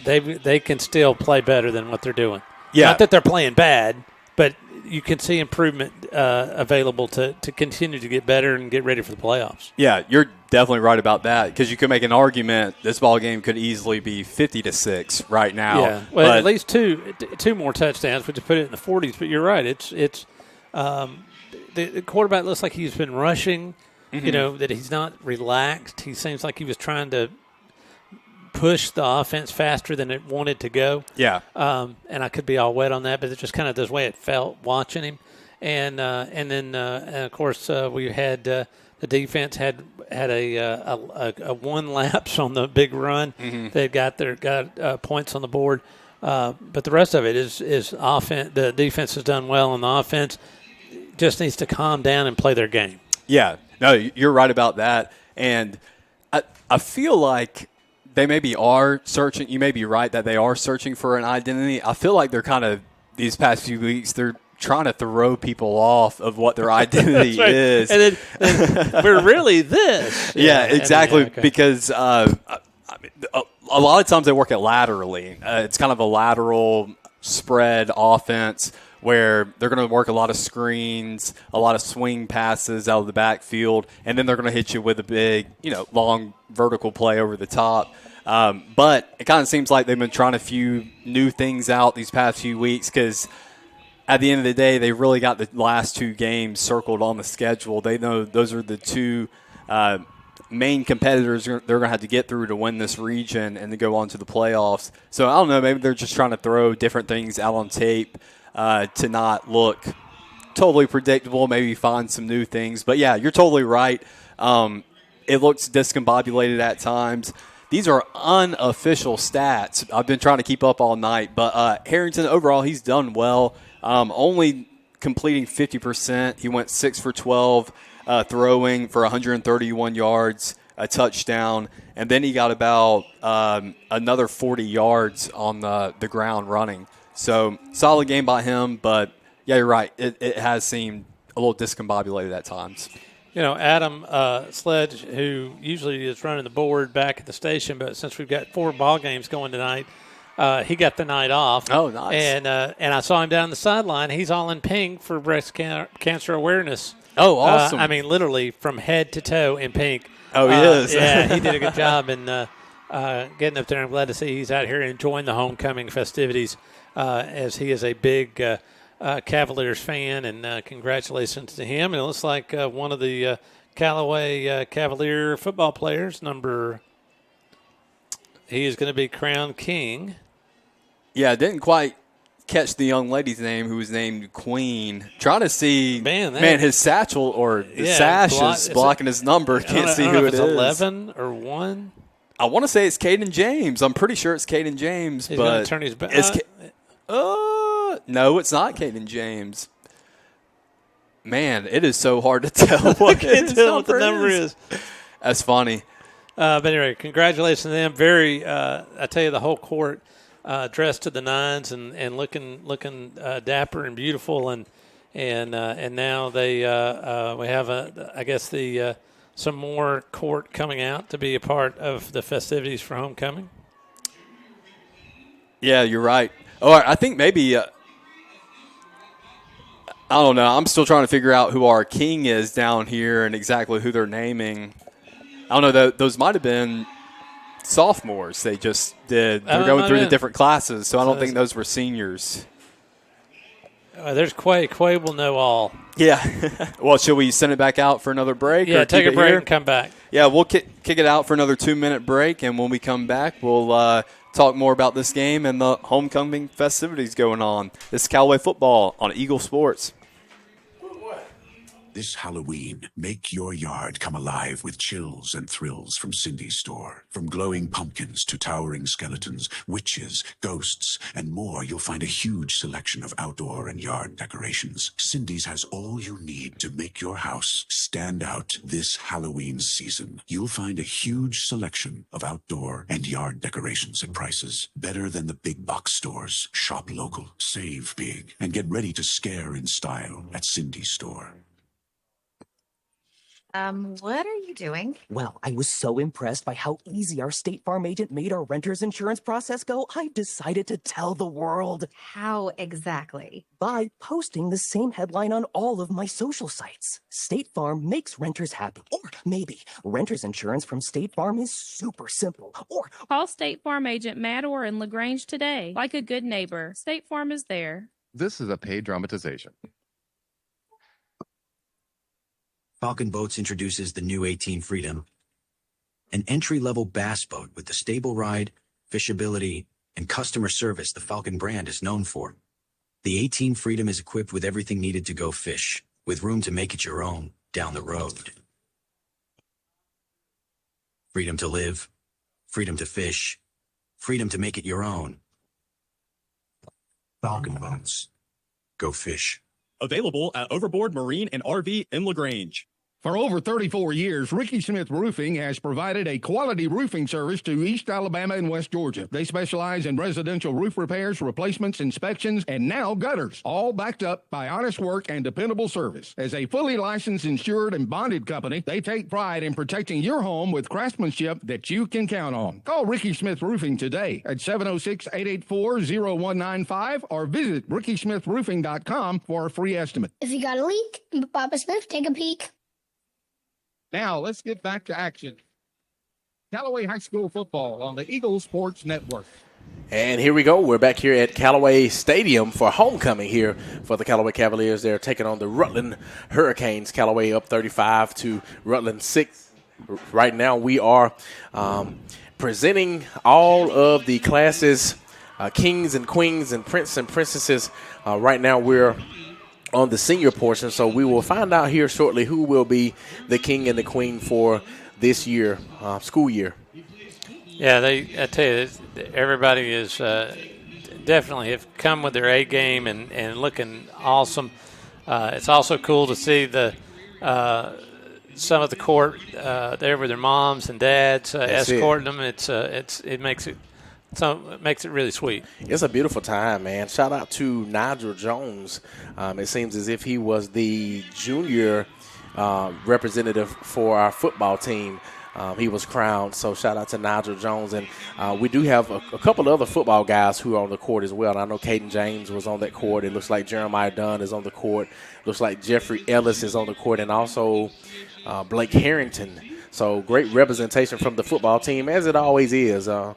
they can still play better than what they're doing. Yeah. Not that they're playing bad, but you can see improvement available to continue to get better and get ready for the playoffs. Yeah, you're definitely right about that, because you could make an argument this ball game could easily be 50-6 right now. Yeah, well, at least two more touchdowns, which would put it in the 40s. But you're right; it's the quarterback looks like he's been rushing. Mm-hmm. That he's not relaxed. He seems like he was trying to push the offense faster than it wanted to go. Yeah. And I could be all wet on that, but it's just kind of the way it felt watching him. And then of course we had the defense had a one lapse on the big run. Mm-hmm. They got points on the board, but the rest of it is offense. The defense has done well, and the offense just needs to calm down and play their game. Yeah. No, you're right about that. And I feel like they maybe are searching. You may be right that they are searching for an identity. I feel like they're kind of, these past few weeks, they're trying to throw people off of what their identity is. And then we're really this. Yeah, exactly. Okay. Because a lot of times they work it laterally. It's kind of a lateral spread offense where they're going to work a lot of screens, a lot of swing passes out of the backfield, and then they're going to hit you with a big, long vertical play over the top. But it kind of seems like they've been trying a few new things out these past few weeks, because at the end of the day, they really got the last 2 games circled on the schedule. They know those are the 2 main competitors they're going to have to get through to win this region and to go on to the playoffs. So I don't know, maybe they're just trying to throw different things out on tape to not look totally predictable, maybe find some new things. But, yeah, you're totally right. It looks discombobulated at times. These are unofficial stats. I've been trying to keep up all night. But Harrington, overall, he's done well. Only completing 50%. He went 6 for 12, throwing for 131 yards, a touchdown. And then he got about another 40 yards on the ground running. So, solid game by him, but, yeah, you're right. It has seemed a little discombobulated at times. Adam Sledge, who usually is running the board back at the station, but since we've got 4 ball games going tonight, he got the night off. Oh, nice. And I saw him down the sideline. He's all in pink for breast cancer awareness. Oh, awesome. Literally from head to toe in pink. Oh, he is. Yeah, he did a good job in getting up there. I'm glad to see he's out here enjoying the homecoming festivities. As he is a big Cavaliers fan, and congratulations to him. And it looks like one of the Callaway Cavalier football players, he is going to be crowned king. Yeah, I didn't quite catch the young lady's name who was named Queen. Trying to see, his satchel or the sash is blocking his number. Can't see who it is. 11 or 1. I want to say it's Caden James. I'm pretty sure it's Caden James. He's but going to turn his back. No, it's not Caden James. Man, it is so hard to tell what the number is. That's funny. But anyway, congratulations to them. I tell you, the whole court dressed to the nines and looking dapper and beautiful, and now we have some more court coming out to be a part of the festivities for homecoming. Yeah, you're right. Oh, I think maybe I don't know. I'm still trying to figure out who our king is down here and exactly who they're naming. I don't know. Those might have been sophomores. They just did. They're going through the different classes, so I don't think those were seniors. There's Quay. Quay will know all. Yeah. Well, should we send it back out for another break? Yeah, or take a break here? and come back. Yeah, we'll kick it out for another 2-minute break, and when we come back, we'll talk more about this game and the homecoming festivities going on. This is Callaway football on Eagle Sports. This Halloween, make your yard come alive with chills and thrills from Cindy's store. From glowing pumpkins to towering skeletons, witches, ghosts, and more, you'll find a huge selection of outdoor and yard decorations. Cindy's has all you need to make your house stand out this Halloween season. You'll find a huge selection of outdoor and yard decorations at prices better than the big box stores. Shop local, save big, and get ready to scare in style at Cindy's store. What are you doing? Well, I was so impressed by how easy our State Farm agent made our renter's insurance process go, I decided to tell the world. How exactly? By posting the same headline on all of my social sites. State Farm makes renters happy. Or maybe renter's insurance from State Farm is super simple. Or Call State Farm agent Matt Orr in LaGrange today. Like a good neighbor, State Farm is there. This is a paid dramatization. Falcon Boats introduces the new 18 Freedom, an entry-level bass boat with the stable ride, fishability, and customer service the Falcon brand is known for. The 18 Freedom is equipped with everything needed to go fish, with room to make it your own down the road. Freedom to live, freedom to fish, freedom to make it your own. Falcon Boats. Go fish. Available at Overboard Marine and RV in LaGrange. For over 34 years, Ricky Smith Roofing has provided a quality roofing service to East Alabama and West Georgia. They specialize in residential roof repairs, replacements, inspections, and now gutters, all backed up by honest work and dependable service. As a fully licensed, insured, and bonded company, they take pride in protecting your home with craftsmanship that you can count on. Call Ricky Smith Roofing today at 706-884-0195 or visit rickysmithroofing.com for a free estimate. If you got a leak, Papa Smith, take a peek. Now, let's get back to action. Callaway High School football on the Eagle Sports Network. And here we go. We're back here at Callaway Stadium for homecoming here for the Callaway Cavaliers. They're taking on the Rutland Hurricanes. Callaway up 35 to Rutland 6. Right now we are presenting all of the classes, kings and queens and princes and princesses. Right now we're on the senior portion, so we will find out here shortly who will be the king and the queen for this year, school year. Yeah, I tell you, everybody is definitely have come with their A game and looking awesome. It's also cool to see the some of the court there with their moms and dads escorting them. It makes it. So it makes it really sweet. It's a beautiful time, man. Shout out to Nigel Jones. It seems as if he was the junior representative for our football team. He was crowned, so shout out to Nigel Jones. And we do have a couple of other football guys who are on the court as well. And I know Caden James was on that court. It looks like Jeremiah Dunn is on the court. Looks like Jeffrey Ellis is on the court, and also Blake Harrington. So great representation from the football team, as it always is. So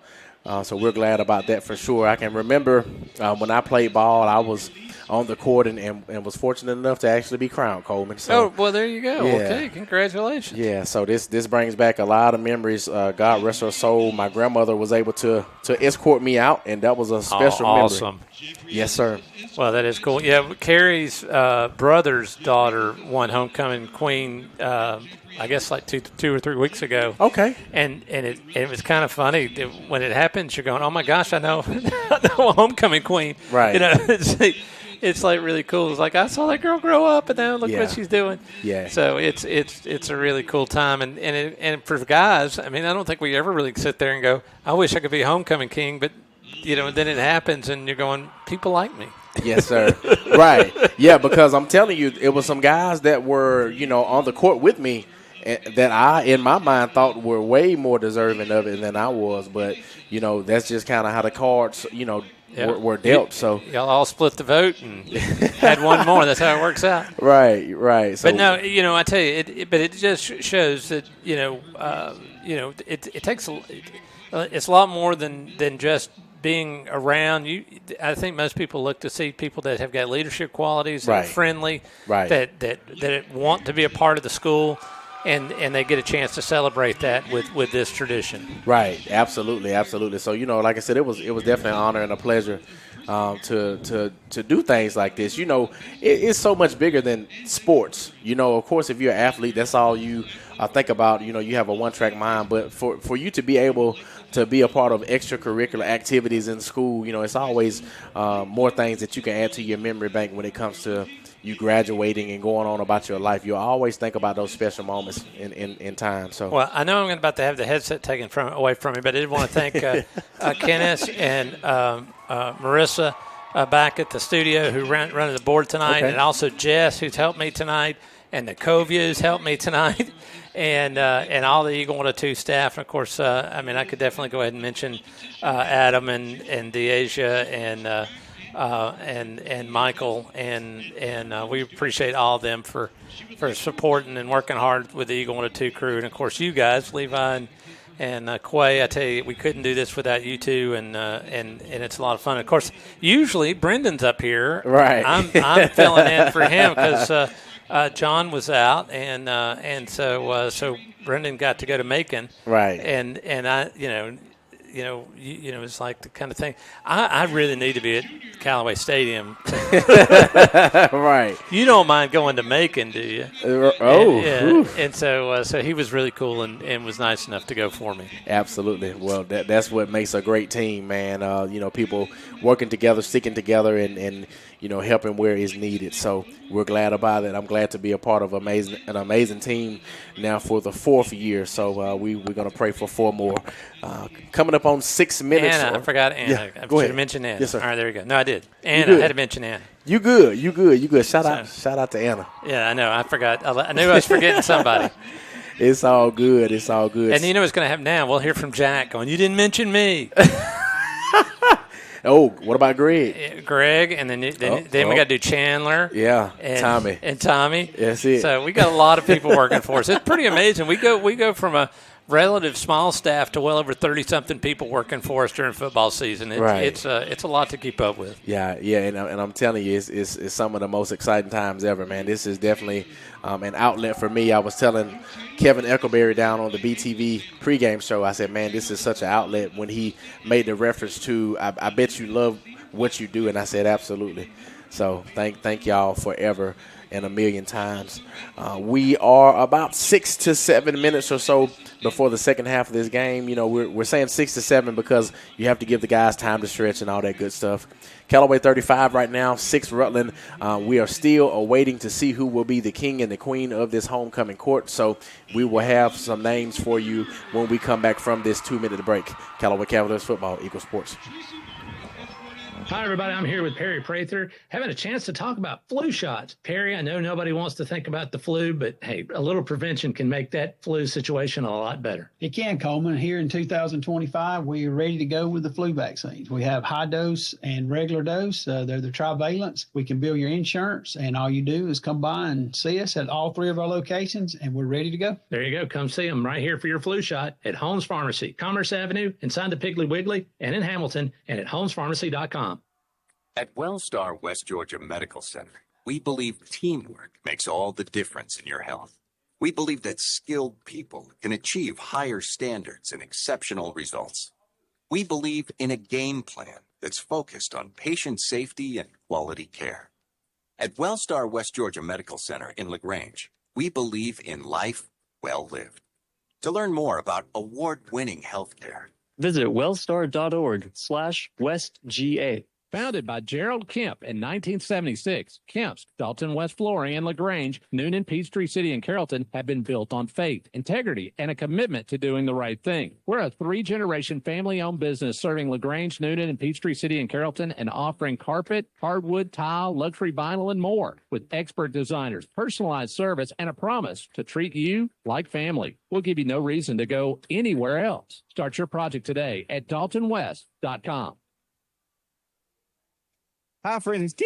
we're glad about that for sure. I can remember when I played ball, I was on the court and was fortunate enough to actually be crowned, Coleman. So, oh, well, there you go. Yeah. Okay, congratulations. Yeah, so this brings back a lot of memories. God rest her soul. My grandmother was able to escort me out, and that was a special awesome. memory. Yes, sir. Well, that is cool. Yeah, Carrie's brother's daughter won homecoming queen. I guess like two or 3 weeks ago. Okay. And it was kind of funny when it happens. You're going, oh my gosh, I know, I know a homecoming queen. Right. You know, it's like really cool. It's like I saw that girl grow up, and now look what she's doing. Yeah. So it's a really cool time, and for guys, I mean, I don't think we ever really sit there and go, I wish I could be homecoming king, but you know, then it happens, and you're going, people like me. Yes, sir. Right. Yeah, because I'm telling you, it was some guys that were, you know, on the court with me that I, in my mind, thought were way more deserving of it than I was. But, you know, that's just kind of how the cards, you know, were dealt. So y'all all split the vote and had one more. That's how it works out. Right. So, but no, you know, I tell you, it just shows that, you know, it takes it's a lot more than just being around. I think most people look to see people that have got leadership qualities, that are friendly, that want to be a part of the school, and they get a chance to celebrate that with this tradition. Right, absolutely. So, you know, like I said, it was definitely an honor and a pleasure to do things like this. You know, it's so much bigger than sports. You know, of course, if you're an athlete, that's all you think about. You know, you have a one-track mind. But for you to be able to be a part of extracurricular activities in school, you know, it's always more things that you can add to your memory bank when it comes to you graduating and going on about your life. You'll always think about those special moments in time. So, well, I know I'm about to have the headset taken away from me, but I did want to thank Kenneth and Marissa back at the studio who running the board tonight, and also Jess, who's helped me tonight, and the Coview's helped me tonight, and all the Eagle 102 staff. And of course, I mean, I could definitely go ahead and mention Adam and Deasia and Michael, and we appreciate all of them for supporting and working hard with the Eagle 102 crew, and of course you guys, Levi and Quay. I tell you, we couldn't do this without you two, and it's a lot of fun. Of course, usually Brendan's up here, right? I'm filling in for him because John was out, and so Brendan got to go to Macon, right? And I, you know, it's like the kind of thing. I really need to be at Callaway Stadium. Right. You don't mind going to Macon, do you? And so he was really cool and was nice enough to go for me. Absolutely. Well, that's what makes a great team, man. You know, people working together, sticking together, and you know, helping where is needed. So we're glad about it. I'm glad to be a part of an amazing team now for the 4th year. So we're going to pray for 4 more. Coming up on 6 minutes. Anna, I forgot Anna. Yeah, I go should ahead. have mentioned Anna. Yes, sir. All right, there you go. No, I did. Anna, I had to mention Anna. You good. Shout out to Anna. Yeah, I know. I forgot. I knew I was forgetting somebody. It's all good. And you know what's going to happen now? We'll hear from Jack going, "You didn't mention me." Oh, what about Greg? Greg, and then we got to do Chandler. Yeah, and Tommy. That's it. So we got a lot of people working for us. It's pretty amazing. We go from a relative small staff to well over 30-something people working for us during football season. It's a lot to keep up with. Yeah, and I'm telling you, it's some of the most exciting times ever, man. This is definitely an outlet for me. I was telling Kevin Eckelberry down on the BTV pregame show, I said, man, this is such an outlet when he made the reference to, I bet you love what you do, and I said, absolutely. So thank y'all forever and a million times. We are about 6 to 7 minutes or so before the second half of this game. You know, we're saying 6 to 7 because you have to give the guys time to stretch and all that good stuff. Callaway 35 right now, 6 Rutland. We are still awaiting to see who will be the king and the queen of this homecoming court. So we will have some names for you when we come back from this 2-minute break. Callaway Cavaliers football, Eagle Sports. Hi, everybody. I'm here with Perry Prather, having a chance to talk about flu shots. Perry, I know nobody wants to think about the flu, but hey, a little prevention can make that flu situation a lot better. It can, Coleman. Here in 2025, we are ready to go with the flu vaccines. We have high dose and regular dose. They're the trivalents. We can bill your insurance, and all you do is come by and see us at all 3 of our locations, and we're ready to go. There you go. Come see them right here for your flu shot at Holmes Pharmacy, Commerce Avenue, inside the Piggly Wiggly, and in Hamilton, and at holmespharmacy.com. At Wellstar West Georgia Medical Center, we believe teamwork makes all the difference in your health. We believe that skilled people can achieve higher standards and exceptional results. We believe in a game plan that's focused on patient safety and quality care. At Wellstar West Georgia Medical Center in LaGrange, we believe in life well lived. To learn more about award-winning healthcare, visit wellstar.org/westga. Founded by Gerald Kemp in 1976, Kemp's, Dalton West Flooring, and LaGrange, Noonan, Peachtree City, and Carrollton have been built on faith, integrity, and a commitment to doing the right thing. We're a 3-generation family-owned business serving LaGrange, Noonan, and Peachtree City, and Carrollton, and offering carpet, hardwood, tile, luxury vinyl, and more, with expert designers, personalized service, and a promise to treat you like family. We'll give you no reason to go anywhere else. Start your project today at daltonwest.com. Hi, friends. It's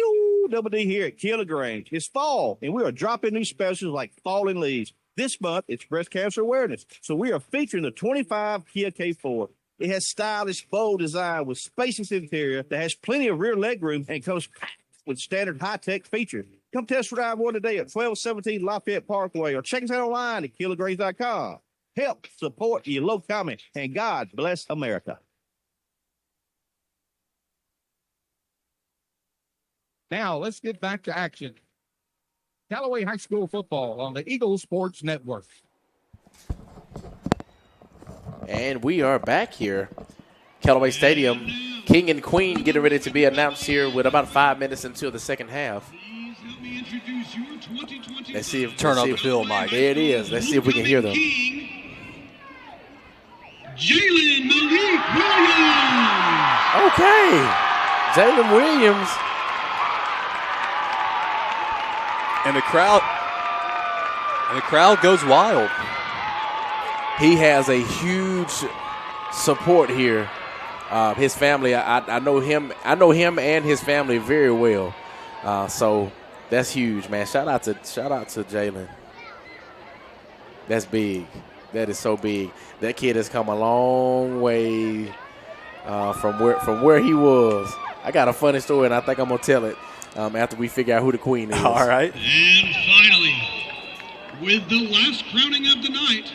Double D here at Kia LaGrange. It's fall, and we are dropping new specials like falling leaves. This month, it's breast cancer awareness, so we are featuring the 25 Kia K4. It has stylish, bold design with spacious interior that has plenty of rear legroom and comes packed with standard high-tech features. Come test drive one today at 1217 Lafayette Parkway or check us out online at KiaLaGrange.com. Help support your local comment, and God bless America. Now, let's get back to action. Callaway High School football on the Eagle Sports Network. And we are back here. Callaway Stadium, King and Queen getting ready to be announced here with about 5 minutes until the second half. Let's see if Turn up the field, Mike. There it is. Let's see if we can hear them. Jalen Malik Williams. Okay. Jalen Williams. And the crowd goes wild. He has a huge support here. His family, I know him and his family very well. So that's huge, man. Shout out to Jalen. That's big. That is so big. That kid has come a long way from where he was. I got a funny story, and I think I'm gonna tell it after we figure out who the queen is. All right. And finally, with the last crowning of the night,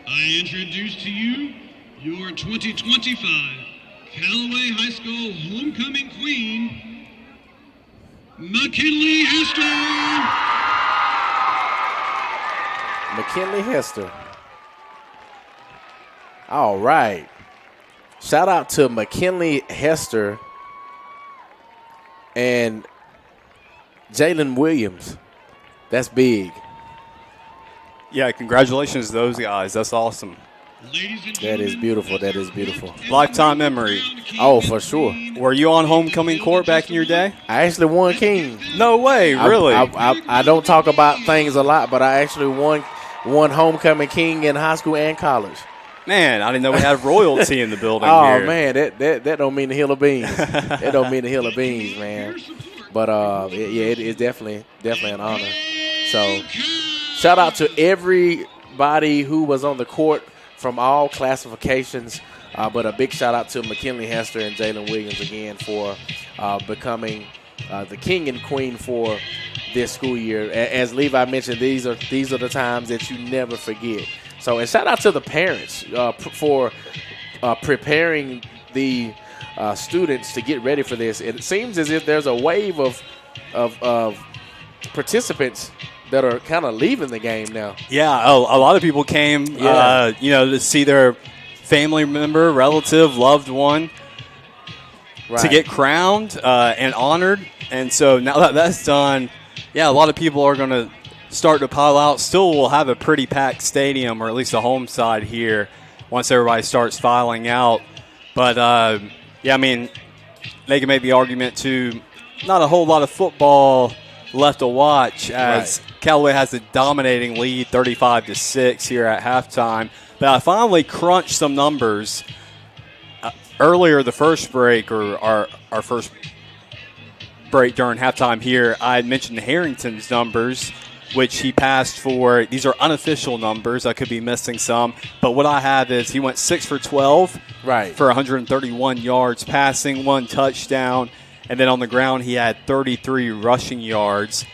I introduce to you your 2025 Callaway High School homecoming queen, McKinley Hester. McKinley Hester. All right. Shout out to McKinley Hester and Jalen Williams. That's big. Yeah, congratulations to those guys. That's awesome. That is beautiful. That is beautiful. Lifetime memory. Oh, for sure. Were you on homecoming court back in your day? I actually won king. No way, really? I don't talk about things a lot, but I actually won homecoming king in high school and college. Man, I didn't know we had royalty in the building Oh, here. man, that don't mean the hill of beans. That don't mean the hill of beans, man. But, it is definitely an honor. So, shout out to everybody who was on the court from all classifications. But a big shout out to McKinley Hester and Jalen Williams again for becoming the king and queen for this school year. As Levi mentioned, these are the times that you never forget. So, and shout out to the parents for preparing the students to get ready for this. It seems as if there's a wave of participants that are kind of leaving the game now. Yeah, a lot of people came, to see their family member, relative, loved one to get crowned and honored. And so now that that's done, a lot of people are going to start to pile out. Still, we'll have a pretty packed stadium, or at least a home side here, once everybody starts filing out. But, I mean, they can make the argument, too, not a whole lot of football left to watch as Callaway has a dominating lead, 35-6 here at halftime. But I finally crunched some numbers. Earlier, the first break, or our first break during halftime here, I had mentioned Harrington's numbers, which he passed for. These are unofficial numbers. I could be missing some. But what I have is he went 6 for 12 for 131 yards passing, 1 touchdown. And then on the ground, he had 33 rushing yards.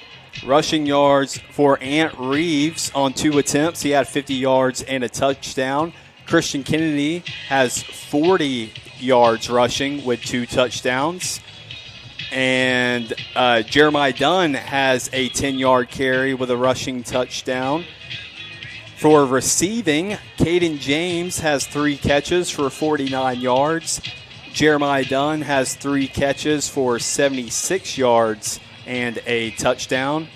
Rushing yards for Ant Reeves on 2 attempts. He had 50 yards and a touchdown. Christian Kennedy has 40 yards rushing with 2 touchdowns. And Jeremiah Dunn has a 10-yard carry with a rushing touchdown. For receiving, Caden James has 3 catches for 49 yards. Jeremiah Dunn has 3 catches for 76 yards and a touchdown.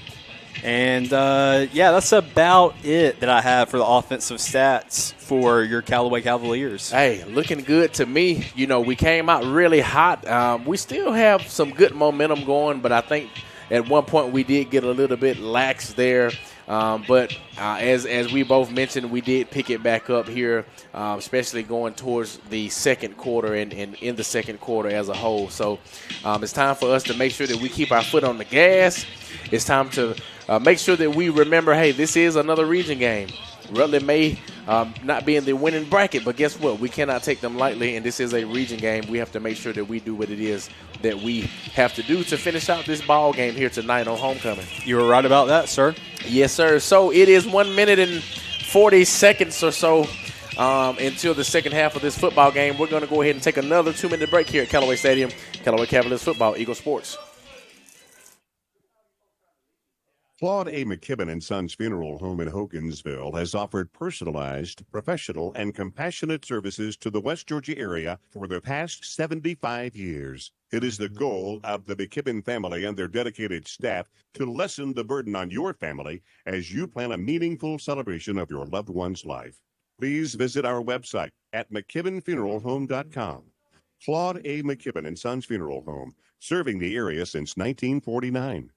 And, that's about it that I have for the offensive stats for your Callaway Cavaliers. Hey, looking good to me. You know, we came out really hot. We still have some good momentum going, but I think at one point we did get a little bit lax there. But as we both mentioned, we did pick it back up here, especially going towards the second quarter and in the second quarter as a whole. So it's time for us to make sure that we keep our foot on the gas. It's time to make sure that we remember, hey, this is another region game. Rutland may not be in the winning bracket, but guess what? We cannot take them lightly, and this is a region game. We have to make sure that we do what it is that we have to do to finish out this ball game here tonight on homecoming. You were right about that, sir. Yes, sir. So it is 1 minute and 40 seconds or so until the second half of this football game. We're going to go ahead and take another 2-minute break here at Callaway Stadium. Callaway Cavaliers football, Eagle Sports. Claude A. McKibben and Sons Funeral Home in Hogansville has offered personalized, professional, and compassionate services to the West Georgia area for the past 75 years. It is the goal of the McKibben family and their dedicated staff to lessen the burden on your family as you plan a meaningful celebration of your loved one's life. Please visit our website at McKibbenFuneralHome.com. Claude A. McKibben and Sons Funeral Home, serving the area since 1949.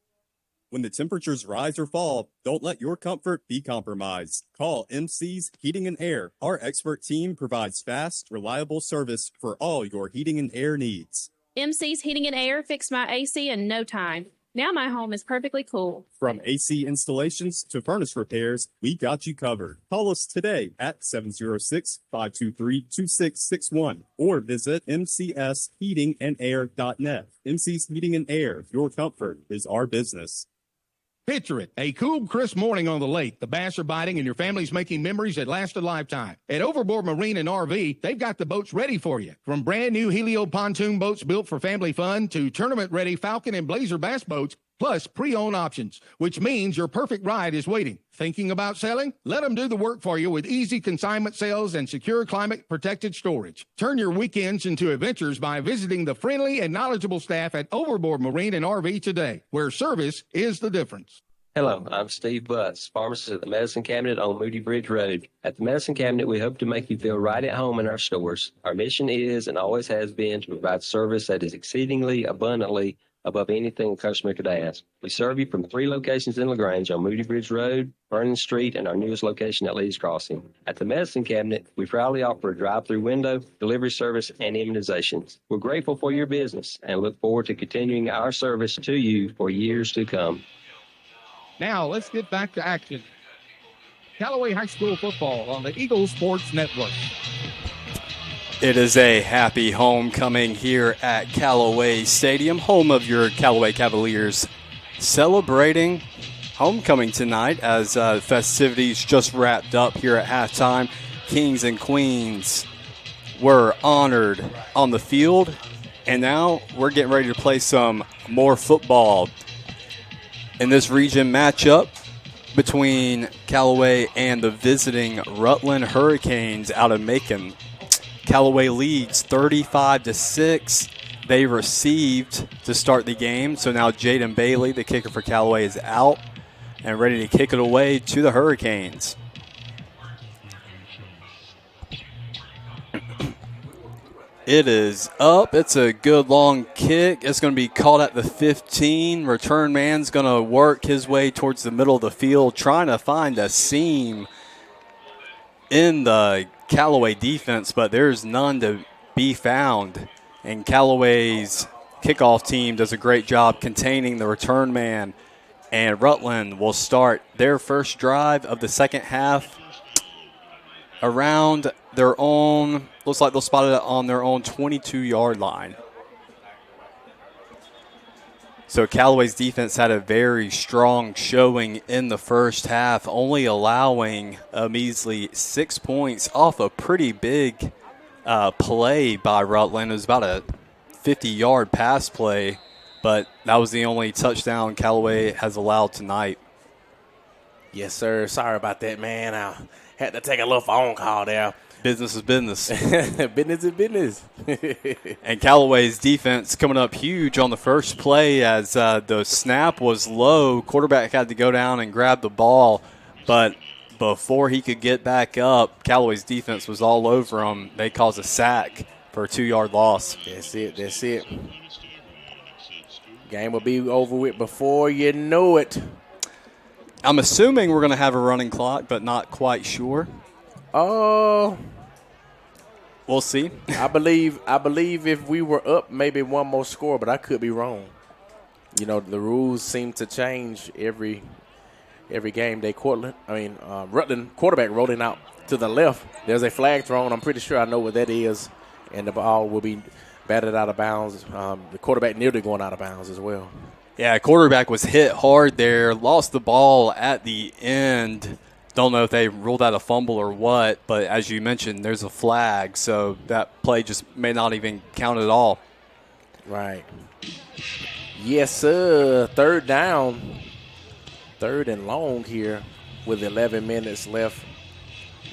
When the temperatures rise or fall, don't let your comfort be compromised. Call MC's Heating and Air. Our expert team provides fast, reliable service for all your heating and air needs. MC's Heating and Air fixed my AC in no time. Now my home is perfectly cool. From AC installations to furnace repairs, we got you covered. Call us today at 706-523-2661 or visit mcsheatingandair.net. MC's Heating and Air, your comfort is our business. Picture it, a cool, crisp morning on the lake. The bass are biting and your family's making memories that last a lifetime. At Overboard Marine and RV, they've got the boats ready for you. From brand new Helio pontoon boats built for family fun to tournament-ready Falcon and Blazer bass boats, plus pre-owned options, which means your perfect ride is waiting. Thinking about selling? Let them do the work for you with easy consignment sales and secure climate-protected storage. Turn your weekends into adventures by visiting the friendly and knowledgeable staff at Overboard Marine and RV today, where service is the difference. Hello, I'm Steve Butts, pharmacist at the Medicine Cabinet on Moody Bridge Road. At the Medicine Cabinet, we hope to make you feel right at home in our stores. Our mission is and always has been to provide service that is exceedingly abundantly above anything a customer could ask. We serve you from 3 locations in LaGrange on Moody Bridge Road, Vernon Street, and our newest location at Lee's Crossing. At the Medicine Cabinet, we proudly offer a drive-through window, delivery service, and immunizations. We're grateful for your business and look forward to continuing our service to you for years to come. Now, let's get back to action. Callaway High School football on the Eagle Sports Network. It is a happy homecoming here at Callaway Stadium, home of your Callaway Cavaliers, celebrating homecoming tonight as festivities just wrapped up here at halftime. Kings and Queens were honored on the field, and now we're getting ready to play some more football. In this region matchup between Callaway and the visiting Rutland Hurricanes out of Macon. Callaway leads 35-6. They received to start the game, so now Jaden Bailey, the kicker for Callaway, is out and ready to kick it away to the Hurricanes. It is up. It's a good long kick. It's going to be caught at the 15. Return man's going to work his way towards the middle of the field, trying to find a seam in the Callaway defense, but there's none to be found. And Callaway's kickoff team does a great job containing the return man. And Rutland will start their first drive of the second half around their own, looks like they'll spot it on their own 22-yard line. So Callaway's defense had a very strong showing in the first half, only allowing a measly 6 points off a pretty big play by Rutland. It was about a 50-yard pass play, but that was the only touchdown Callaway has allowed tonight. Yes, sir. Sorry about that, man. I had to take a little phone call there. Business is business. Business is business. And Callaway's defense coming up huge on the first play as the snap was low. Quarterback had to go down and grab the ball, but before he could get back up, Callaway's defense was all over him. They caused a sack for a 2-yard loss. That's it. Game will be over with before you know it. I'm assuming we're going to have a running clock, but not quite sure. Oh, we'll see. I believe if we were up, maybe one more score, but I could be wrong. You know, the rules seem to change every game day. Rutland quarterback rolling out to the left. There's a flag thrown. I'm pretty sure I know what that is, and the ball will be batted out of bounds. The quarterback nearly going out of bounds as well. Yeah, quarterback was hit hard there, lost the ball at the end. Don't know if they ruled out a fumble or what, but as you mentioned, there's a flag, so that play just may not even count at all. Right. Yes, sir. Third down. 3rd and long here with 11 minutes left.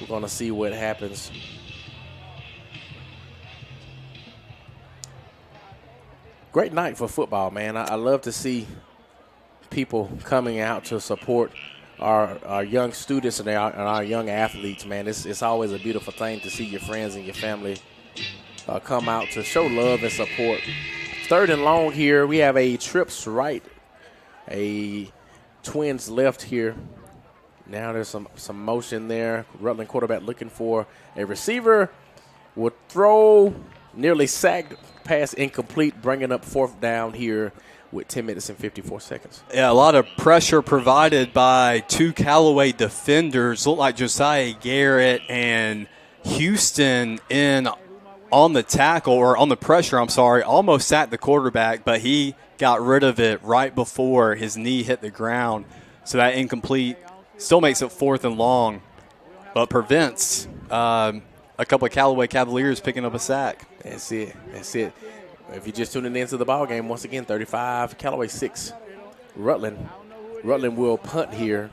We're going to see what happens. Great night for football, man. I love to see people coming out to support our young students and our young athletes, man. It's always a beautiful thing to see your friends and your family come out to show love and support. 3rd and long here. We have a trips right, a twins left here. Now there's some motion there. Rutland quarterback looking for a receiver. Will throw, nearly sacked, pass incomplete, bringing up 4th down here with 10 minutes and 54 seconds. Yeah, a lot of pressure provided by 2 Callaway defenders. Looked like Josiah Garrett and Houston in on the tackle, or on the pressure, almost sacked the quarterback, but he got rid of it right before his knee hit the ground. So that incomplete still makes it 4th and long, but prevents a couple of Callaway Cavaliers picking up a sack. That's it. If you're just tuning into the ball game, once again, 35, Callaway 6. Rutland will punt here.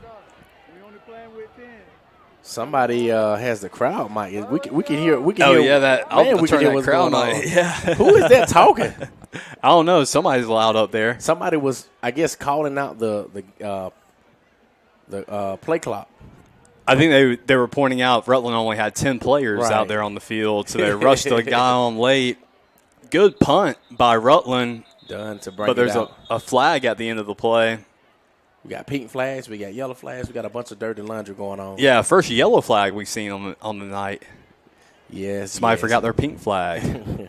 Somebody has the crowd mic. We can hear. We can Oh hear, yeah, that. Man, I'll we can turn hear that what's crowd going on. mic. Yeah. Who is that talking? I don't know. Somebody's loud up there. Somebody was, I guess, calling out the play clock. I think they were pointing out Rutland only had 10 players out there on the field, so they rushed a guy on late. Good punt by Rutland. Done to bring but there's it out. a flag at the end of the play. We got pink flags. We got yellow flags. We got a bunch of dirty laundry going on. Yeah, first yellow flag we've seen on the night. Yes. Somebody forgot their pink flag.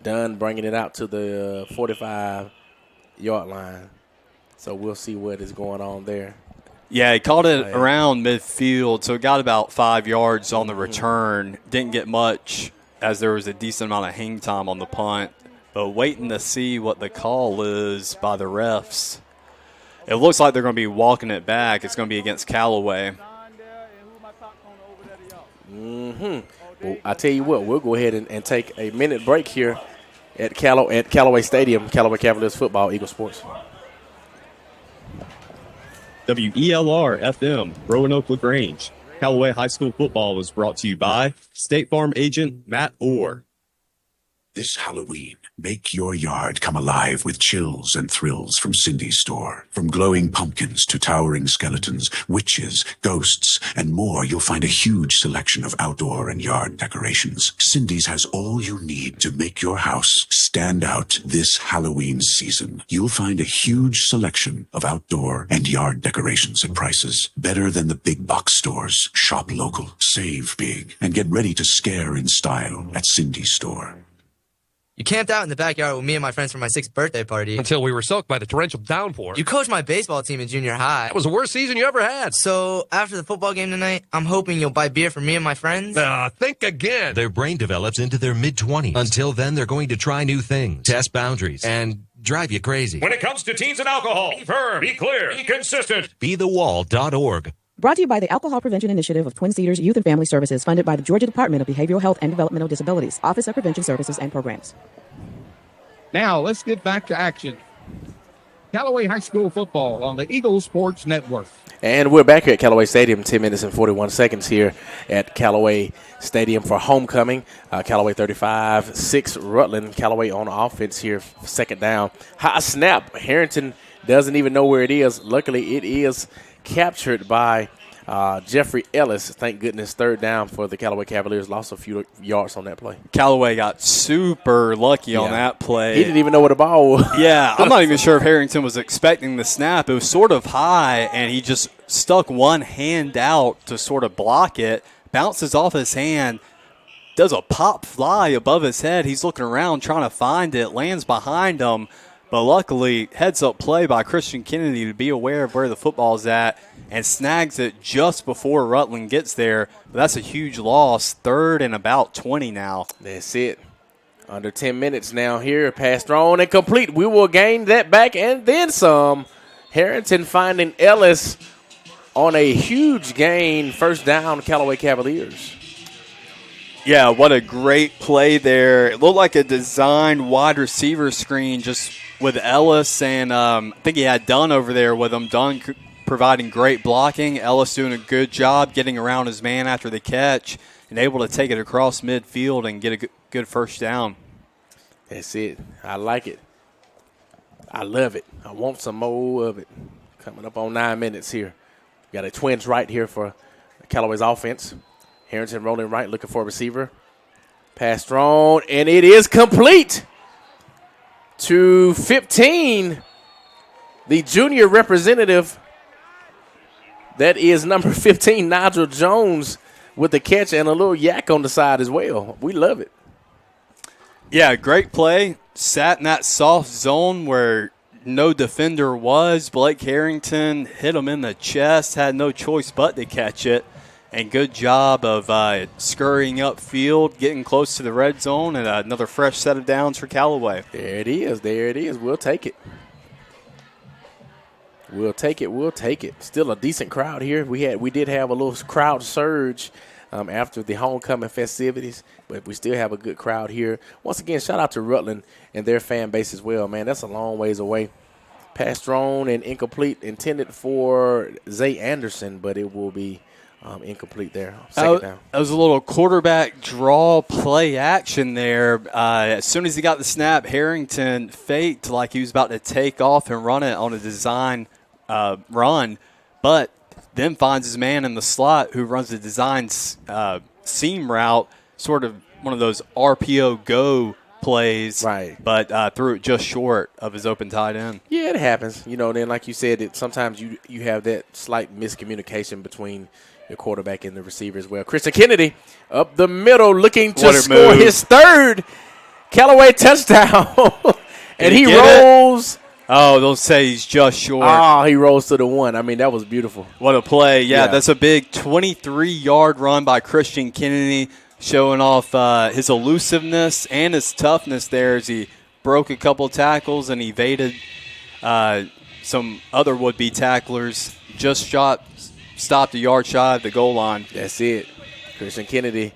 Dunn bringing it out to the 45-yard line. So we'll see what is going on there. Yeah, he caught it around midfield, so it got about 5 yards on the return. Didn't get much as there was a decent amount of hang time on the punt. But waiting to see what the call is by the refs. It looks like they're going to be walking it back. It's going to be against Callaway. Well, I tell you what, we'll go ahead and take a minute break here at Callaway Stadium, Callaway Cavaliers football, Eagle Sports. WELR FM, Roanoke LaGrange. Callaway High School football was brought to you by State Farm agent Matt Orr. This Halloween, make your yard come alive with chills and thrills from Cindy's store. From glowing pumpkins to towering skeletons, witches, ghosts, and more, you'll find a huge selection of outdoor and yard decorations. Cindy's has all you need to make your house stand out this Halloween season. You'll find a huge selection of outdoor and yard decorations at prices better than the big box stores. Shop local, save big, and get ready to scare in style at Cindy's store. You camped out in the backyard with me and my friends for my 6th birthday party. Until we were soaked by the torrential downpour. You coached my baseball team in junior high. That was the worst season you ever had. So, after the football game tonight, I'm hoping you'll buy beer for me and my friends. Think again. Their brain develops into their mid-20s. Until then, they're going to try new things, test boundaries, and drive you crazy. When it comes to teens and alcohol, be firm, be clear, be consistent. BeTheWall.org. Brought to you by the Alcohol Prevention Initiative of Twin Cedars Youth and Family Services, funded by the Georgia Department of Behavioral Health and Developmental Disabilities, Office of Prevention Services and Programs. Now, let's get back to action. Callaway High School football on the Eagle Sports Network. And we're back here at Callaway Stadium, 10 minutes and 41 seconds here at Callaway Stadium for homecoming. Callaway 35, 6 Rutland. Callaway on offense here, 2nd down. High snap. Harrington doesn't even know where it is. Luckily, it is captured by Jeffrey Ellis. Thank goodness, 3rd down for the Callaway Cavaliers. Lost a few yards on that play. Callaway got super lucky on that play. He didn't even know where the ball was. Yeah, I'm not even sure if Harrington was expecting the snap. It was sort of high, and he just stuck one hand out to sort of block it. Bounces off his hand, does a pop fly above his head. He's looking around trying to find it, lands behind him. But luckily, heads-up play by Christian Kennedy to be aware of where the football's at and snags it just before Rutland gets there. But that's a huge loss, 3rd and about 20 now. That's it. Under 10 minutes now here. Pass thrown and complete. We will gain that back and then some. Harrington finding Ellis on a huge gain. 1st down, Callaway Cavaliers. Yeah, what a great play there. It looked like a designed wide receiver screen just with Ellis, and I think he had Dunn over there with him. Dunn providing great blocking. Ellis doing a good job getting around his man after the catch and able to take it across midfield and get a good first down. That's it. I like it. I love it. I want some more of it. Coming up on 9 minutes here. Got a twins right here for Callaway's offense. Harrington rolling right, looking for a receiver. Pass thrown, and it is complete to 15. The junior representative, that is number 15, Nigel Jones, with the catch and a little yak on the side as well. We love it. Yeah, great play. Sat in that soft zone where no defender was. Blake Harrington hit him in the chest, had no choice but to catch it. And good job of scurrying upfield, getting close to the red zone, and another fresh set of downs for Callaway. There it is. There it is. We'll take it. We'll take it. We'll take it. Still a decent crowd here. We did have a little crowd surge after the homecoming festivities, but we still have a good crowd here. Once again, shout out to Rutland and their fan base as well, man. That's a long ways away. Pass thrown and incomplete, intended for Zay Anderson, but it will be incomplete there. Second down. That was a little quarterback draw play action there. As soon as he got the snap, Harrington faked like he was about to take off and run it on a design run, but then finds his man in the slot who runs the design seam route, sort of one of those RPO go plays, right? But threw it just short of his open tight end. Yeah, it happens. Then like you said, sometimes you have that slight miscommunication between the quarterback and the receiver as well. Christian Kennedy up the middle looking to score his third Callaway touchdown. And he rolls. Oh, they'll say he's just short. Oh, he rolls to the one. I mean, that was beautiful. What a play. Yeah, that's a big 23-yard run by Christian Kennedy, showing off his elusiveness and his toughness there as he broke a couple tackles and evaded some other would-be tacklers. Just stopped a yard shy of the goal line. That's it. Christian Kennedy.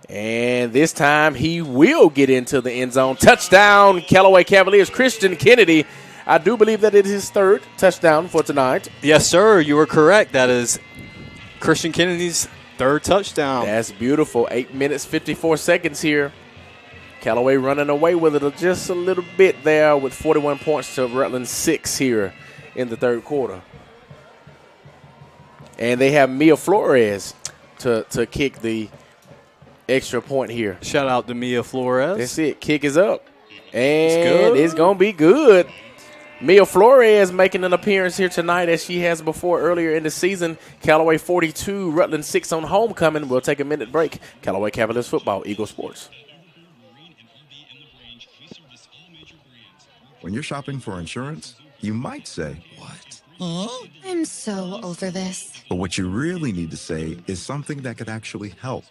And this time he will get into the end zone. Touchdown, Callaway Cavaliers. Christian Kennedy, I do believe that it is his third touchdown for tonight. Yes, sir. You were correct. That is Christian Kennedy's third touchdown. That's beautiful. 8 minutes, 54 seconds here. Callaway running away with it just a little bit there with 41 points to Rutland 6 here in the third quarter. And they have Mia Flores to kick the extra point here. Shout out to Mia Flores. That's it. Kick is up. And it's going to be good. Mia Flores making an appearance here tonight as she has before earlier in the season. Callaway 42, Rutland 6 on homecoming. We'll take a minute break. Callaway Cavaliers football, Eagle Sports. When you're shopping for insurance, you might say, "What? Huh? I'm so over this." But what you really need to say is something that could actually help.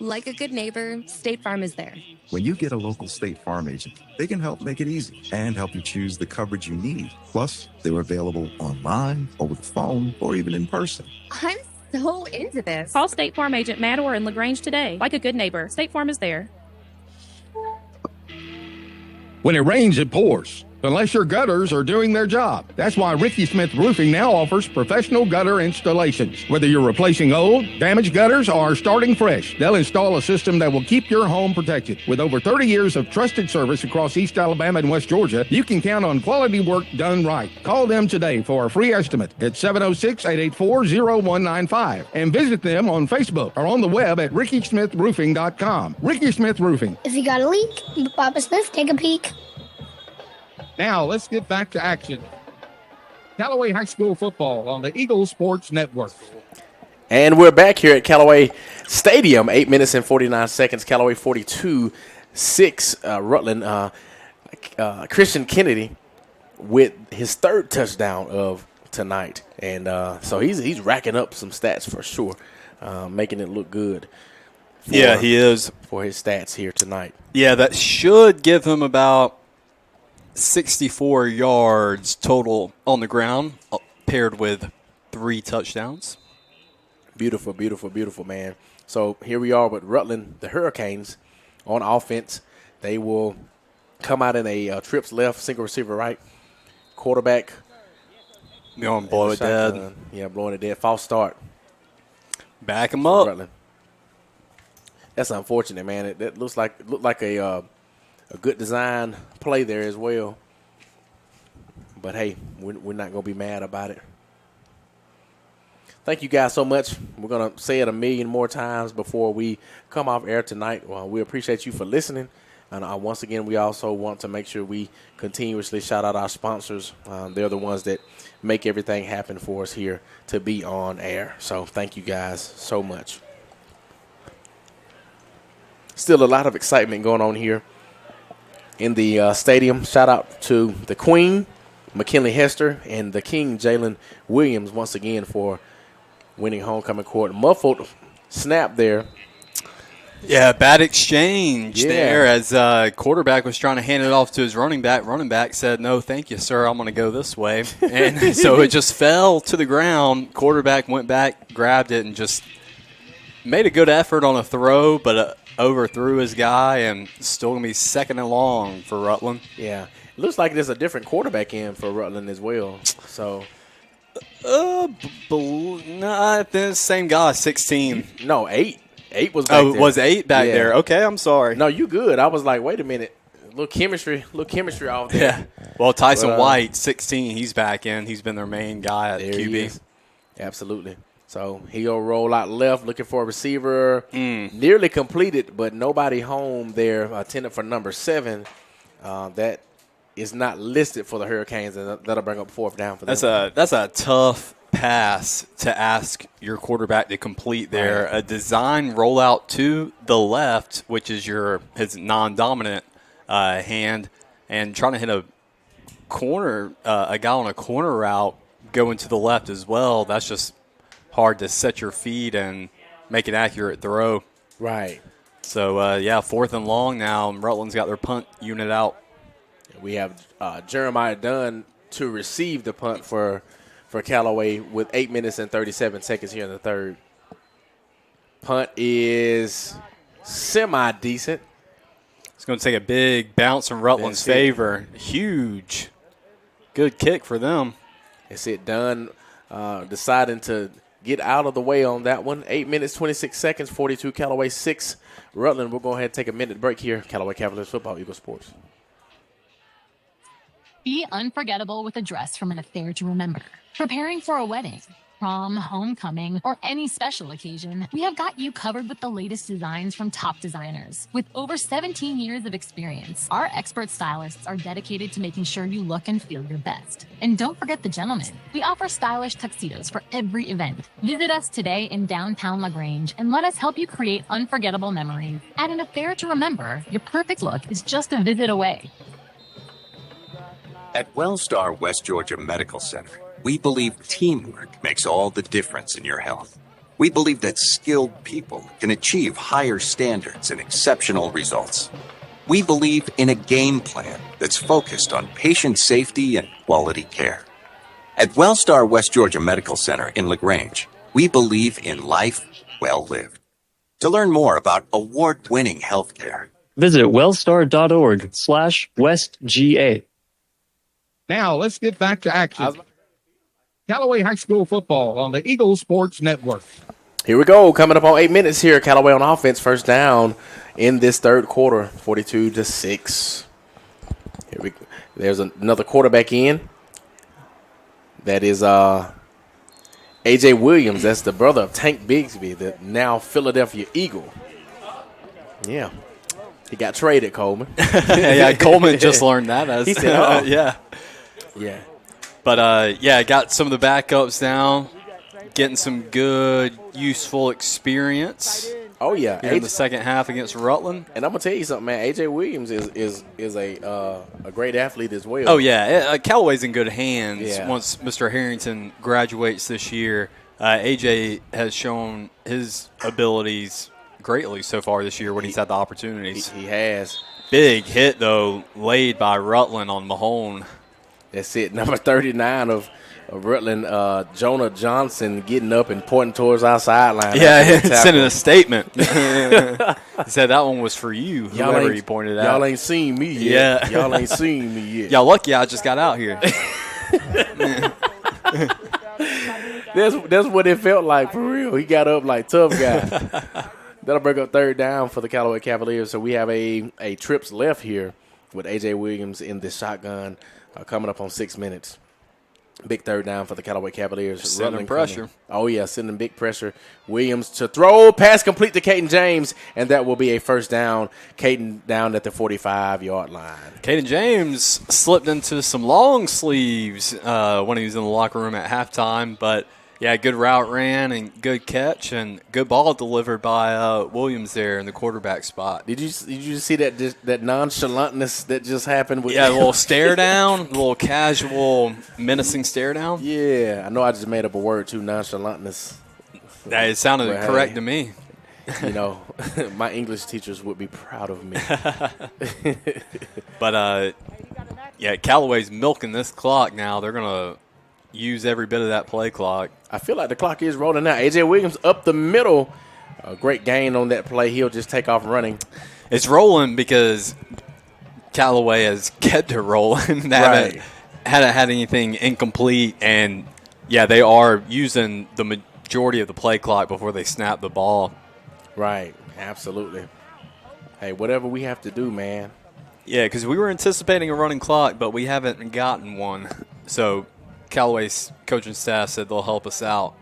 Like a good neighbor, State Farm is there. When you get a local State Farm agent, they can help make it easy and help you choose the coverage you need. Plus, they're available online, over the phone, or even in person. I'm so into this. Call State Farm agent Matt Orr in LaGrange today. Like a good neighbor, State Farm is there. When it rains, it pours. Unless your gutters are doing their job. That's why Ricky Smith Roofing now offers professional gutter installations. Whether you're replacing old, damaged gutters or starting fresh, they'll install a system that will keep your home protected. With over 30 years of trusted service across East Alabama and West Georgia, you can count on quality work done right. Call them today for a free estimate at 706-884-0195 and visit them on Facebook or on the web at rickysmithroofing.com. Ricky Smith Roofing. If you got a leak, Papa Smith, take a peek. Now, let's get back to action. Callaway High School football on the Eagle Sports Network. And we're back here at Callaway Stadium. 8 minutes and 49 seconds. Callaway 42-6. Rutland. Christian Kennedy with his third touchdown of tonight. And so he's racking up some stats for sure, making it look good. Yeah, he is. For his stats here tonight. Yeah, that should give him about 64 yards total on the ground, paired with 3 touchdowns. Beautiful, beautiful, beautiful, man. So here we are with Rutland, the Hurricanes, on offense. They will come out in a trips left, single receiver right. Quarterback You want to blow it dead? Yeah, blowing it dead. False start. Back him up. Rutland. That's unfortunate, man. That looked like a good design play there as well. But hey, we're not gonna be mad about it. Thank you guys so much. We're gonna say it a million more times before we come off air tonight. Well, we appreciate you for listening. And once again, we also want to make sure we continuously shout out our sponsors. They're the ones that make everything happen for us here to be on air. So thank you guys so much. Still a lot of excitement going on here in the stadium. Shout out to the Queen, McKinley Hester, and the King, Jalen Williams, once again for winning homecoming court. Muffled snap there. Yeah, bad exchange there as quarterback was trying to hand it off to his running back. Running back said, "No, thank you, sir. I'm going to go this way." And so it just fell to the ground. Quarterback went back, grabbed it, and just made a good effort on a throw, but overthrew his guy, and still going to be second and long for Rutland. Yeah. It looks like there's a different quarterback in for Rutland as well. So, the same guy, 16. No, 8. 8 was back there. Was 8 back there? Okay, I'm sorry. No, you good. I was like, wait a minute. Little chemistry off there. Yeah. Well, Tyson White, 16, he's back in. He's been their main guy at QB. Absolutely. So he'll roll out left, looking for a receiver. Nearly completed, but nobody home there. Intended for number 7. That is not listed for the Hurricanes, and that'll bring up 4th down for them. That's a tough pass to ask your quarterback to complete there. Right. A design rollout to the left, which is his non-dominant hand, and trying to hit a guy on a corner route going to the left as well. That's just hard to set your feet and make an accurate throw. Right. So, 4th and long now, and Rutland's got their punt unit out. We have Jeremiah Dunn to receive the punt for Callaway with 8 minutes and 37 seconds here in the third. Punt is semi-decent. It's going to take a big bounce in Rutland's favor. Huge. Good kick for them. That's it. Dunn deciding to get out of the way on that one. 8 minutes, 26 seconds, 42 Callaway, 6 Rutland. We'll go ahead and take a minute break here. Callaway Cavaliers football, Eagle Sports. Be unforgettable with a dress from an affair to remember. Preparing for a wedding, prom, homecoming, or any special occasion, we have got you covered with the latest designs from top designers. With over 17 years of experience, our expert stylists are dedicated to making sure you look and feel your best. And don't forget the gentlemen. We offer stylish tuxedos for every event. Visit us today in downtown LaGrange and let us help you create unforgettable memories. At an affair to remember, your perfect look is just a visit away. At Wellstar West Georgia Medical Center, we believe teamwork makes all the difference in your health. We believe that skilled people can achieve higher standards and exceptional results. We believe in a game plan that's focused on patient safety and quality care. At Wellstar West Georgia Medical Center in LaGrange, we believe in life well lived. To learn more about award-winning healthcare, visit wellstar.org/westga. Now, let's get back to action. Callaway High School football on the Eagle Sports Network. Here we go. Coming up on 8 minutes here. Callaway on offense. First down in this third quarter, 42-6. Here we go. There's another quarterback in. That is A.J. Williams. That's the brother of Tank Bigsby, the now Philadelphia Eagle. Yeah. He got traded, Coleman. Yeah, Coleman just learned that. He said, oh. Yeah. Yeah. But, got some of the backups now, getting some good, useful experience. Oh, yeah. Here in the second half against Rutland. And I'm going to tell you something, man. A.J. Williams is a great athlete as well. Oh, yeah. Callaway's in good hands Yeah. once Mr. Harrington graduates this year. A.J. has shown his abilities greatly so far this year when he's had the opportunities. He has. Big hit, though, laid by Rutland on Mahone. That's it. Number 39 of Rutland, Jonah Johnson getting up and pointing towards our sideline. Yeah, sending a statement. He said that one was for you, whoever he pointed out. Y'all ain't seen me yet. Yeah. Y'all ain't seen me yet. Y'all lucky I just got out here. That's what it felt like for real. He got up like tough guy. That'll bring up third down for the Callaway Cavaliers. So we have a trips left here with A.J. Williams in the shotgun coming up on 6 minutes. Big third down for the Callaway Cavaliers. Sending pressure. Oh, yeah, sending big pressure. Williams to throw, pass complete to Caden James, and that will be a first down. Caden down at the 45-yard line. Caden James slipped into some long sleeves when he was in the locker room at halftime, but yeah, good route ran and good catch and good ball delivered by Williams there in the quarterback spot. Did you see that nonchalantness that just happened? Yeah, a little stare down, a little casual, menacing stare down. Yeah, I know I just made up a word too, nonchalantness. It sounded correct to me. You know, my English teachers would be proud of me. But, yeah, Callaway's milking this clock now. They're going to use every bit of that play clock. I feel like the clock is rolling out. A.J. Williams up the middle. A great gain on that play. He'll just take off running. It's rolling because Callaway has kept it rolling. They haven't had anything incomplete. And, yeah, they are using the majority of the play clock before they snap the ball. Right. Absolutely. Hey, whatever we have to do, man. Yeah, because we were anticipating a running clock, but we haven't gotten one. So Callaway's coaching staff said they'll help us out.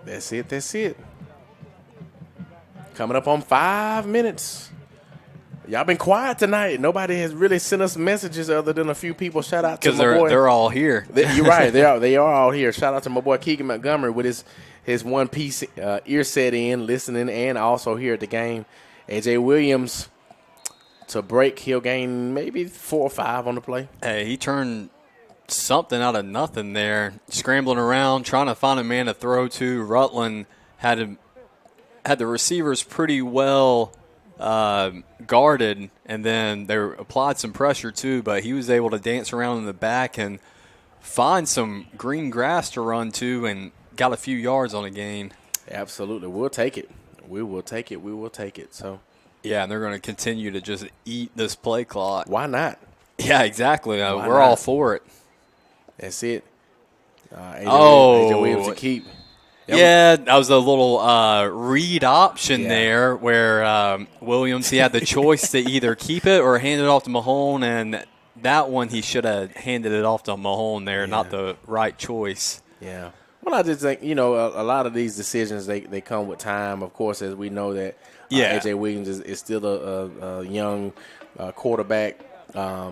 That's it. Coming up on 5 minutes. Y'all been quiet tonight. Nobody has really sent us messages other than a few people. Shout out to my boy. Because they're all here. You're right. They are all here. Shout out to my boy Keegan Montgomery with his one-piece ear set in, listening, and also here at the game. A.J. Williams to break. He'll gain maybe 4 or 5 on the play. Hey, he turned something out of nothing there, scrambling around, trying to find a man to throw to. Rutland had the receivers pretty well guarded, and then they applied some pressure too, but he was able to dance around in the back and find some green grass to run to and got a few yards on a gain. Absolutely. We'll take it. We will take it. So, yeah, and they're going to continue to just eat this play clock. Why not? Yeah, exactly. We're all for it. That's it. AJ Williams to keep. Yeah, that was a little read option there where Williams, he had the choice to either keep it or hand it off to Mahone, and that one he should have handed it off to Mahone there, not the right choice. Yeah. Well, I just think, a lot of these decisions, they come with time. Of course, as we know that A.J. Williams is still a young quarterback,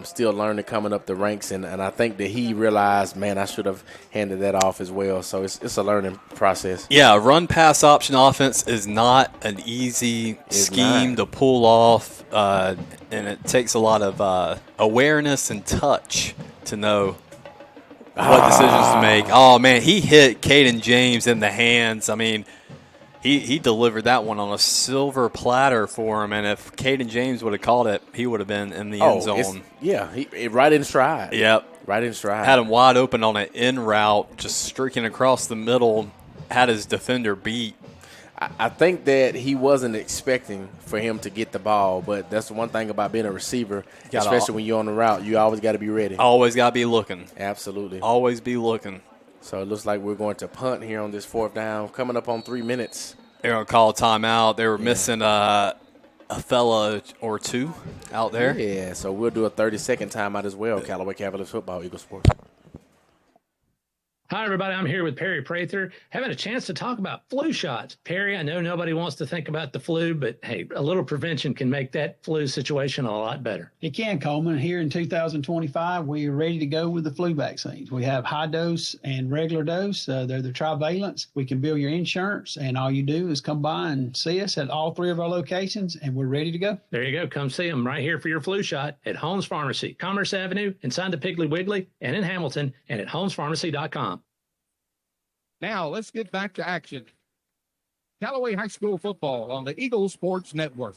still learning, coming up the ranks. And I think that he realized, man, I should have handed that off as well. So it's a learning process. Yeah, run-pass option offense is not an easy scheme to pull off, and it takes a lot of awareness and touch to know what decisions to make. Oh, man, he hit Caden James in the hands. I mean, he delivered that one on a silver platter for him, and if Caden James would have caught it, he would have been in the end zone. Right in stride. Yep. Right in stride. Had him wide open on an in route, just streaking across the middle, had his defender beat. I think that he wasn't expecting for him to get the ball, but that's the one thing about being a receiver, especially when you're on the route. You always got to be ready. Always got to be looking. Absolutely. Always be looking. So it looks like we're going to punt here on this 4th down, coming up on 3 minutes. They're going to call a timeout. They were missing a fella or two out there. Yeah, so we'll do a 30-second timeout as well. Callaway Cavaliers football, Eagle Sports. Hi, everybody. I'm here with Perry Prather, having a chance to talk about flu shots. Perry, I know nobody wants to think about the flu, but hey, a little prevention can make that flu situation a lot better. It can, Coleman. Here in 2025, we are ready to go with the flu vaccines. We have high dose and regular dose. They're the trivalents. We can bill your insurance, and all you do is come by and see us at all 3 of our locations, and we're ready to go. There you go. Come see them right here for your flu shot at Holmes Pharmacy, Commerce Avenue, inside the Piggly Wiggly, and in Hamilton, and at holmespharmacy.com. Now, let's get back to action. Callaway High School football on the Eagle Sports Network.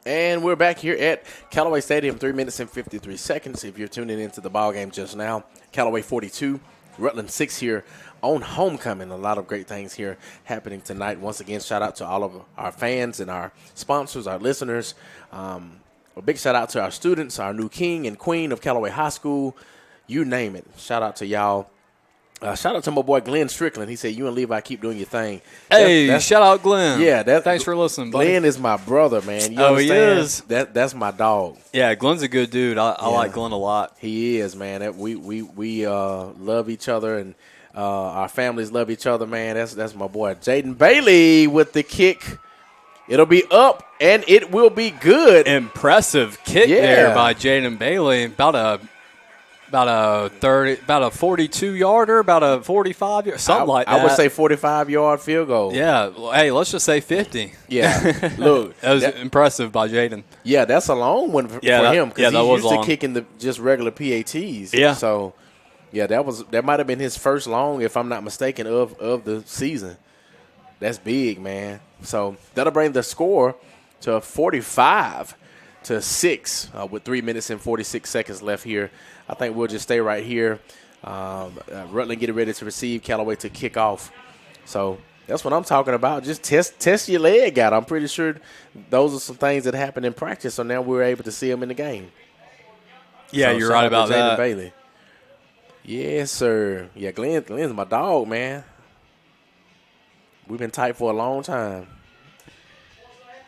And we're back here at Callaway Stadium, 3 minutes and 53 seconds. If you're tuning into the ball game just now, Callaway 42, Rutland 6 here on homecoming. A lot of great things here happening tonight. Once again, shout out to all of our fans and our sponsors, our listeners. A big shout out to our students, our new king and queen of Callaway High School. You name it. Shout out to y'all. Shout out to my boy Glenn Strickland. He said, "You and Levi keep doing your thing." Hey, shout out Glenn. Yeah, thanks for listening, buddy. Glenn is my brother, man. You he understand? is. That's my dog. Yeah, Glenn's a good dude. I like Glenn a lot. He is, man. We love each other, and our families love each other, man. That's my boy Jaden Bailey with the kick. It'll be up, and it will be good. Impressive kick there by Jaden Bailey. About a 42-yarder, about a 45-yarder, something like that. I would say 45-yard field goal. Yeah. Well, hey, let's just say 50. Yeah. Look. that was impressive by Jaden. Yeah, that's a long one for him because he's used to kicking just regular PATs. Yeah. So, yeah, that might have been his first long, if I'm not mistaken, of the season. That's big, man. So that'll bring the score to 45-6 with 3 minutes and 46 seconds left here. I think we'll just stay right here. Rutland getting ready to receive, Callaway to kick off. So that's what I'm talking about. Just test your leg out. I'm pretty sure those are some things that happen in practice, so now we're able to see them in the game. Yeah, so you're right about that. Bailey. Yes, sir. Yeah, Glenn's my dog, man. We've been tight for a long time.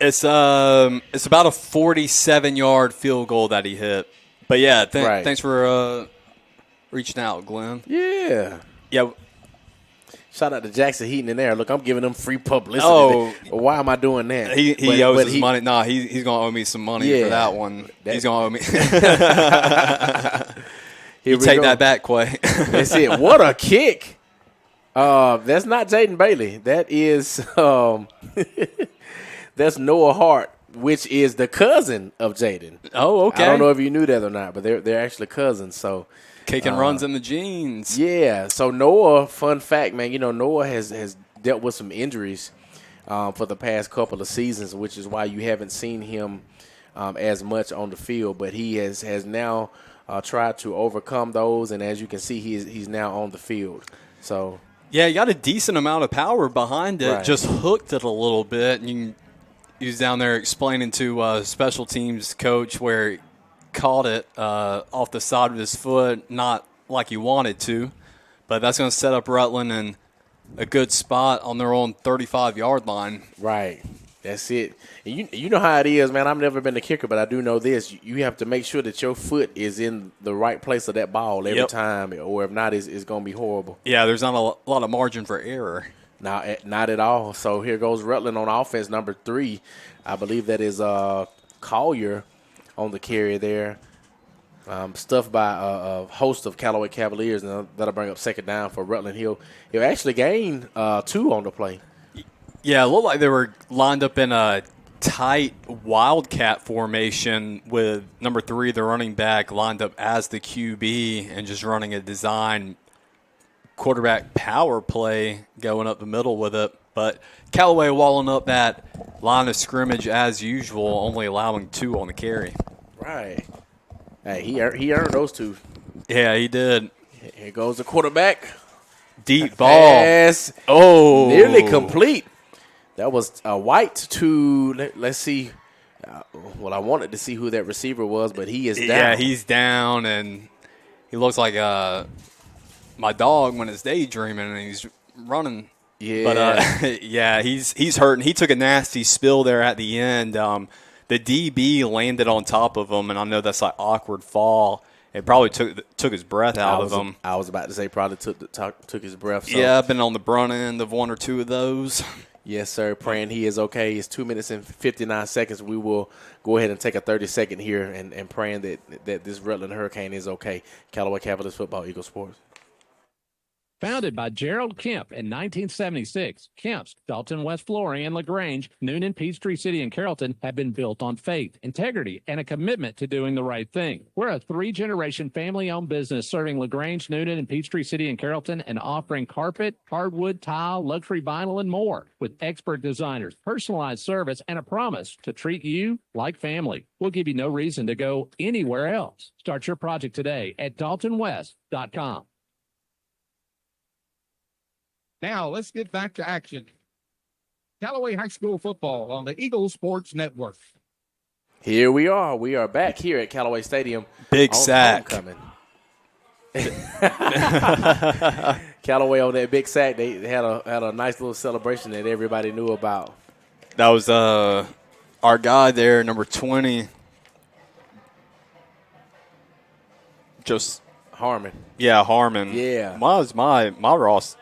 It's about a 47-yard field goal that he hit. But, yeah, thanks for reaching out, Glenn. Yeah. Yeah. Shout out to Jackson Heaton in there. Look, I'm giving them free publicity. Oh. Why am I doing that? He owes his money. No, he's going to owe me some money for that one. He's going to owe me. You take that back, Quay. That's it. What a kick. That's not Jaden Bailey. That is that's Noah Hart, which is the cousin of Jaden. Oh, okay. I don't know if you knew that or not, but they're actually cousins. So kicking runs in the genes. Yeah. So Noah, fun fact, man. Noah has dealt with some injuries for the past couple of seasons, which is why you haven't seen him as much on the field. But he has now tried to overcome those, and as you can see, he's now on the field. So. Yeah, he got a decent amount of power behind it. Right. Just hooked it a little bit. And he was down there explaining to special teams coach where he caught it off the side of his foot, not like he wanted to. But that's going to set up Rutland in a good spot on their own 35-yard line. Right. That's it. And you know how it is, man. I've never been a kicker, but I do know this. You have to make sure that your foot is in the right place of that ball every time, or if not, it's going to be horrible. Yeah, there's not a lot of margin for error. Not at all. So here goes Rutland on offense, number 3. I believe that is Collier on the carry there. Stuffed by a host of Callaway Cavaliers, and that'll bring up second down for Rutland. He'll actually gain 2 on the play. Yeah, it looked like they were lined up in a tight wildcat formation with number 3, the running back, lined up as the QB and just running a design quarterback power play going up the middle with it. But Callaway walling up that line of scrimmage as usual, only allowing 2 on the carry. Right. Hey, he earned those 2. Yeah, he did. Here goes the quarterback. Deep ball. Pass. Oh. Nearly complete. That was White to, let's see. I wanted to see who that receiver was, but he is down. Yeah, he's down, and he looks like my dog when it's daydreaming, and he's running. Yeah. But, yeah, he's hurting. He took a nasty spill there at the end. The DB landed on top of him, and I know that's like awkward fall. It probably took his breath out of him. I was about to say probably took his breath. So. Yeah, I've been on the brunt end of 1 or 2 of those. Yes, sir. Praying he is okay. It's 2 minutes and 59 seconds. We will go ahead and take a 30-second here and praying that this Rutland Hurricane is okay. Callaway Cavaliers football, Eagle Sports. Founded by Gerald Kemp in 1976, Kemp's, Dalton West Flooring, and LaGrange, Noonan, Peachtree City, and Carrollton have been built on faith, integrity, and a commitment to doing the right thing. We're a 3-generation family-owned business serving LaGrange, Noonan, and Peachtree City, and Carrollton, and offering carpet, hardwood, tile, luxury vinyl, and more. With expert designers, personalized service, and a promise to treat you like family. We'll give you no reason to go anywhere else. Start your project today at daltonwest.com. Now, let's get back to action. Callaway High School football on the Eagle Sports Network. Here we are. We are back here at Callaway Stadium. Big sack. Homecoming. Callaway on that big sack, they had a nice little celebration that everybody knew about. That was our guy there, number 20. Just Harmon. Yeah, Harmon. Yeah. My roster.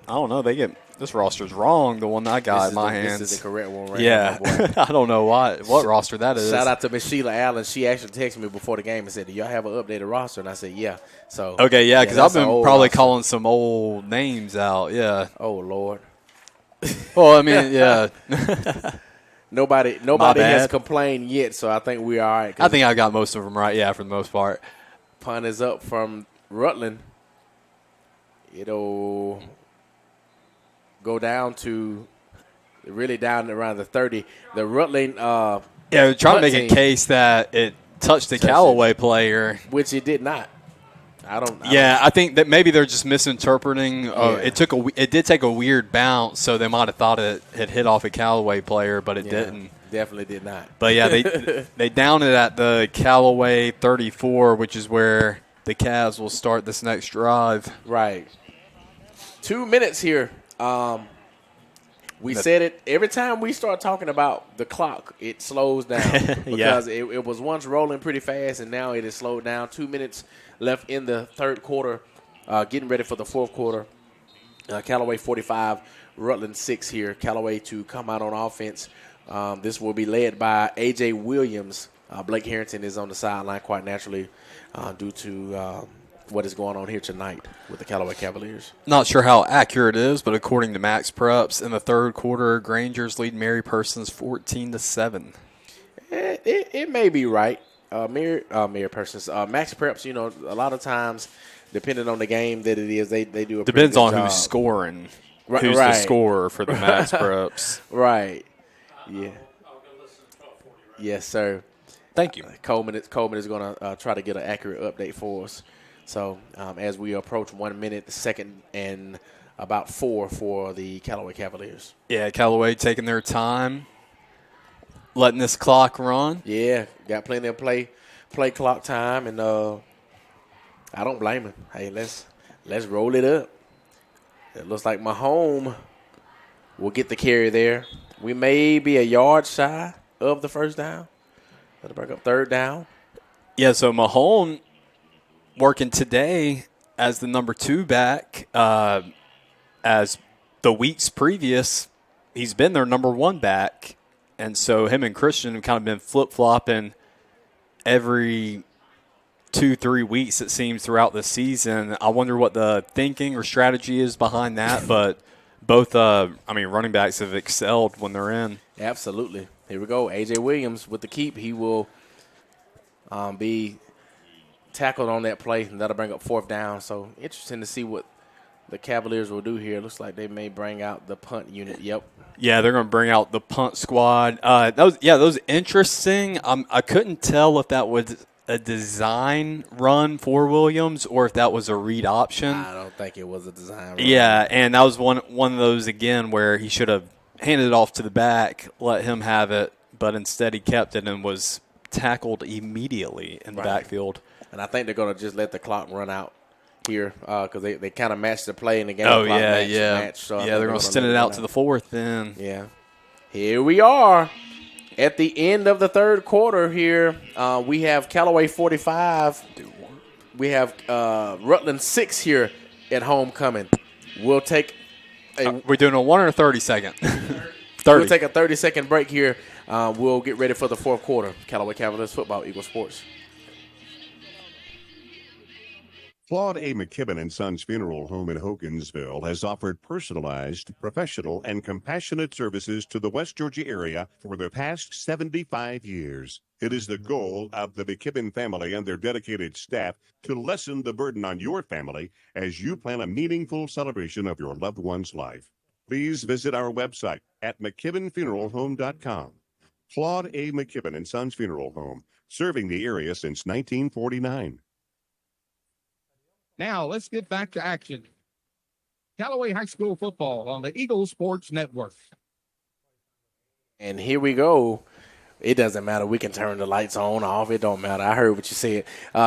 I don't know. This roster's wrong. The one that I got in my hands. This is the correct one right now. Yeah. I don't know what roster that is. Shout out to Miss Sheila Allen. She actually texted me before the game and said, "Do y'all have an updated roster?" And I said, "Yeah." So okay, yeah, because I've been probably roster. calling some old names out. Yeah. Oh Lord. Well, I mean, yeah. Nobody has complained yet, so I think we're all right. I think I got most of them right. Yeah, for the most part. Punt is up from Rutland. It'll go down to around the 30. The Rutland they're trying to make a case that it touched the Callaway player. Which it did not. I think that maybe they're just misinterpreting. It did take a weird bounce, so they might have thought it had hit off a Callaway player, but it didn't. Definitely did not. But yeah, they downed it at the Callaway 34, which is where the Cavs will start this next drive. Right. 2 minutes here. We said it every time we start talking about the clock, it slows down because it was once rolling pretty fast, and now it is slowed down. 2 minutes left in the third quarter, getting ready for the fourth quarter. Callaway 45, Rutland 6 here. Callaway to come out on offense. This will be led by A.J. Williams. Blake Harrington is on the sideline quite naturally due to what is going on here tonight with the Callaway Cavaliers. Not sure how accurate it is, but according to Max Preps, in the third quarter, Granger's lead Mary Persons 14-7. It may be right. Mary Persons. Max Preps, a lot of times, depending on the game that it is, they do a pretty depends on good job. who's scoring. Right, who's the scorer for the Max Preps. Right. Yeah. Yes, sir. Thank you. Coleman is going to try to get an accurate update for us. So as we approach 1 minute, second and about 4 for the Callaway Cavaliers. Yeah, Callaway taking their time, letting this clock run. Yeah, got plenty of play clock time, and I don't blame him. Hey, let's roll it up. It looks like Mahone will get the carry there. We may be a yard shy of the first down. That'll break up third down. Yeah, so Mahone working today as the number 2 back. As the weeks previous, he's been their number 1 back. And so him and Christian have kind of been flip-flopping every 2-3 weeks, it seems, throughout the season. I wonder what the thinking or strategy is behind that, but both running backs have excelled when they're in. Absolutely. Here we go. A.J. Williams with the keep. He will be tackled on that play, and that'll bring up fourth down. So interesting to see what the Cavaliers will do here. Looks like they may bring out the punt unit. Yep. Yeah, they're going to bring out the punt squad. That was interesting. I couldn't tell if that was a design run for Williams or if that was a read option. I don't think it was a design run. Yeah, and that was one of those, again, where he should have handed it off to the back, let him have it, but instead he kept it and was tackled immediately in the backfield. And I think they're going to just let the clock run out here because they kind of matched the play in the game. Oh, yeah. So they're going to send it out to the fourth then. Yeah. Here we are at the end of the third quarter here. We have Callaway 45. We have Rutland 6 here at homecoming. We'll take we're doing a 1 or a 30 second? 30. 30. We'll take a 30-second break here. We'll get ready for the fourth quarter. Callaway Cavaliers football, Eagle Sports. Claude A. McKibben & Sons Funeral Home in Hogansville has offered personalized, professional, and compassionate services to the West Georgia area for the past 75 years. It is the goal of the McKibben family and their dedicated staff to lessen the burden on your family as you plan a meaningful celebration of your loved one's life. Please visit our website at McKibbenFuneralHome.com. Claude A. McKibben & Sons Funeral Home, serving the area since 1949. Now, let's get back to action. Callaway High School football on the Eagle Sports Network. And here we go. It doesn't matter. We can turn the lights on, off. It don't matter. I heard what you said.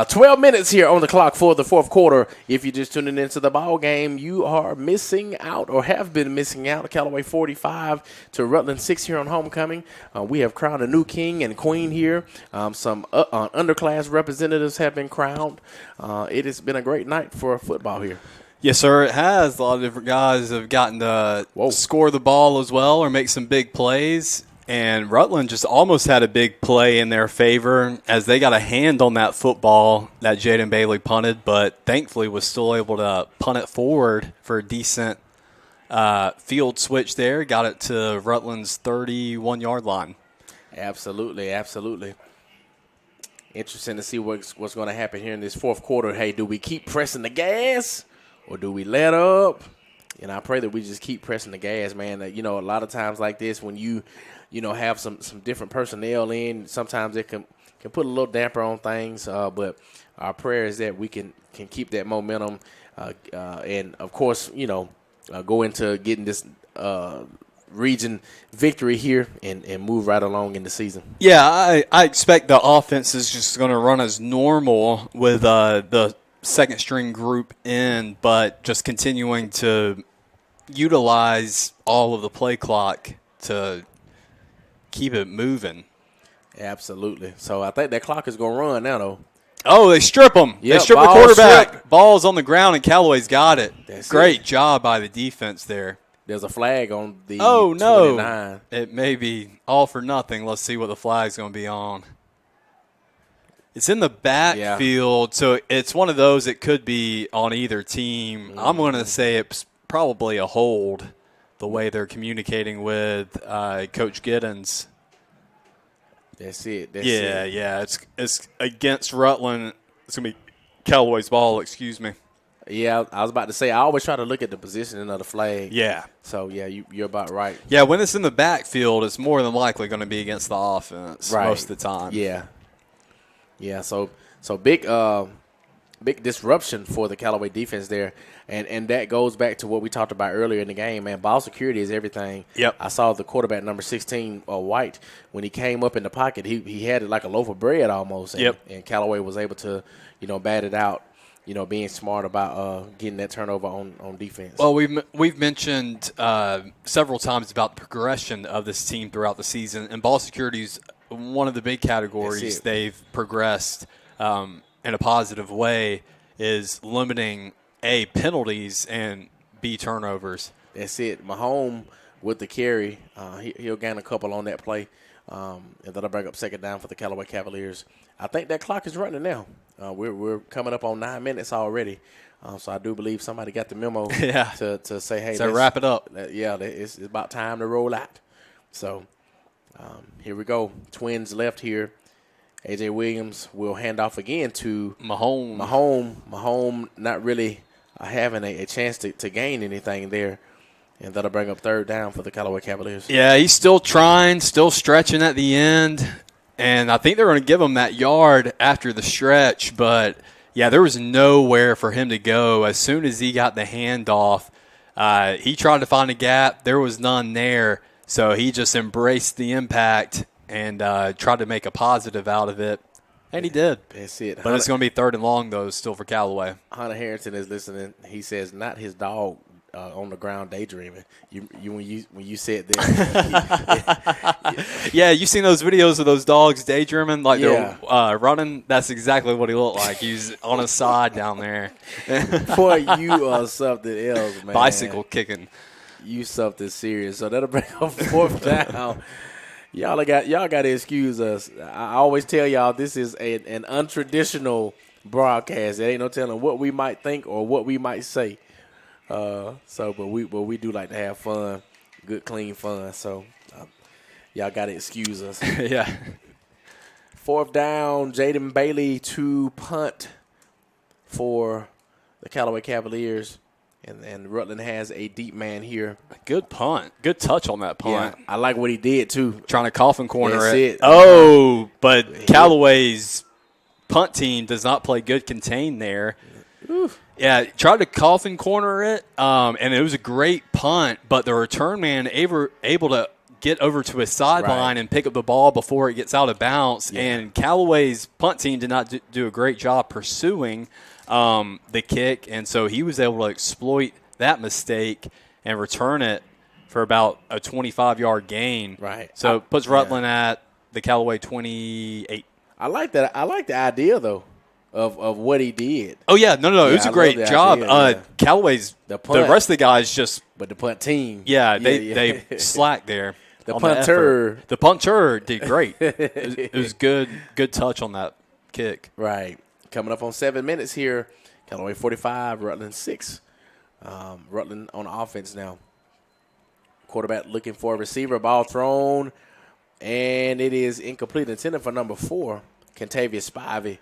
12 minutes here on the clock for the fourth quarter. If you're just tuning into the ball game, you are missing out or have been missing out. Callaway 45 to Rutland 6 here on homecoming. We have crowned a new king and queen here. Some underclass representatives have been crowned. It has been a great night for football here. Yes, sir, it has. A lot of different guys have gotten to score the ball as well or make some big plays. And Rutland just almost had a big play in their favor as they got a hand on that football that Jaden Bailey punted, but thankfully was still able to punt it forward for a decent field switch there. Got it to Rutland's 31-yard line. Absolutely, absolutely. Interesting to see what's going to happen here in this fourth quarter. Hey, do we keep pressing the gas or do we let up? And I pray that we just keep pressing the gas, man. A lot of times like this when you have some different personnel in, sometimes it can put a little damper on things. But our prayer is that we can keep that momentum and, of course, go into getting this region victory here and move right along in the season. Yeah, I expect the offense is just going to run as normal with the second-string group in, but just continuing to utilize all of the play clock to keep it moving. Absolutely. So I think that clock is going to run now, though. Oh, they strip them. Yep, they strip the quarterback. Ball's on the ground, and Callaway's got it. Great job by the defense there. There's a flag on the 29. It may be all for nothing. Let's see what the flag's going to be on. It's in the backfield, so it's one of those that could be on either team. I'm going to say it's probably a hold, the way they're communicating with Coach Giddens. That's it. Yeah. It's against Rutland. It's going to be Callaway's ball, excuse me. Yeah, I was about to say, I always try to look at the positioning of the flag. Yeah. So, yeah, you're about right. Yeah, when it's in the backfield, it's more than likely going to be against the offense most of the time. Yeah. Yeah, so big disruption for the Callaway defense there. And that goes back to what we talked about earlier in the game, man. Ball security is everything. Yep. I saw the quarterback, number 16, White, when he came up in the pocket, he had it like a loaf of bread almost. And Callaway was able to, bat it out. Being smart about getting that turnover on defense. Well, we've mentioned several times about the progression of this team throughout the season, and ball security is one of the big categories they've progressed in a positive way is limiting, A, penalties, and B, turnovers. That's it. Mahomes with the carry, he'll gain a couple on that play, and that'll bring up second down for the Callaway Cavaliers. I think that clock is running now. We're coming up on 9 minutes already. So I do believe somebody got the memo to say, hey, let's wrap it up. It's about time to roll out. So here we go. Twins left here. A.J. Williams will hand off again to Mahomes. Mahomes not really having a chance to gain anything there. And that'll bring up third down for the Callaway Cavaliers. Yeah, he's still trying, still stretching at the end. And I think they're going to give him that yard after the stretch. But, yeah, there was nowhere for him to go. As soon as he got the handoff, he tried to find a gap. There was none there. So he just embraced the impact and tried to make a positive out of it. And he did. That's it. But it's going to be third and long, though, still for Callaway. Hunter Harrington is listening. He says, not his dog on the ground daydreaming. When you said that. Yeah, you seen those videos of those dogs daydreaming like they're running? That's exactly what he looked like. He's on his side down there. Boy, you are something else, man. Bicycle kicking. You something serious. So that'll bring up fourth down. Y'all got to excuse us. I always tell y'all this is an untraditional broadcast. There ain't no telling what we might think or what we might say. But we do like to have fun, good, clean fun. So y'all got to excuse us. Yeah. Fourth down, Jaden Bailey to punt for the Callaway Cavaliers. And Rutland has a deep man here. Good punt. Good touch on that punt. Yeah, I like what he did, too. Trying to coffin corner it. Oh, but Callaway's punt team does not play good contain there. Oof. Yeah, tried to coffin corner it, and it was a great punt, but the return man able to get over to his sideline and pick up the ball before it gets out of bounds. Yeah. And Callaway's punt team did not do a great job pursuing the kick, and so he was able to exploit that mistake and return it for about a 25-yard gain. Right. So it puts Rutland at the Callaway 28. I like that. I like the idea, though, of what he did. Oh, yeah. No. It was a great job. Idea, Callaway's, the rest of the guys just. But the punt team. Yeah, they slacked there. The punter. The punter did great. It was good touch on that kick. Right. Coming up on 7 minutes here. Callaway 45, Rutland 6. Rutland on offense now. Quarterback looking for a receiver. Ball thrown, and it is incomplete. Intended for number 4, Kentavious Spivey.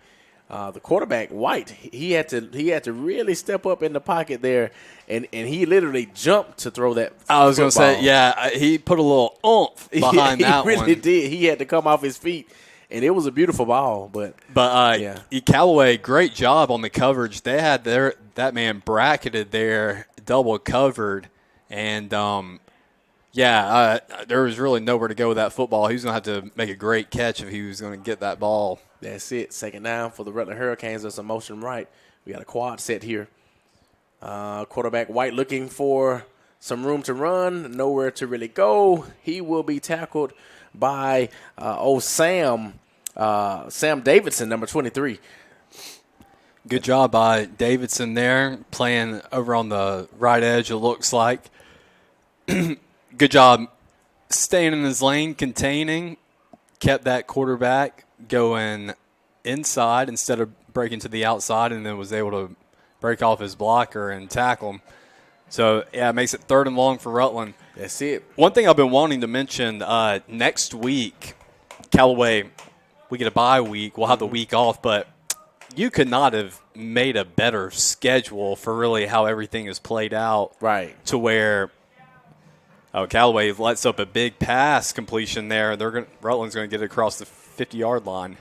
The quarterback, White, he had to really step up in the pocket there, and he literally jumped to throw that. I was going to say, yeah, he put a little oomph behind that one. He really did. He had to come off his feet, and it was a beautiful ball. But Callaway, great job on the coverage. They had that man bracketed there, double covered, and there was really nowhere to go with that football. He was going to have to make a great catch if he was going to get that ball. That's it. Second down for the Rutland Hurricanes. There's a motion right. We got a quad set here. Quarterback White looking for some room to run, nowhere to really go. He will be tackled by Sam Davidson, number 23. Good job by Davidson there, playing over on the right edge, it looks like. Good job staying in his lane, containing, kept that quarterback going inside instead of breaking to the outside, and then was able to break off his blocker and tackle him. So, it makes it 3rd and long for Rutland. That's it. One thing I've been wanting to mention, next week, Callaway, we get a bye week. We'll have the week off, but you could not have made a better schedule for really how everything is played out. Right. To where Callaway lets up a big pass completion there. Rutland's going to get it across the 50-yard line.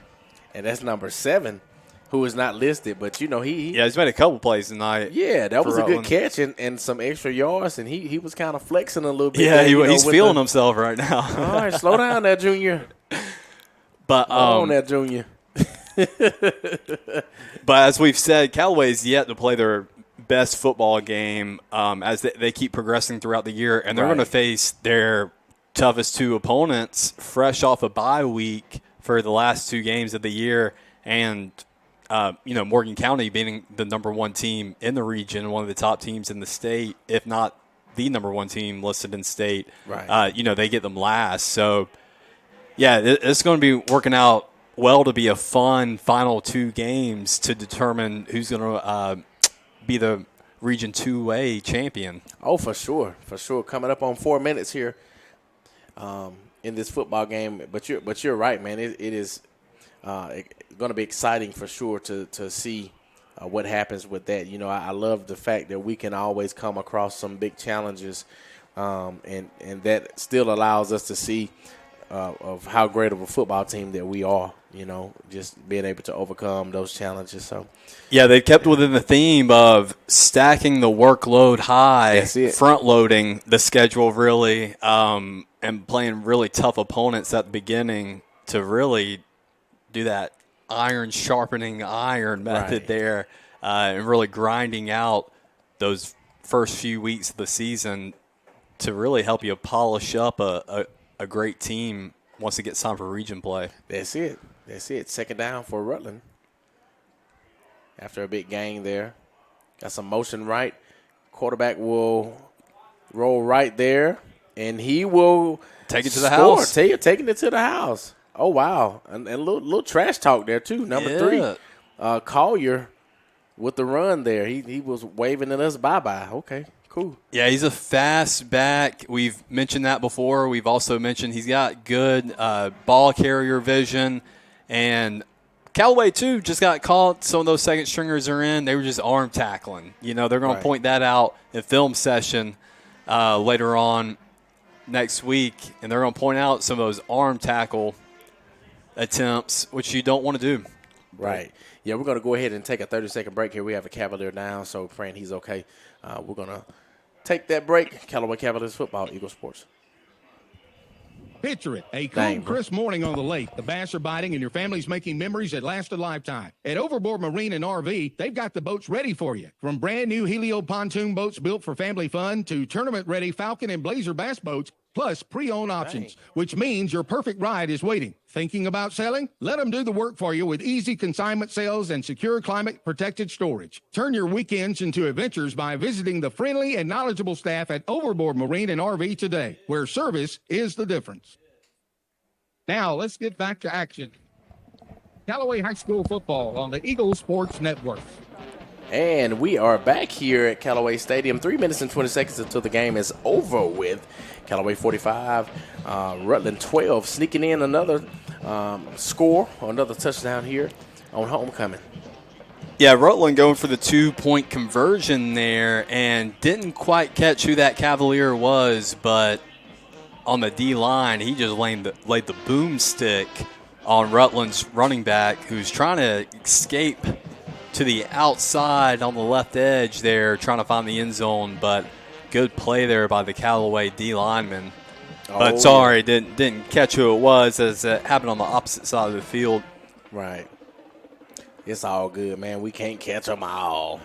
And that's number 7, who is not listed, but he's made a couple plays tonight. Yeah, that was Rutland. A good catch and some extra yards, and he was kind of flexing a little bit. Yeah, he's feeling himself right now. All right, slow down there, Junior. But on there, Junior. But as we've said, Callaway's yet to play their best football game as they keep progressing throughout the year, and they're going to face their toughest 2 opponents fresh off a bye week for the last 2 games of the year, and Morgan County being the number 1 team in the region, one of the top teams in the state, if not the number 1 team listed in state. Right. They get them last. So, it's going to be working out well to be a fun final 2 games to determine who's going to be the Region 2A champion. Oh, for sure. Coming up on 4 minutes here in this football game. But you're right, man. It is going to be exciting for sure to see what happens with that. I love the fact that we can always come across some big challenges, and that still allows us to see of how great of a football team that we are. Just being able to overcome those challenges. So, they kept within the theme of stacking the workload high, front loading the schedule really, and playing really tough opponents at the beginning to really do that iron sharpening iron method there, and really grinding out those first few weeks of the season to really help you polish up a great team once it gets time for region play. That's it. Second down for Rutland. After a big gain there. Got some motion right. Quarterback will roll right there, and he will take it to the house. Taking it to the house. Oh, wow. And a little trash talk there, too. Number 3, Collier with the run there. He was waving at us bye-bye. Okay, cool. Yeah, he's a fast back. We've mentioned that before. We've also mentioned he's got good ball carrier vision. And Callaway, too, just got caught. Some of those second stringers are in. They were just arm tackling. They're going to point that out in film session later on next week. And they're going to point out some of those arm tackle attempts, which you don't want to do. Right. Yeah, we're going to go ahead and take a 30-second break here. We have a Cavalier down, so praying he's okay. We're going to take that break. Callaway Cavaliers football, Eagle Sports. Picture it, a cool, crisp morning on the lake. The bass are biting and your family's making memories that last a lifetime. At Overboard Marine and RV, they've got the boats ready for you. From brand new Helio pontoon boats built for family fun to tournament-ready Falcon and Blazer bass boats, plus pre-owned options, which means your perfect ride is waiting. Thinking about selling? Let them do the work for you with easy consignment sales and secure climate-protected storage. Turn your weekends into adventures by visiting the friendly and knowledgeable staff at Overboard Marine and RV today, where service is the difference. Now, let's get back to action. Callaway High School football on the Eagle Sports Network. And we are back here at Callaway Stadium. 3 minutes and 20 seconds until the game is over with. Callaway 45, Rutland 12. Sneaking in another score, or another touchdown here on homecoming. Yeah, Rutland going for the 2-point conversion there and didn't quite catch who that Cavalier was, but on the D-line, he just laid the boomstick on Rutland's running back, who's trying to escape to the outside on the left edge there, trying to find the end zone, but good play there by the Callaway D lineman. But sorry, didn't catch who it was, as it happened on the opposite side of the field. Right. It's all good, man. We can't catch them all.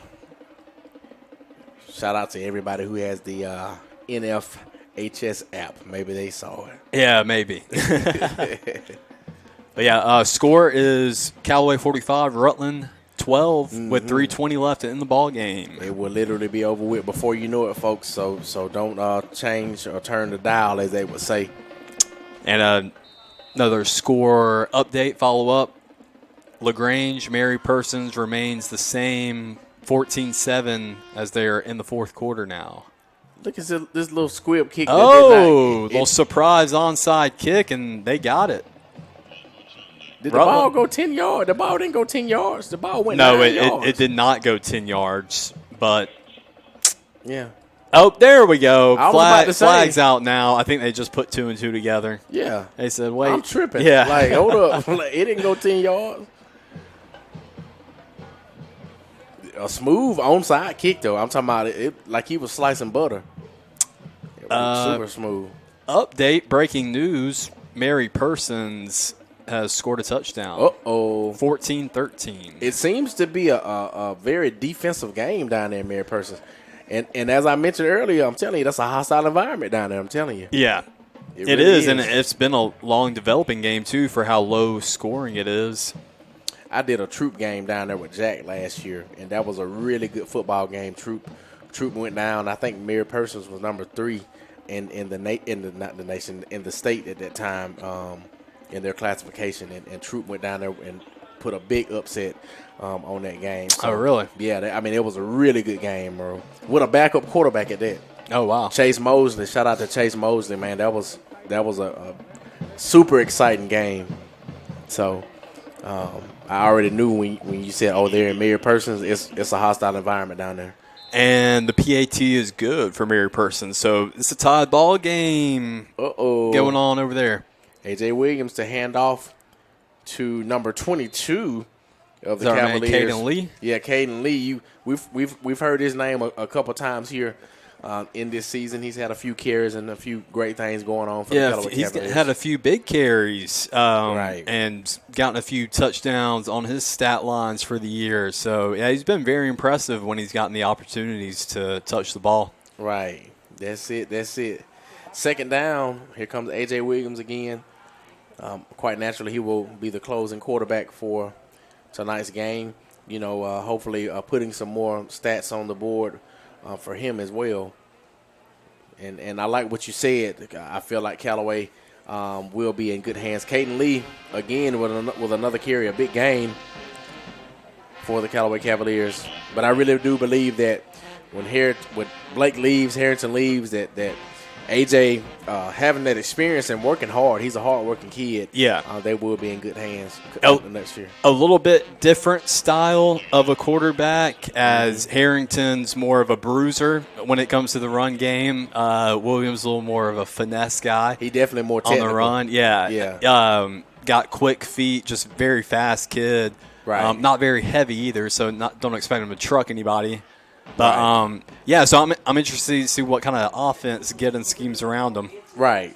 Shout out to everybody who has the NFHS app. Maybe they saw it. Yeah, maybe. But yeah, score is Callaway 45, Rutland 12 with 3:20 left in the ball game. It will literally be over with before you know it, folks. So don't change or turn the dial, as they would say. And another score update, follow-up. LaGrange, Mary Persons remains the same, 14-7 as they're in the fourth quarter now. Look at this little squib kick. Little surprise onside kick, and they got it. Did the ball go 10 yards? The ball didn't go 10 yards. The ball went 9 yards. It did not go 10 yards, but yeah. Oh, there we go. Flag's out now. I think they just put 2 and 2 together. Yeah. They said, wait. I'm tripping. Yeah. Like, hold up. It didn't go 10 yards. A smooth onside kick, though. I'm talking about it like he was slicing butter. It was super smooth. Update, breaking news. Mary Persons has scored a touchdown. 14-13. It seems to be a very defensive game down there in Mary Persons. And as I mentioned earlier, I'm telling you, that's a hostile environment down there, I'm telling you. Yeah, it really is, and it's been a long developing game, too, for how low scoring it is. I did a troop game down there with Jack last year, and that was a really good football game. Troop went down. I think Mary Persons was number 3 in the state at that time. In their classification, and Troop went down there and put a big upset on that game. So, oh, really? Yeah, it was a really good game, bro. With a backup quarterback at that. Oh, wow. Chase Mosley. Shout out to Chase Mosley, man. That was a super exciting game. So I already knew when you said, they're in Mary Persons, it's a hostile environment down there. And the PAT is good for Mary Persons, so it's a tied ball game going on over there. A.J. Williams to hand off to number 22 of the Cavaliers. Caden Lee? Yeah, Caden Lee. We've heard his name a couple times here in this season. He's had a few carries and a few great things going on for the Callaway Cavaliers. He's had a few big carries right. and gotten a few touchdowns on his stat lines for the year. So, yeah, he's been very impressive when he's gotten the opportunities to touch the ball. Right. That's it. Second down. Here comes A.J. Williams again. Quite naturally, he will be the closing quarterback for tonight's game. You know, hopefully putting some more stats on the board for him as well. And I like what you said. I feel like Callaway will be in good hands. Caden Lee, again, with another carry, a big game for the Callaway Cavaliers. But I really do believe that when Blake leaves, Harrington leaves, that AJ having that experience and working hard, he's a hard-working kid. Yeah. They will be in good hands next year. A little bit different style of a quarterback, as Harrington's more of a bruiser when it comes to the run game. Williams a little more of a finesse guy. He definitely more technical. On the run. Yeah. Got quick feet, just very fast kid. Right. Not very heavy either, so don't expect him to truck anybody. But, right. So I'm interested to see what kind of offense getting schemes around him. Right.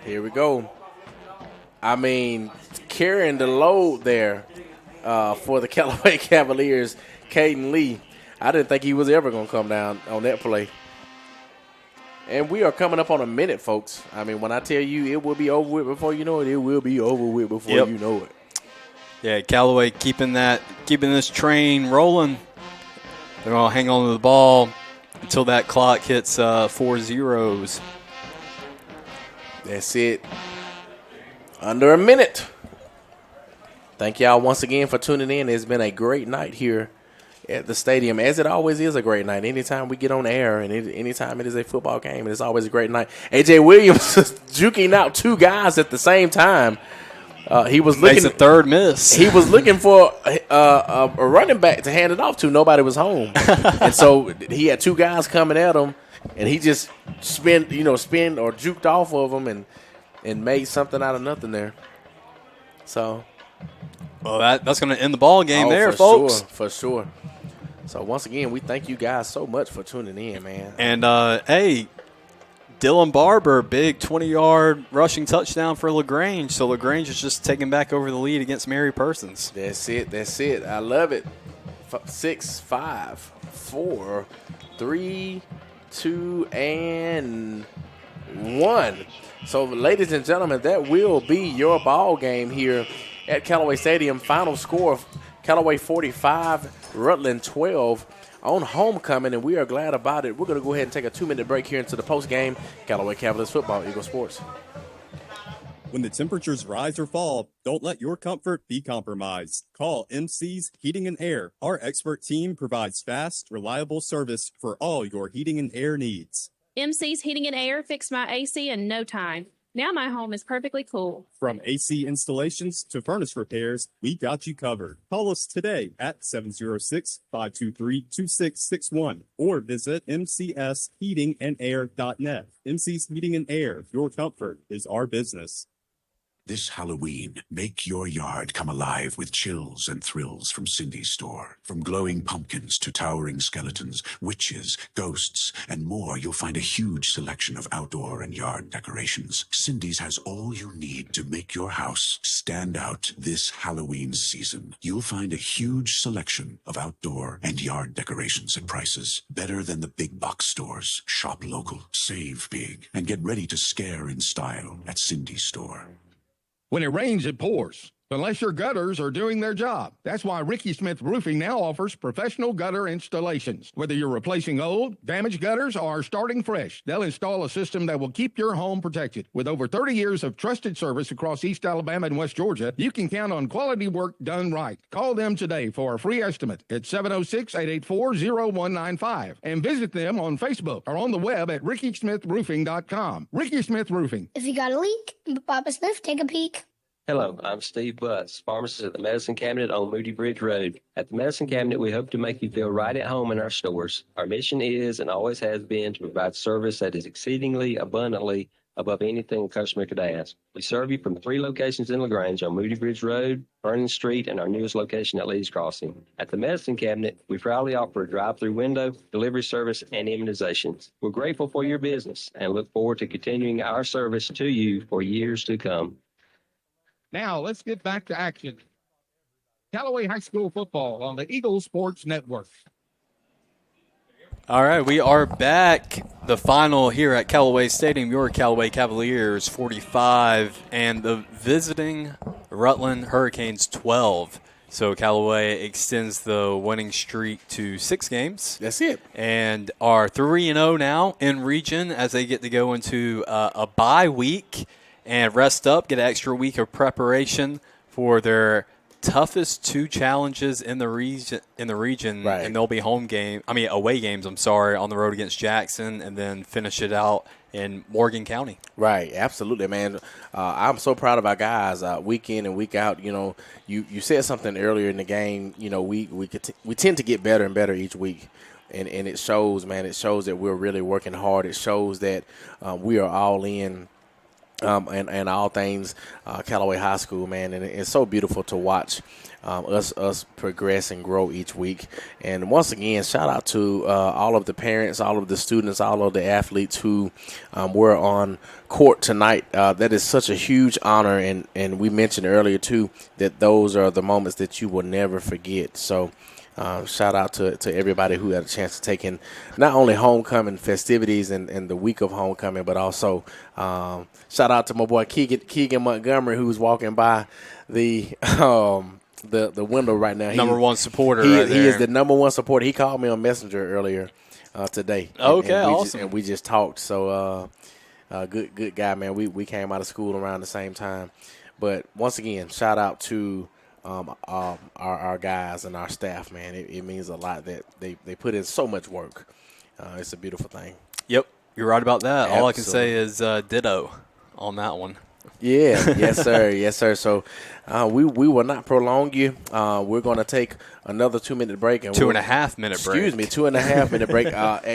Here we go. I mean, carrying the load there for the Callaway Cavaliers, Caden Lee. I didn't think he was ever going to come down on that play. And we are coming up on a minute, folks. I mean, when I tell you it will be over with before you know it, it will be over with before you know it. Yeah, Callaway keeping this train rolling. They're going to hang on to the ball until that clock hits 4 zeros. That's it. Under a minute. Thank y'all once again for tuning in. It's been a great night here at the stadium, as it always is a great night. Anytime we get on air and anytime it is a football game, it's always a great night. A.J. Williams is juking out two guys at the same time. He was looking. Makes a third miss. He was looking for a running back to hand it off to. Nobody was home. And so he had two guys coming at him, and he just spin or juked off of them and made something out of nothing there. So. Well, that's going to end the ball game there, for folks. For sure. So, once again, we thank you guys so much for tuning in, man. And, hey, Dylan Barber, big 20-yard rushing touchdown for LaGrange. So, LaGrange is just taking back over the lead against Mary Persons. That's it. I love it. 6, 5, 4, 3, 2, and 1. So, ladies and gentlemen, that will be your ball game here at Callaway Stadium. Final score, Callaway 45, Rutland 12 on homecoming, and we are glad about it. We're going to go ahead and take a 2-minute break here into the postgame. Callaway Cavaliers football, Eagle Sports. When the temperatures rise or fall, don't let your comfort be compromised. Call MC's Heating and Air. Our expert team provides fast, reliable service for all your heating and air needs. MC's Heating and Air fixed my AC in no time. Now my home is perfectly cool. From AC installations to furnace repairs, we got you covered. Call us today at 706-523-2661 or visit mcsheatingandair.net. MC's Heating and Air, your comfort is our business. This Halloween, make your yard come alive with chills and thrills from Cindy's store. From glowing pumpkins to towering skeletons, witches, ghosts, and more, you'll find a huge selection of outdoor and yard decorations. Cindy's has all you need to make your house stand out this Halloween season. You'll find a huge selection of outdoor and yard decorations at prices better than the big box stores. Shop local, save big, and get ready to scare in style at Cindy's store. When it rains, it pours. Unless your gutters are doing their job. That's why Ricky Smith Roofing now offers professional gutter installations. Whether you're replacing old, damaged gutters or starting fresh, they'll install a system that will keep your home protected. With over 30 years of trusted service across East Alabama and West Georgia, you can count on quality work done right. Call them today for a free estimate at 706-884-0195 and visit them on Facebook or on the web at rickysmithroofing.com. Ricky Smith Roofing. If you got a leak, Papa Smith, take a peek. Hello, I'm Steve Butts, pharmacist at the Medicine Cabinet on Moody Bridge Road. At the Medicine Cabinet, we hope to make you feel right at home in our stores. Our mission is and always has been to provide service that is exceedingly abundantly above anything a customer could ask. We serve you from 3 locations in LaGrange on Moody Bridge Road, Vernon Street, and our newest location at Lee's Crossing. At the Medicine Cabinet, we proudly offer a drive-through window, delivery service, and immunizations. We're grateful for your business and look forward to continuing our service to you for years to come. Now, let's get back to action. Callaway High School football on the Eagle Sports Network. All right, we are back. The final here at Callaway Stadium, your Callaway Cavaliers 45 and the visiting Rutland Hurricanes 12. So Callaway extends the winning streak to 6 games. That's it. And are 3-0 now in region as they get to go into a bye week and rest up, get an extra week of preparation for their toughest 2 challenges in the region, right. And they'll be away games, on the road against Jackson, and then finish it out in Morgan County. Right, absolutely, man. I'm so proud of our guys week in and week out. You know, you said something earlier in the game. You know, we tend to get better and better each week. And it shows, man. It shows that we're really working hard. It shows that we are all in and all things Callaway High School, man. And it's so beautiful to watch us progress and grow each week. And once again, shout out to all of the parents, all of the students, all of the athletes who were on court tonight. That is such a huge honor. And we mentioned earlier, too, that those are the moments that you will never forget. So shout out to everybody who had a chance to take in not only homecoming festivities and the week of homecoming, but also shout out to my boy Keegan Montgomery, who's walking by the window right now. Number one supporter. He right there. is the number one supporter. He called me on Messenger earlier today. Okay, and awesome. We just talked. So good guy, man. We came out of school around the same time. But once again, shout out to our guys and our staff, man. It means a lot that they put in so much work. It's a beautiful thing. Yep, you're right about that. Absolutely. All I can say is ditto on that one. Yeah, yes, sir. Yes, sir. So we will not prolong you. We're going to take another 2-minute break. And 2.5 minute break. Excuse me, 2.5 minute break.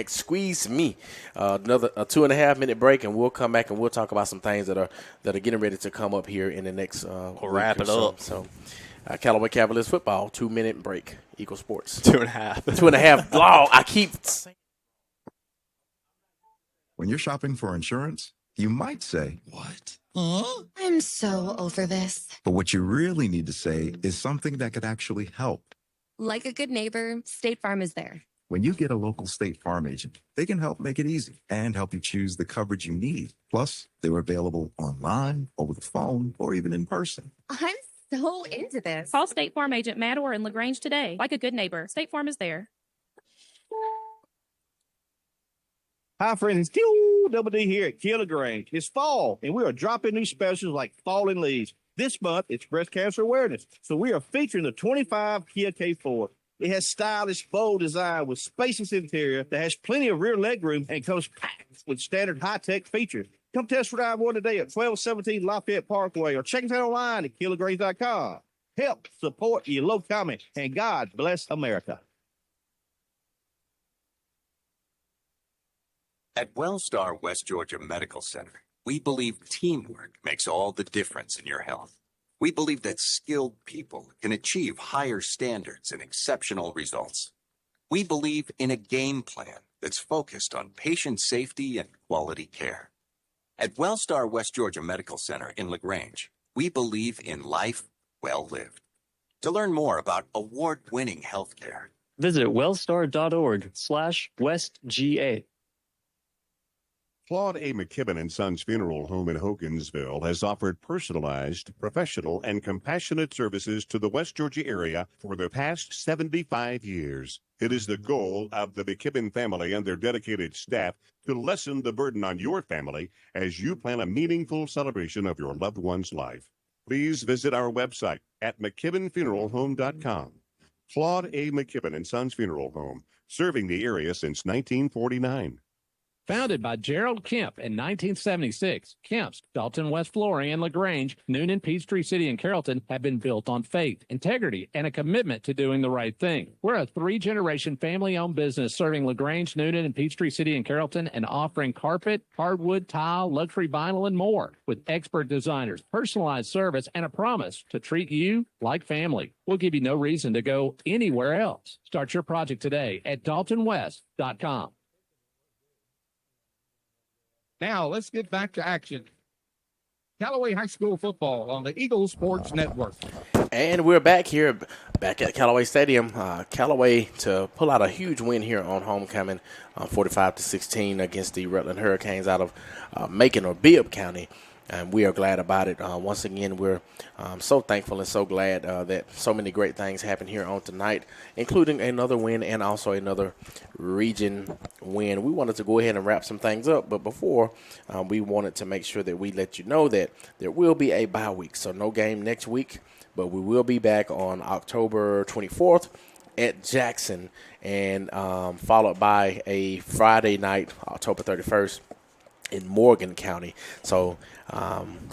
Squeeze me. Another 2.5 minute break, and we'll come back and we'll talk about some things that are getting ready to come up here in the next we'll wrap it up. So Callaway Cavaliers football, 2-minute break. Eagle Sports. 2.5. 2.5. Oh, I keep saying. When you're shopping for insurance, you might say, "What?" Huh? I'm so over this. But what you really need to say is something that could actually help. Like a good neighbor, State Farm is there. When you get a local State Farm agent, they can help make it easy and help you choose the coverage you need. Plus, they're available online, over the phone, or even in person. I'm so into this. Call State Farm agent Matt Orr in LaGrange today. Like a good neighbor, State Farm is there. Hi, friends. It's Double D here at Kia LaGrange. It's fall, and we are dropping new specials like falling leaves. This month, it's breast cancer awareness, so we are featuring the 25 Kia K4. It has stylish, bold design with spacious interior that has plenty of rear legroom and comes packed with standard high-tech features. Come test drive one today at 1217 Lafayette Parkway or check us out online at KiaLaGrange.com. Help support your low comment, and God bless America. At Wellstar West Georgia Medical Center, we believe teamwork makes all the difference in your health. We believe that skilled people can achieve higher standards and exceptional results. We believe in a game plan that's focused on patient safety and quality care. At Wellstar West Georgia Medical Center in LaGrange, we believe in life well lived. To learn more about award-winning healthcare, visit wellstar.org/westga. Claude A. McKibben & Sons Funeral Home in Hogansville has offered personalized, professional, and compassionate services to the West Georgia area for the past 75 years. It is the goal of the McKibben family and their dedicated staff to lessen the burden on your family as you plan a meaningful celebration of your loved one's life. Please visit our website at McKibbenFuneralHome.com. Claude A. McKibben & Sons Funeral Home, serving the area since 1949. Founded by Gerald Kemp in 1976, Kemp's, Dalton West Flooring, and LaGrange, Noonan, Peachtree City, and Carrollton have been built on faith, integrity, and a commitment to doing the right thing. We're a 3-generation family-owned business serving LaGrange, Noonan, and Peachtree City, and Carrollton, and offering carpet, hardwood, tile, luxury vinyl, and more. With expert designers, personalized service, and a promise to treat you like family. We'll give you no reason to go anywhere else. Start your project today at DaltonWest.com. Now, let's get back to action. Callaway High School football on the Eagle Sports Network. And we're back at Callaway Stadium. Callaway to pull out a huge win here on homecoming, 45-16 against the Rutland Hurricanes out of Macon or Bibb County. And we are glad about it. Once again, we're so thankful and so glad that so many great things happen here on tonight, including another win and also another region win. We wanted to go ahead and wrap some things up, but before, we wanted to make sure that we let you know that there will be a bye week. So no game next week, but we will be back on October 24th at Jackson and followed by a Friday night, October 31st, in Morgan County. So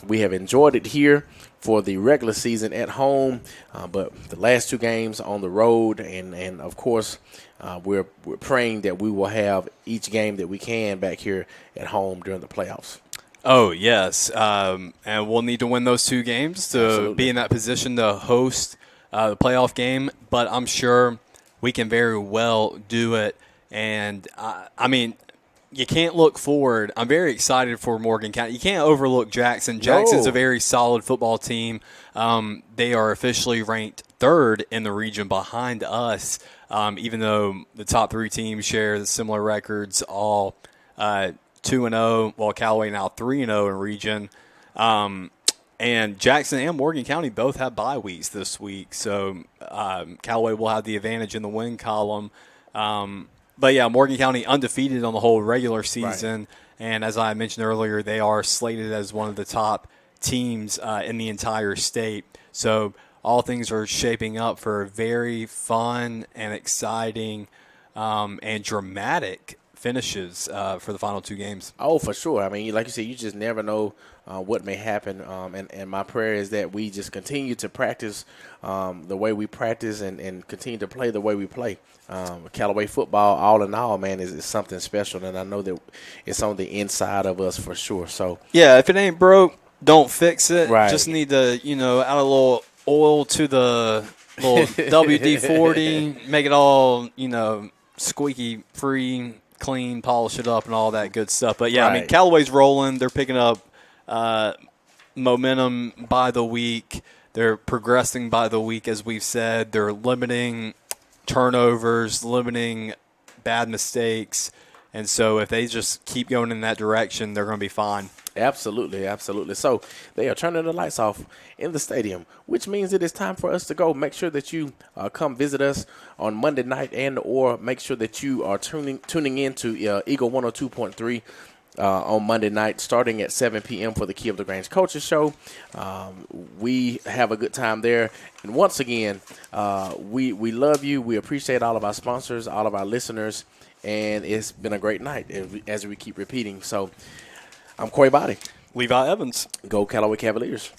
we have enjoyed it here for the regular season at home, but the last 2 games on the road, and of course we're praying that we will have each game that we can back here at home during the playoffs. Oh, yes. And we'll need to win those 2 games to be in that position to host the playoff game. But I'm sure we can very well do it. And, I mean, you can't look forward. I'm very excited for Morgan County. You can't overlook Jackson. Jackson's a very solid football team. They are officially ranked 3rd in the region behind us, even though the top 3 teams share similar records, all 2-0, while Callaway now 3-0 in region. And Jackson and Morgan County both have bye weeks this week, so Callaway will have the advantage in the win column. But, yeah, Morgan County undefeated on the whole regular season. Right. And as I mentioned earlier, they are slated as one of the top teams in the entire state. So all things are shaping up for very fun and exciting and dramatic finishes for the final 2 games. Oh, for sure. I mean, like you said, you just never know what may happen. And my prayer is that we just continue to practice the way we practice and continue to play the way we play. Callaway football, all in all, man, is something special. And I know that it's on the inside of us for sure. So yeah, if it ain't broke, don't fix it. Right. Just need to, add a little oil to the little WD-40, make it all, squeaky free, clean, polish it up, and all that good stuff. But, yeah, I mean, Callaway's rolling. They're picking up momentum by the week. They're progressing by the week, as we've said. They're limiting turnovers, limiting bad mistakes. And so if they just keep going in that direction, they're going to be fine. Absolutely, absolutely. So they are turning the lights off in the stadium, which means it is time for us to go. Make sure that you come visit us on Monday night or make sure that you are tuning in to Eagle 102.3 on Monday night starting at 7 p.m. for the Key of the Grange Culture Show. We have a good time there. And once again, we love you. We appreciate all of our sponsors, all of our listeners, and it's been a great night as we keep repeating. So I'm Corey Body. Levi Evans. Go Callaway Cavaliers.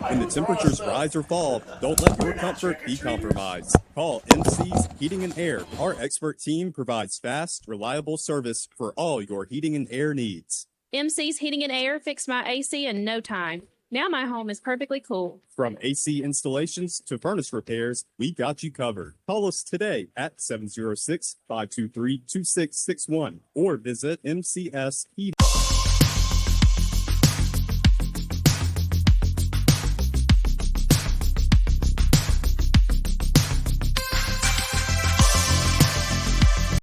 When the temperatures rise or fall, don't let your comfort be compromised. Call MC's Heating and Air. Our expert team provides fast, reliable service for all your heating and air needs. MC's Heating and Air fixed my AC in no time. Now my home is perfectly cool. From AC installations to furnace repairs, we got you covered. Call us today at 706-523-2661 or visit MCS Heating.